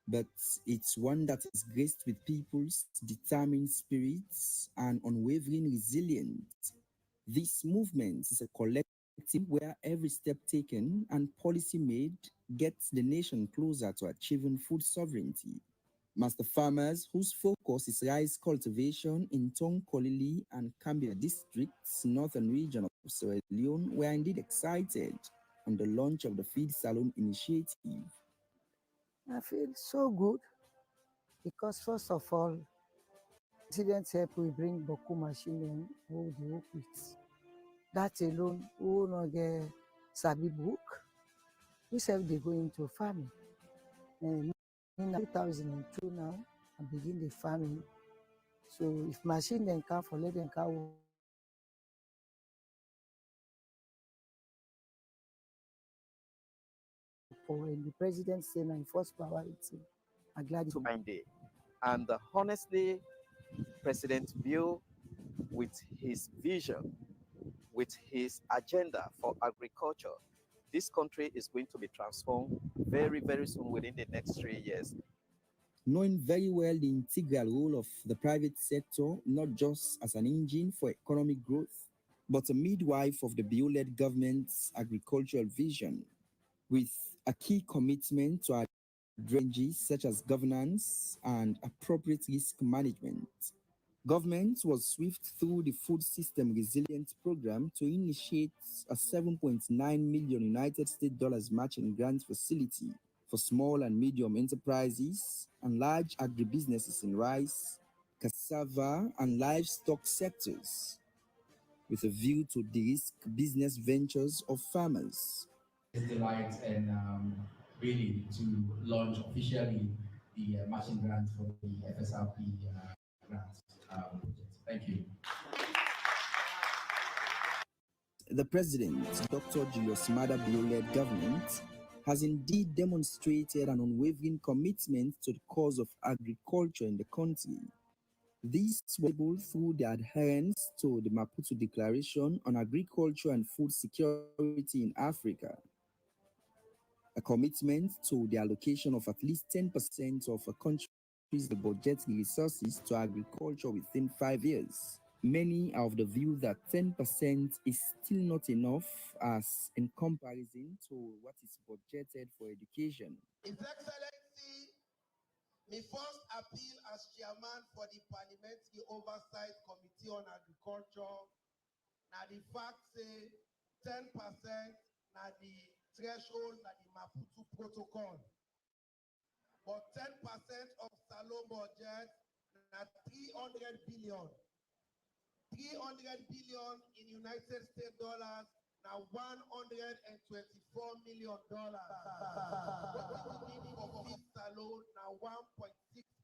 but it's one that is graced with people's determined spirits and unwavering resilience. This movement is a collective where every step taken and policy made gets the nation closer to achieving food sovereignty. Master farmers whose focus is rice cultivation in Tonkolili and Cambia districts, northern region of Sierra Leone, were indeed excited on the launch of the Feed Salon initiative. I feel so good because first of all, students help we bring Boku machine and who they work with. That alone, who not get Sabi book, we say they go into farming. And in 2002 now, I begin the farming. So if machine then come for let them come. And the president say my first priority. I'm glad to mind it. And honestly, President Bill, with his vision, with his agenda for agriculture, this country is going to be transformed very, very soon within the next 3 years. Knowing very well the integral role of the private sector, not just as an engine for economic growth, but a midwife of the Bill-led government's agricultural vision, with a key commitment to advantages such as governance and appropriate risk management. Government was swift through the Food System Resilience Program to initiate a $7.9 million United States dollars matching grant facility for small and medium enterprises and large agribusinesses in rice, cassava, and livestock sectors, with a view to de-risk business ventures of farmers. It's delight and really to launch officially the matching grant for the FSRP grant project. Thank you. The President, Dr. Julius Maada Bio-led government, has indeed demonstrated an unwavering commitment to the cause of agriculture in the country. This was able through the adherence to the Maputo Declaration on Agriculture and Food Security in Africa, a commitment to the allocation of at least 10% of a country's budgetary resources to agriculture within 5 years. Many are of the view that 10% is still not enough as in comparison to what is budgeted for education. His Excellency, my first appeal as chairman for the Parliamentary Oversight Committee on Agriculture, now the fact say 10% now the threshold now the Maputo Protocol. But 10% of Salon budget now 300 billion. 300 billion in United States dollars, now $124 million. What we need for this alone, now $1.6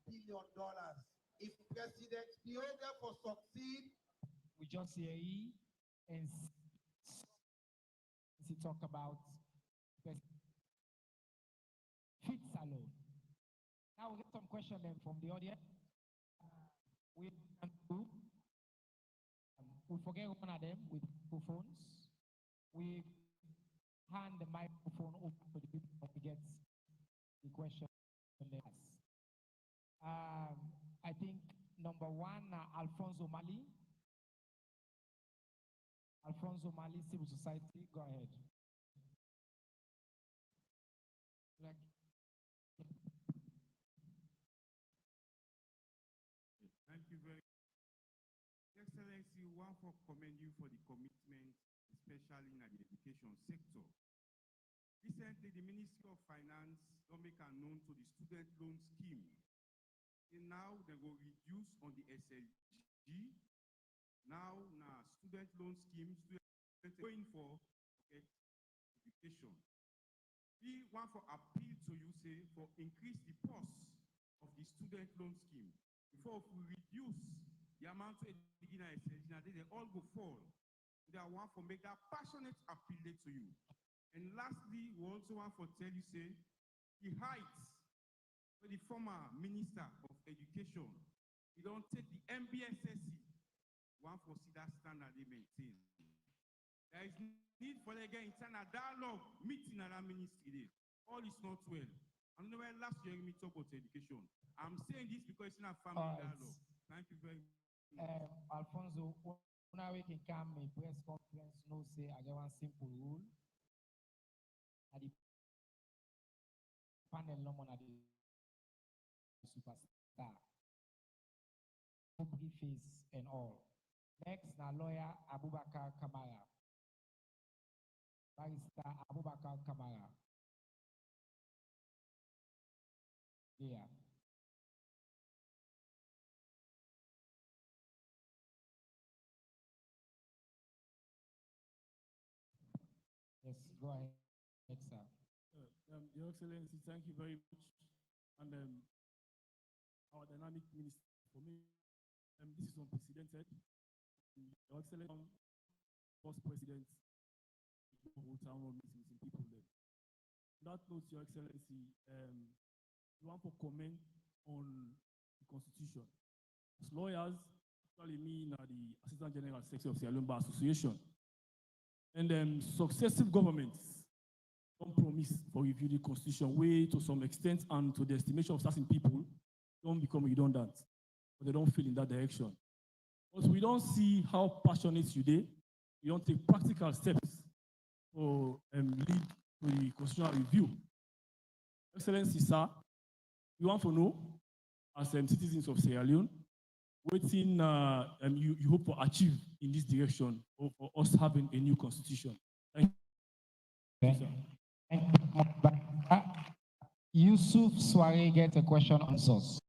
billion. If President Biyoga for succeed, We just hear he and he talk about fit salon. Now we get some questions then from the audience. We can do. We forget one of them with microphones. We hand the microphone over to the people who get the question from the class. I think number one, Alfonso Mali. Alfonso Mali, Civil Society, go ahead. Thank you very much. Excellency, we want to commend you for the commitment, especially in the education sector. Recently, the Ministry of Finance don't make a known to the student loan scheme. And now they will reduce on the SLG. Now, student loan scheme, students going for education. We want to appeal to you, say, for increase the cost of the student loan scheme. Before we reduce the amount of education now they all go fall. They want to make that passionate appeal to you. And lastly, we also want to tell you, say, the heights for the former Minister of Education, we don't take the MBSSC, want to see that standard they maintain. There is need for again internal dialogue, meeting at our ministry day. All is not well. I don't know where last year we talk about education. I'm saying this because it's not family dialogue. Thank you very much. Alfonso, now we can come in press conference, no say, I got one simple rule. At the panel, no one at the superstar. Briefings and all. Next, now lawyer Abubakar Kamara. Barrister Abubakar Kamara. Yeah. Yes, go ahead, sir. Your Excellency, thank you very much. And our dynamic minister, for me, this is unprecedented. Your Excellency, Vice President, whole town hall meetings and people there. That note, Your Excellency, you want to comment on the Constitution. As lawyers, actually me na the Assistant General Secretary of Sierra Leone Bar Association. And successive governments don't promise for review the constitution way to some extent and to the estimation of certain people don't become redundant, but they don't feel in that direction. But we don't see how passionate you did. You don't take practical steps to lead to the constitutional review. Excellency, sir, we want to know, as citizens of Sierra Leone, what thing you hope to achieve in this direction for us having a new constitution. Thank you, sir. Yusuf Soare gets a question on census.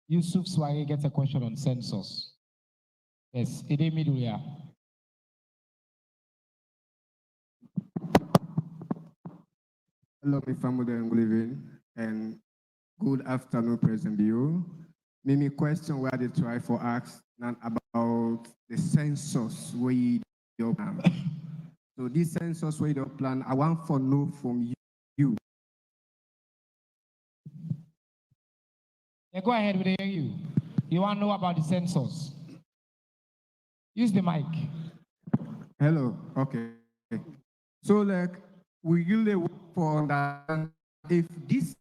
Yusuf Soare gets a question on census. Yes, Ede Miduya. Hello, Mr. Modern, good evening, and good afternoon, President Bio. Mimi question where they try for ask about the census we do plan. So this census we do plan, I want to know from you. Yeah, go ahead with the you. You want to know about the census? Use the mic. Hello, okay. So like, we really work for that if this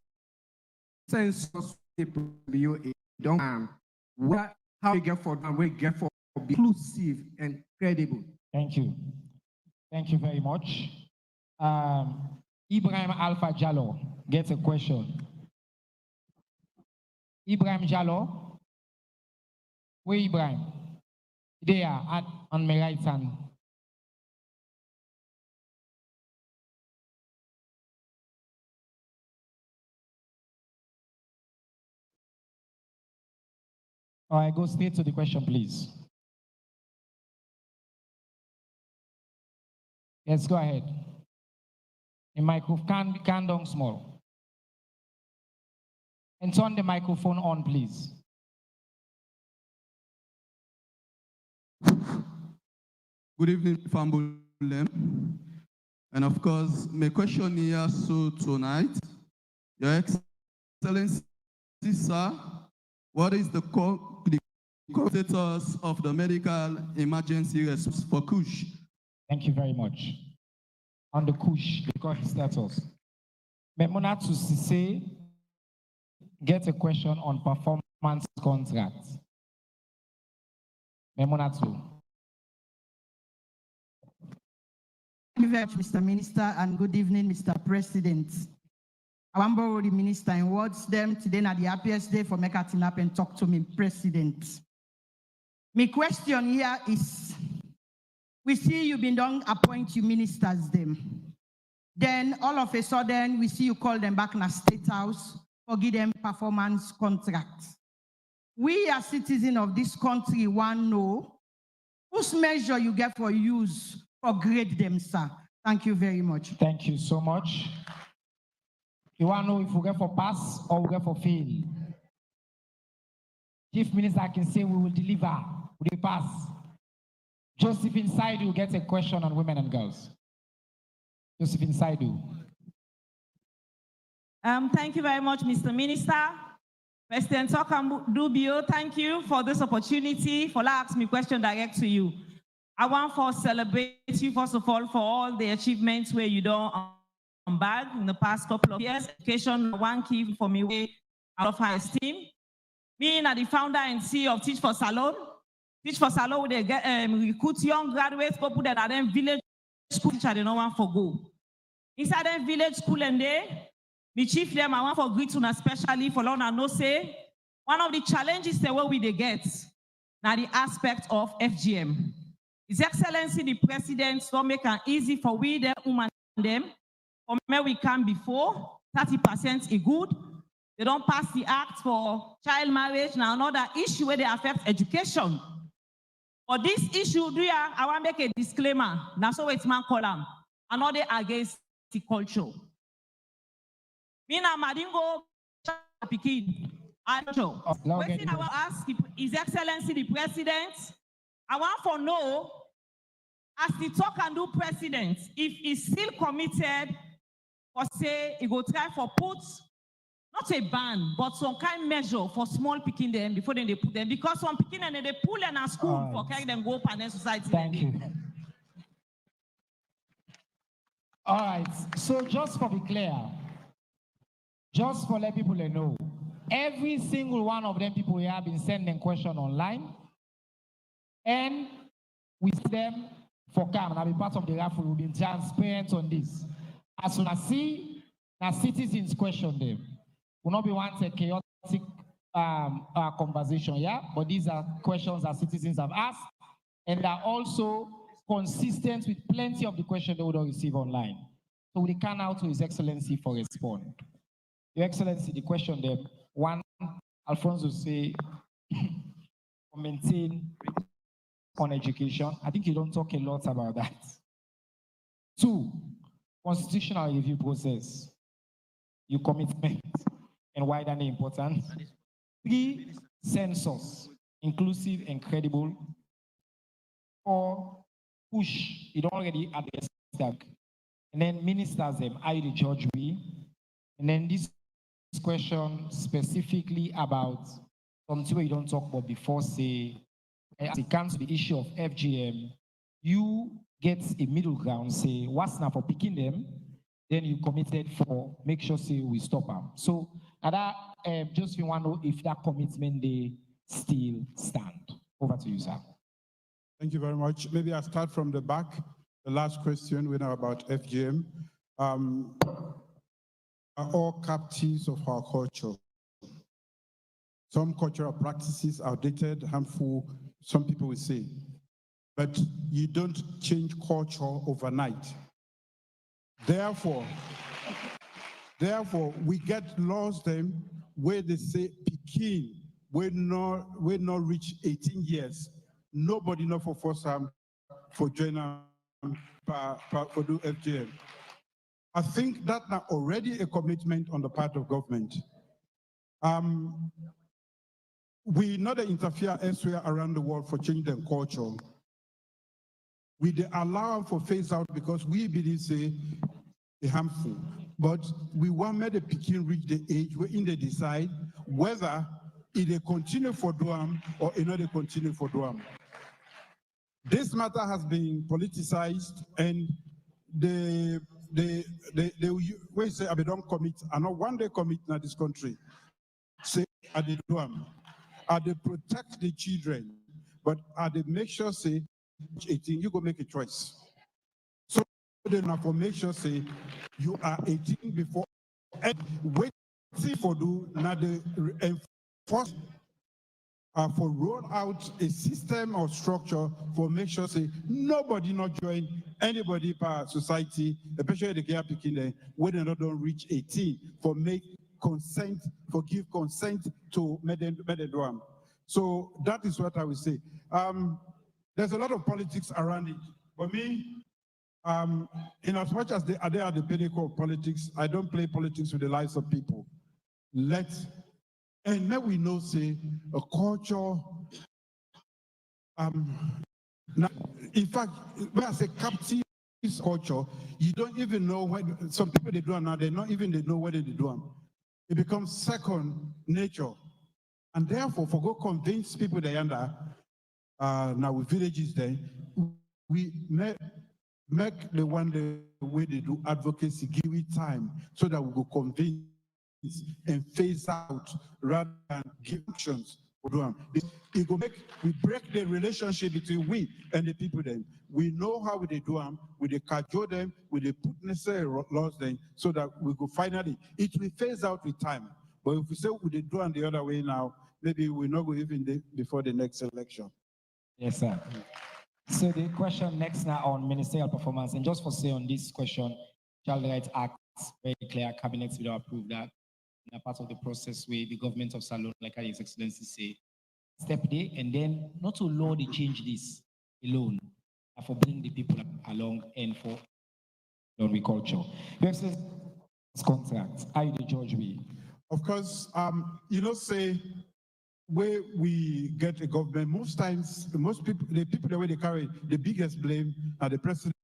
census people don't where how we get for them, we get for inclusive and credible. Thank you. Thank you very much. Ibrahim Alpha Jallo gets a question. Ibrahim Jallo. Where Ibrahim? There, on my right hand. All right, go straight to the question, please. Yes, go ahead. The microphone can down small. And turn the microphone on, please. Good evening, Fambulem. And of course, my question here so tonight, Your Excellency, sir, what is the status of the medical emergency response for Kush? Thank you very much. On the Kush, the current status. Memona to Sise get a question on performance contracts. Memona to. Thank you very much, Mr. Minister, and good evening, Mr. President. I want to borrow the minister in words them today at the happiest day for me catching up and talk to me, President. My question here is, we see you've been done appoint you ministers them. Then all of a sudden, we see you call them back in a state house for give them performance contracts. We as citizens of this country want to know whose measure you get for use for grade them, sir. Thank you very much. Thank you so much. You want to know if we get for pass or we get for fail? Chief Minister can say we will deliver, we will pass. Josephine Saidu gets a question on women and girls. Josephine Saidu. Thank you very much, Mr. Minister. President Tokam Dubio, thank you for this opportunity for asking me question direct to you. I want to celebrate you, first of all, for all the achievements where you don't bag in the past couple of years. Education, one key for me, way out of high esteem. Me and the founder and CEO of Teach for Salon. Teach for Salon, they get recruit young graduates, go put that at them village school teacher, they don't want for go. Inside them village school and they, me chief them, I want for greet to especially for long and no say, one of the challenges the way we they get, now the aspect of FGM. His Excellency the President don't make it easy for we the woman them. From where we can before, 30% is good. They don't pass the act for child marriage. Now another issue where they affect education. But this issue, I want to make a disclaimer. That's what it's man column. Another against the culture. Me na Madingo Pikin. I don't know. Question I will ask His Excellency the President. I want to know, as the talk and do president, if he's still committed or say he go try for put not a ban, but some kind of measure for small picking them before then they put them, because some picking and they pull them at school for carry them go up and society. Thank you. All right, so just for be clear, just for let people know, every single one of them people here have been sending question online, and with them for come and be part of the raffle, we'll be transparent on this. As soon as see, now citizens question them. Will not be one chaotic conversation, yeah? But these are questions that citizens have asked, and are also consistent with plenty of the questions they would receive online. So we can out to His Excellency for respond. Your Excellency, the question there, one, Alfonso say, maintain on education. I think you don't talk a lot about that. Two, constitutional review process, your commitment, and why that is important. Three, census, inclusive and credible. Four, push, you don't already address that. And then ministers them, are you the judge we? And then this question specifically about something where you don't talk about before, say, as it comes to the issue of FGM, you get a middle ground, say, what's now for picking them, then you committed for make sure say we stop them. So that just we want to know if that commitment they still stand. Over to you, sir. Thank you very much. Maybe I'll start from the back. The last question we know about FGM. Are all captives of our culture. Some cultural practices are outdated, harmful, some people will say. But you don't change culture overnight. Therefore, we get laws then where they say Pekin will not reach 18 years. Nobody know for first time for joining for do FGM. I think that's already a commitment on the part of government. We not interfere elsewhere around the world for changing their culture. We allow them for phase out because we believe say it's harmful. But we want the Pekin reach the age where they decide whether they continue for Duam or they continue for Duam. This matter has been politicized, and they say they don't commit. And not one day commit in this country. Say are they Duam, are they protect the children, but are they make sure say 18 you go make a choice. So they now for make sure say you are 18 before and wait for do now the enforce. For roll out a system or structure for make sure say nobody not join anybody per society, especially the care picking there, when they don't reach 18 for make consent, for give consent to Mededwam. So that is what I would say. There's a lot of politics around it. For me, in as much as they are the pinnacle of politics, I don't play politics with the lives of people. And now we know, say, a culture, now, in fact, when I say captive culture, you don't even know when, some people they do it now, they know whether they do them. It becomes second nature. And therefore, for go convince people they under, now with villages there, we make the one the way they do advocacy, give it time, so that we go convince and phase out rather than give actions. It will make we break the relationship between we and the people then. We know how they do them, we they cajole them, we they put necessary laws then, so that we go finally, it will phase out with time. But if we say we they do them the other way now, maybe we're not going even before the next election. Yes, sir. So the question next now on ministerial performance, and just for say on this question, Child Rights Act, very clear, cabinets will approve that. In a part of the process where the government of Salon, like His Excellency say, step there, and then not to law they change this alone, for bring the people along and for agriculture. Yes, contract. Are you the judge we? Of course, you know, say where we get a government, most times, most people, the people the way they carry the biggest blame are the president.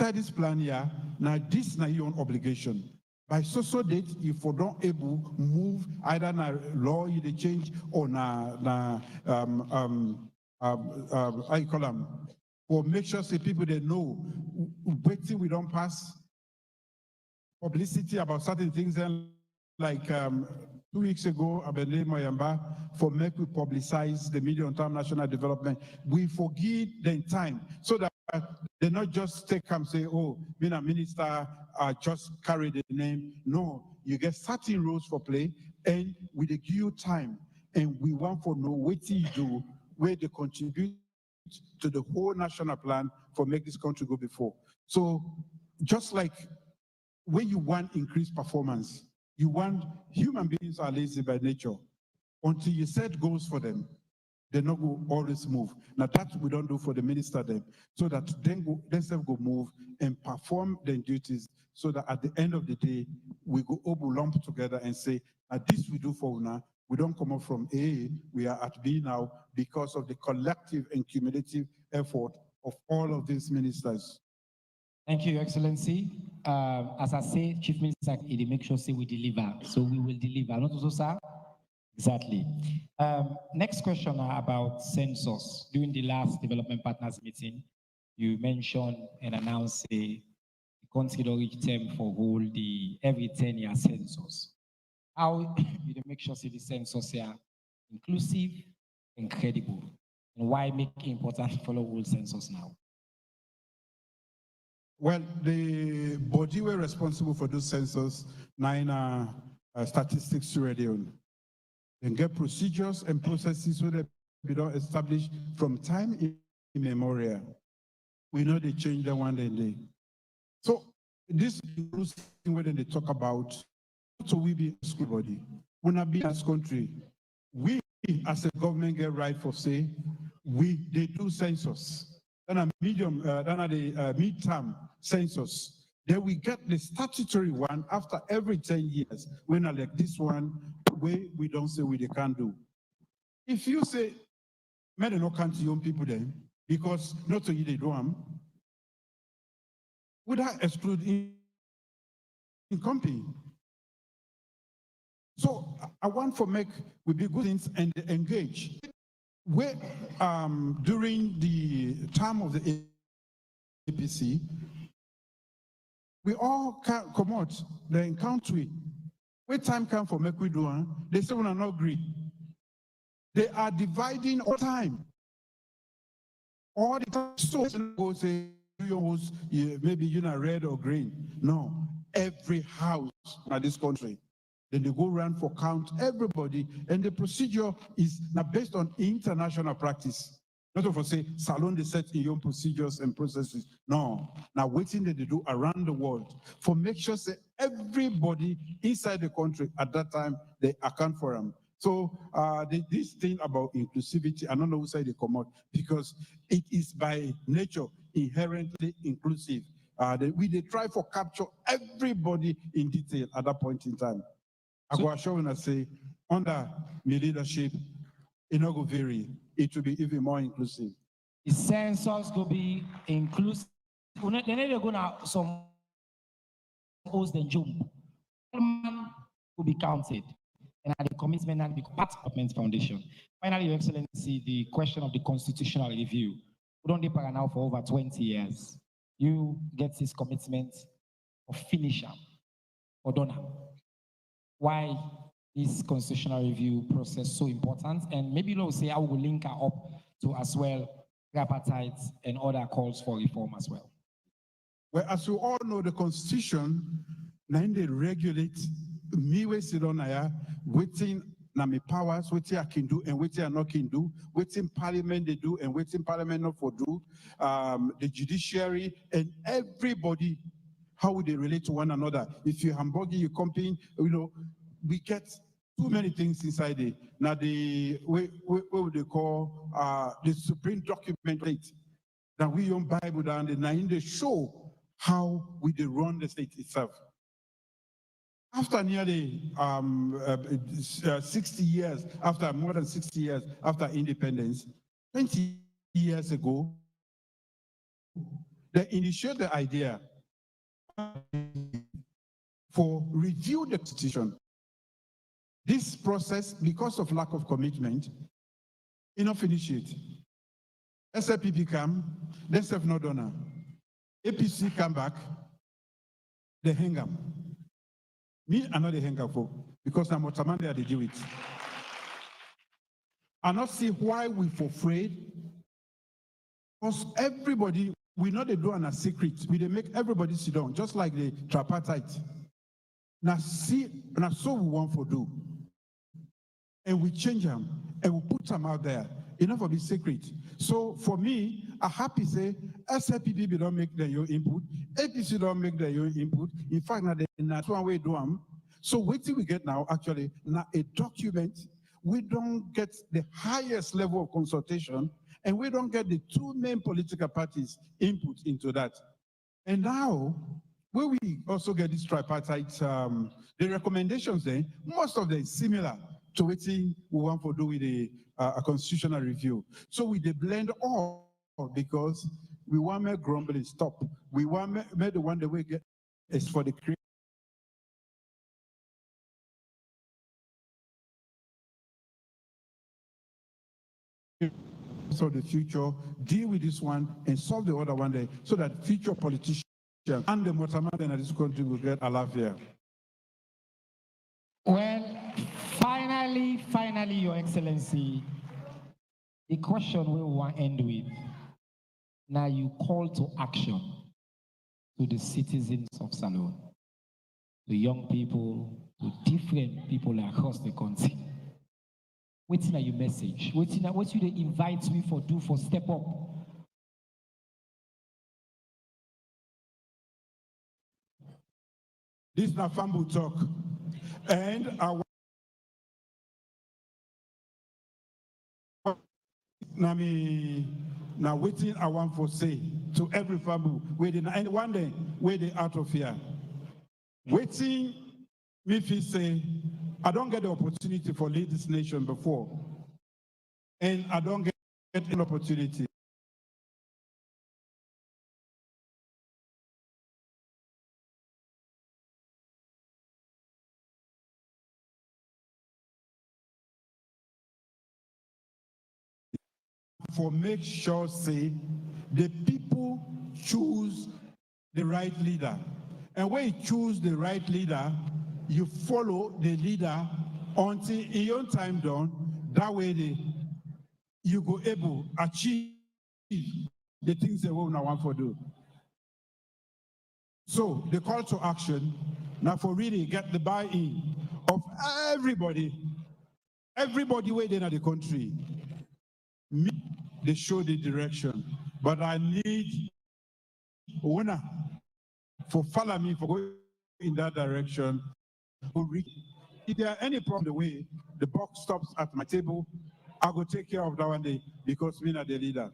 inside this plan here, now this na your own obligation. By so date, if you don't able move either na law you dey change or how you call them, or make sure say people they know waiting we don't pass publicity about certain things and like 2 weeks ago, Abele Moyamba, for make we publicize the medium-term national development. We forgive them time so that they not just take and say, oh, being a minister, just carry the name. No, you get certain rules for play, and we give you time, and we want for know what you do, where they contribute to the whole national plan for make this country go before. So just like when you want increased performance, you want human beings are lazy by nature. Until you set goals for them, they not go always move. Now that we don't do for the minister then, so that then themselves go move and perform their duties, so that at the end of the day, we go all lump together and say, this we do for now. We don't come up from A, we are at B now because of the collective and cumulative effort of all of these ministers. Thank you, Your Excellency. As I say, Chief Minister, he make sure say we deliver. So we will deliver. Not also, sir? Exactly. Next question about census. During the last development partners meeting, you mentioned and announced a country to reach term for hold the every 10-year census. How you make sure say the census are inclusive and credible? And why make it important to follow whole census now? Well, the body were responsible for those census, 9 statistics already on. Then get procedures and processes so that we don't establish from time immemorial. We know they change the one day. So this includes when they talk about, so we be a school body. When I be as country, we as a government get right for say, they do census. Then a midterm census. Then we get the statutory one after every 10 years. When I like this one, we don't say they can't do. If you say, men no count young people then, because not so you they do them, would that exclude in company? So I want for make we be good things and engage. Where during the time of the APC, we all come out the country. When time come for make we do, they say we are not agree. They are dividing all time. All the time, so go say maybe you're not red or green. No, every house in this country. Then they go around for count everybody, and the procedure is now based on international practice. Not for say salon they set in your procedures and processes. No, now waiting that they do around the world for make sure say everybody inside the country at that time they account for them. So this thing about inclusivity, I don't know who side they come out because it is by nature inherently inclusive. They try for capture everybody in detail at that point in time. I go assure you and say, under my leadership, it not go vary. It will be even more inclusive. The census will be inclusive. They need to go now some host and jump. Man will be counted. And the commitment and the part of government foundation. Finally, Your Excellency, the question of the constitutional review. We don't depart now for over 20 years. You get this commitment of finisher or donor. Why is constitutional review process so important? And maybe we'll say how we link her up to as well tripartite and other calls for reform as well. Well, as you all know, the Constitution, now they regulate me we sit on here, waiting na me powers, waiting I can do and waiting I not can do, waiting Parliament they do and waiting Parliament not for do, the judiciary and everybody, how would they relate to one another? If you hamburger, you company, we get too many things inside it. Now what would they call the supreme document that we own Bible down there, now in the show how we they run the state itself. After nearly 60 years, after more than 60 years after independence, 20 years ago, they initiate the idea for review the constitution. This process, because of lack of commitment, enough initiate. SLPP come, then self no donor. APC come back, they hang up. Me, I know they hang up for, because I'm what they do it. I not see why we for afraid. Because everybody, we know they do on a secret. We they make everybody sit down, just like the tripartite. Now see, now so we want for do. And we change them, and we put them out there. Enough of the secret. So for me, I happy say, SLPP don't make their own input, APC don't make their own input. In fact, now that's one way do them. So wait till we get now, actually, now a document. We don't get the highest level of consultation, and we don't get the two main political parties' input into that. And now, when we also get this tripartite, the recommendations there, most of them is similar to what we want to do with a constitutional review. So we they blend all because we want to grumbling stop. We want to the one that we get is for the creation. So the future, deal with this one and solve the other one day so that future politicians and the Motaman in this country will get a laugh here. Well, finally, Your Excellency, the question we want to end with. Now you call to action to the citizens of Salone, the young people, to different people across the country. What's your message? What you they invite me for do for step up? This is not Fambu talk. And now waiting I want for say to every family waiting and one day where they out of here. Waiting me feel say I don't get the opportunity for lead this nation before. And I don't get an opportunity. For make sure say the people choose the right leader. And when you choose the right leader, you follow the leader until in your time done. That way you go able achieve the things that we want to do. So the call to action now for really get the buy-in of everybody waiting at the country. Me, they show the direction, but I need owner for follow me for going in that direction. If there are any problem the way the box stops at my table, I will take care of that one day because we are the leader.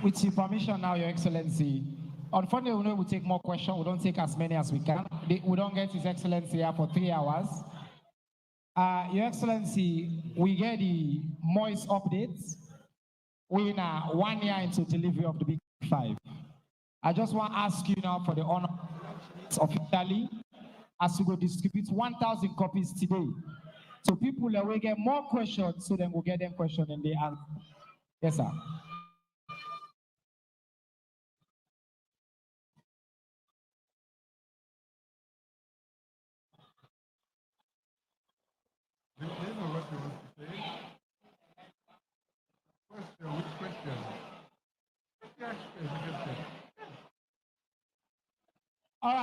With your permission now, Your Excellency. Unfortunately, we will take more questions. We don't take as many as we can. We don't get His Excellency here for 3 hours. Your Excellency, we get the moist updates. We're now 1 year into delivery of the Big Five. I just want to ask you now for the honor of Italy as we go distribute 1,000 copies today. So people will get more questions, so then we'll get them questions and they answer. Yes, sir. All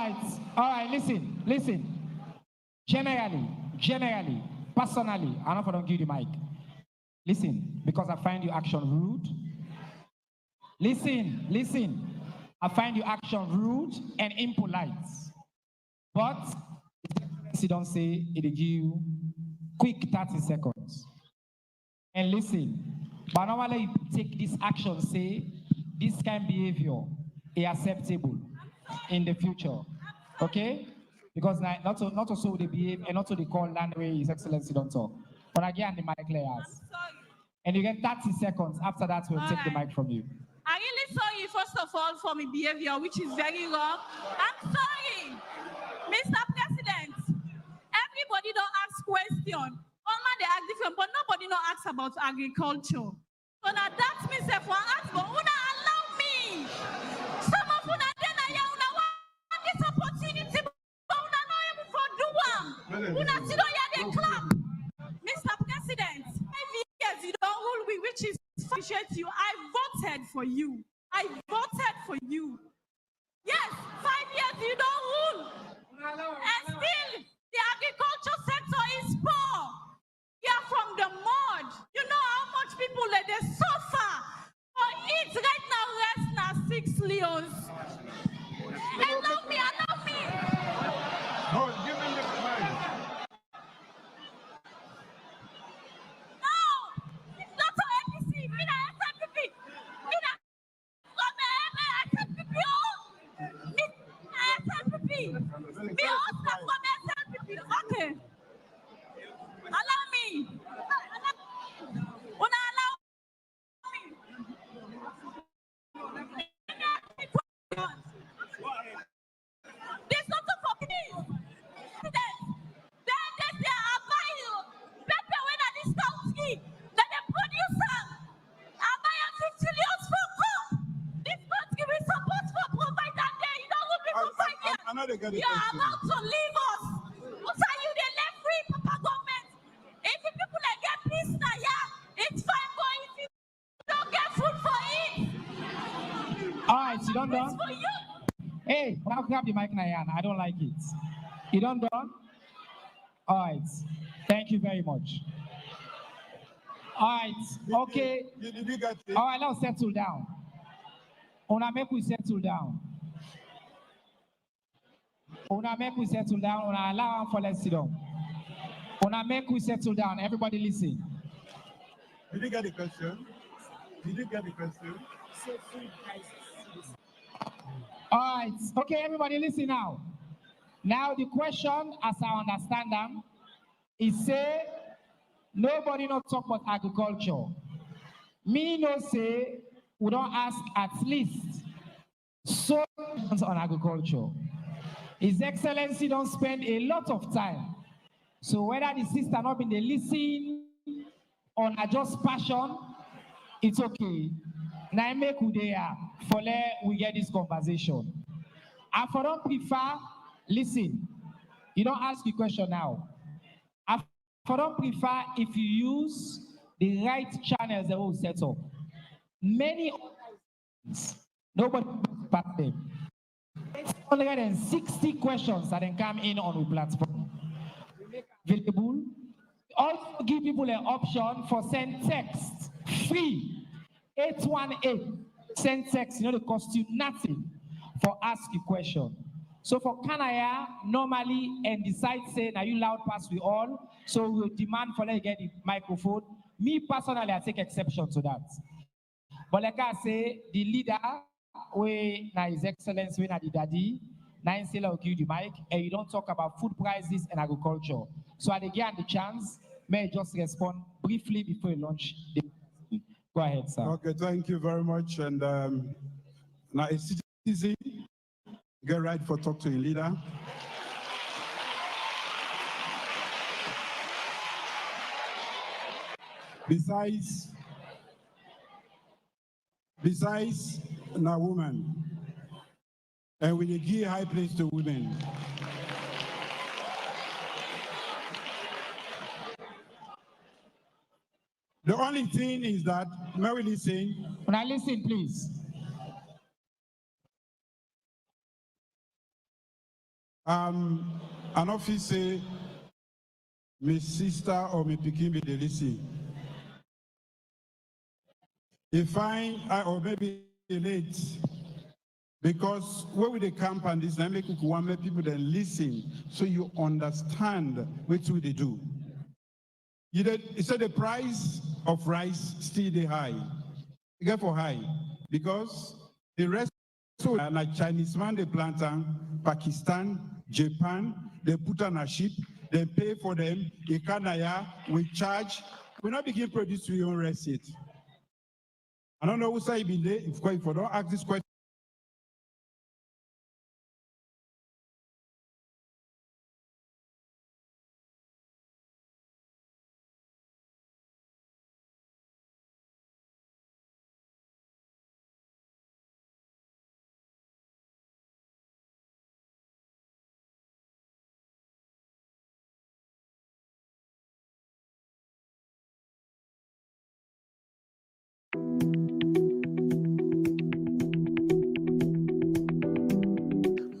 right, listen. Generally, personally, I'm not going to give you the mic. Listen, because I find your action rude. Listen. I find your action rude and impolite. But if you don't say it, give you quick 30 seconds. And listen, but normally you take this action, say this kind of behavior is acceptable in the future. Okay? Because not also they behave and not to they call land where His Excellency don't talk. But again, the mic layers. And you get 30 seconds. After that, we'll take the mic from you. I'm really sorry, first of all, for my behavior, which is very wrong. I'm sorry, Mr. President. Everybody don't ask question. All man they ask different, but nobody don't ask about agriculture. So now that means if one ask, but una allow me. Some of una then I want this opportunity, but una not able to do one. Una still don't hear the clap. Mr. President, 5 years you don't rule we, which is appreciate you. I voted for you. I voted for you. Yes, 5 years you don't rule. And still, the agriculture sector is poor. You're from the mud. You know how much people let they suffer. For it right now, rest now 6 leons. Allow me, allow me. No, give him the mic. Okay. Allow me. Una allow me. There's nothing for peace. Then they are buying pepper when I discount ski. Then they produce some. I buy a 50 leons for cup. This country we support for provide that day. You don't look for 5 years. You are about to leave us. What are you the left free Papa government? If the people that get peace now, yeah, it's fine, but if you don't get food for it. All right, you done done? For you. Hey, now grab the mic, Nayana. I don't like it. You done done? All right. Thank you very much. All right. Okay. All right, now settle down. Una make we settle down. Una make we settle down. Una allow for let's sit down. Una make we settle down. Everybody listen. Did you get the question? Did you get the question? All right. Okay, everybody listen now. Now the question, as I understand them, is say nobody not talk about agriculture. Me no say we don't ask at least so on agriculture. His Excellency don't spend a lot of time. So whether the sister not been the listen or just passion, it's okay. Now I make who they are for we get this conversation. I for don't prefer, listen, you don't ask the question now. I for don't prefer if you use the right channels that will set up. Many nobody but them. 160 questions that then come in on the platform. Available. Also give people an option for send text free 818 send text, you know, it cost you nothing for ask a question. So for Kanaya, normally and decide say now you loud pass we all, so we'll demand for let you get the microphone. Me personally, I take exception to that. But like I say, the leader, we now His Excellency, we now the daddy, now instead I'll give you the mic, and you don't talk about food prices and agriculture. So at again the chance, may I just respond briefly before you launch the go ahead, sir. Okay, thank you very much. And now a citizen, get right for talk to a leader. Besides, now woman, and we give high place to women. The only thing is that, may we listen? Now listen, please. An office say, my sister or my pikin be the listen. If or maybe late, because where we the camp and this, I make people then listen, so you understand what they do. You said the price of rice still the high. You get for high because the rest like Chinese man they plant Pakistan, Japan, they put on a ship, they pay for them. Ikanaya, we charge We not begin produce your own receipt. I don't know who say been there. If I don't ask this question.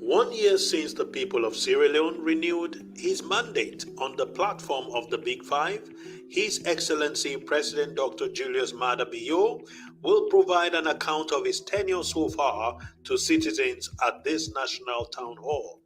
One year since the people of Sierra Leone renewed his mandate on the platform of the Big Five, His Excellency President Dr. Julius Maada Bio will provide an account of his tenure so far to citizens at this national town hall.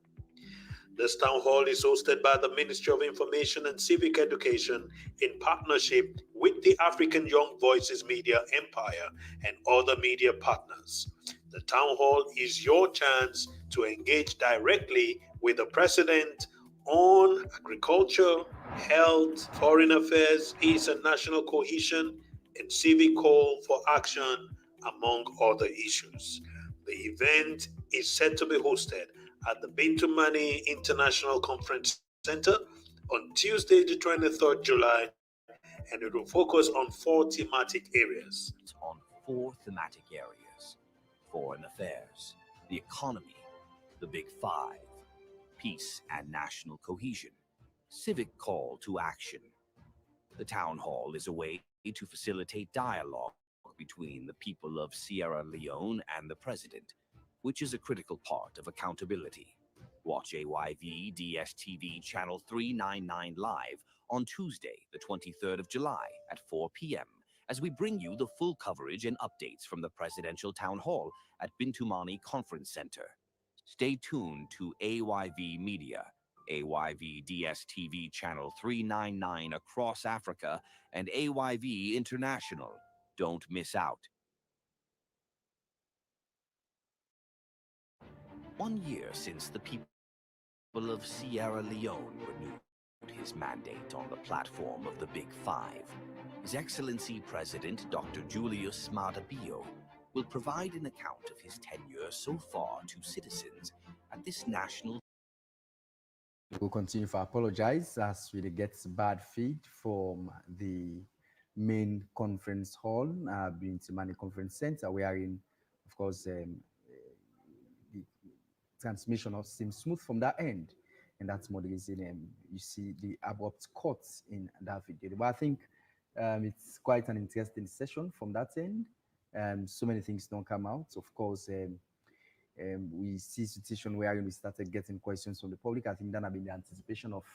This town hall is hosted by the Ministry of Information and Civic Education in partnership with the African Young Voices Media Empire and other media partners. The town hall is your chance to engage directly with the president on agriculture, health, foreign affairs, peace and national cohesion, and civic call for action, among other issues. The event is set to be hosted at the Bintumani International Conference Center on Tuesday, the 23rd July, and it will focus on 4 thematic areas. On 4 thematic areas: foreign affairs, the economy, the Big Five, peace and national cohesion, civic call to action. The town hall is a way to facilitate dialogue between the people of Sierra Leone and the president, which is a critical part of accountability. Watch AYV DSTV channel 399 live on Tuesday, the 23rd of July at 4 p.m. as we bring you the full coverage and updates from the Presidential Town Hall at Bintumani Conference Center. Stay tuned to AYV Media, AYV DSTV channel 399 across Africa, and AYV International. Don't miss out. 1 year since the people of Sierra Leone renewed his mandate on the platform of the Big Five, His Excellency President Dr. Julius Maada Bio will provide an account of his tenure so far to citizens at this national. We'll continue to apologize as we get bad feed from the main conference hall, Bintumani Conference Center, wherein, of course, the transmission seems smooth from that end, and that's more the reason you see the abrupt cuts in that video. But I think it's quite an interesting session from that end. So many things don't come out. Of course, we see a situation where we started getting questions from the public. I think that have been the anticipation of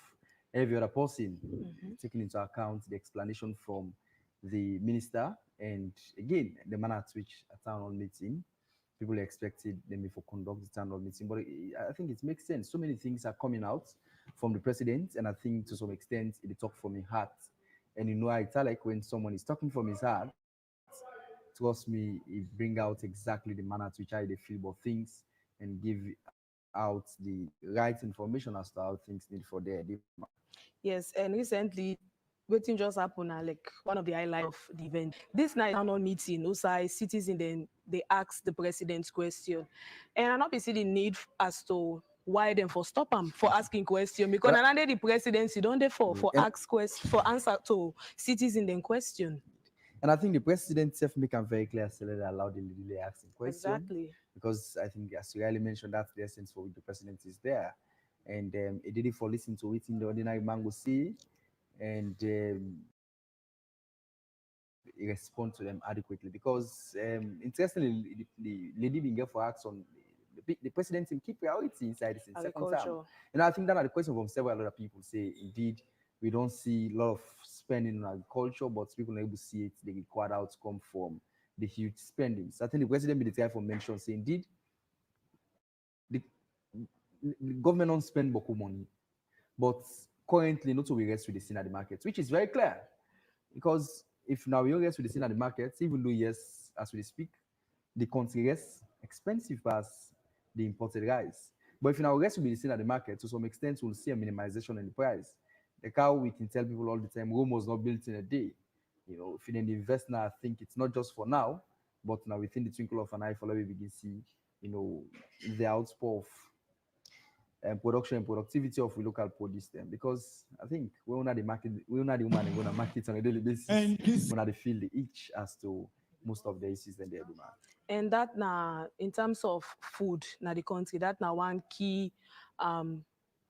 every other person, taking into account the explanation from the minister, and again, the manner at which a town hall meeting, people expected them to conduct the town hall meeting. But I think it makes sense. So many things are coming out from the president, and I think to some extent, it talk from his heart. And you know, it's like when someone is talking from his heart, trust me, it bring out exactly the manner to which they feel about things and give out the right information as to how things need for their demand. Yes, and recently, waiting just happened, like one of the highlights of the event. This night town hall meeting, also citizens then they ask the president's question, and I not be see the need as to why them for stop them for asking question, because under the presidency don't they for ask question for answer to citizens then question. And I think the president self make them very clear, so they allowed the delay asking questions. Exactly. Because I think, as you rightly mentioned, that's the essence for which the president is there. And it did it for listening to it in the ordinary man go see, and respond to them adequately. Because interestingly, the lady being for ask on the president can keep priority inside this in second term. And I think that are the question from several other people say, indeed, we don't see a lot of spending on agriculture, but people are able to see it, the required outcome from the huge spendings. I think the president made the time for mention, say, indeed, the government don't spend beaucoup money, but currently not to we rest with the scene at the market, which is very clear. Because if now we don't rest with the scene at the market, even though, yes, as we speak, the country rests expensive as the imported rice. But if now rest with the scene at the market, to some extent, we'll see a minimization in the price. Like how we can tell people all the time, Rome was not built in a day. feeling the invest now, I think it's not just for now, but now within the twinkle of an eye, for we begin see, the outpour of production and productivity of the local produce them, because I think we're not the market, we're not the woman going to market on a daily basis, And this- we're not the field each as to most of the issues that they demand. And that now, in terms of food, now the country, that now one key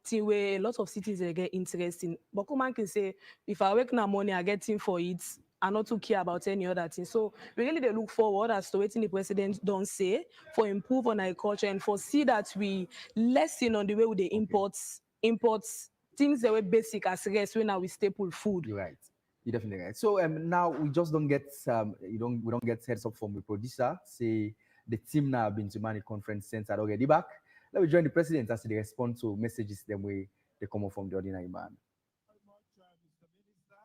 thing where a lot of cities they get interest in. But man can say, if I work now money, I get in for it, I not to care about any other thing. So we really they look forward as to waiting the president don't say for improve on agriculture and for see that we lessen on the way with the imports things that were basic as rest when now we staple food. You're right. You're definitely right. So now we just don't get we don't get heads up from the producer. Say the team now have been to Mani Conference Center already back. Let me join the president as they respond to messages them way they come up from the ordinary man. Very much, Mr. Minister.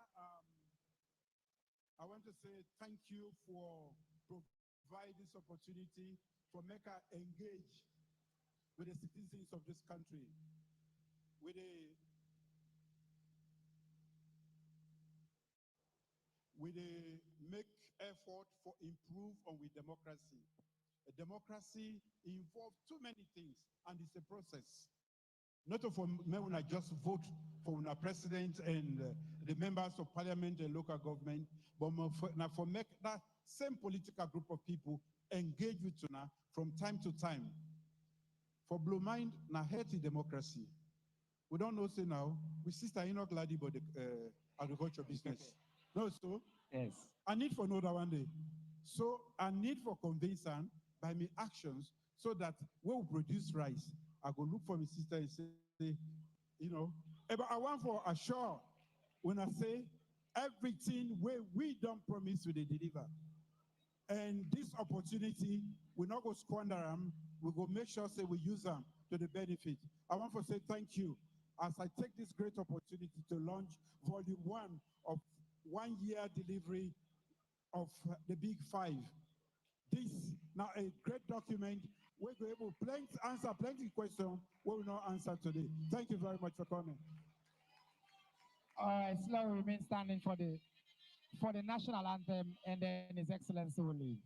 I want to say thank you for providing this opportunity for Mecca engage with the citizens of this country, with a make effort for improve on with democracy. A democracy involves too many things, and it's a process. Not for me when I just vote for our president and the members of parliament and local government, but for make that same political group of people engage with una from time to time. For Blue Mind, na healthy democracy. We don't know say now, we sister Enoch Ladi about the agriculture business. No, so yes. I need for another one day. So I need for convincing by my actions so that when we produce rice, I go look for my sister and say, but I want for assure when I say everything where we don't promise we deliver. And this opportunity, we not go squander them, we go make sure say we use them to the benefit. I want to say thank you as I take this great opportunity to launch volume 1 of 1 year delivery of the Big Five. This now a great document. We're able to answer plenty questions we will not answer today. Thank you very much for coming. All right, Slow remain standing for the national anthem, and then His Excellency will leave.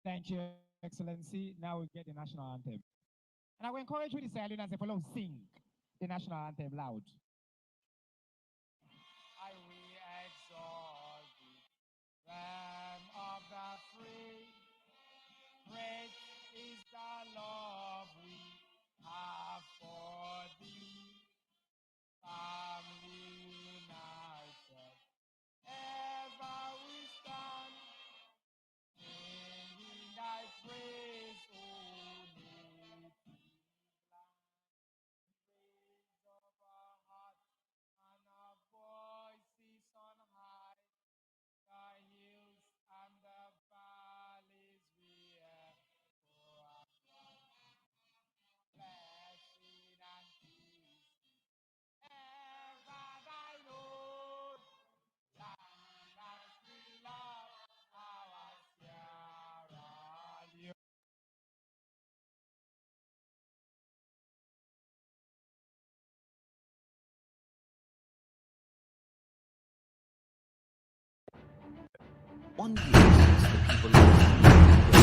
Thank you, Excellency. Now we get the national anthem. And I will encourage you to say, as a fellow, sing the national anthem loud. I will exalt the Lamb of the free. Great is the love we have for thee. Family united, ever we stand, singing thy praise, O native land. Raise up our hearts and our voices on high, the hills and the valleys we echo our blessing and peace. Ever thine own land as we love our Sierra Leone. One year since the people of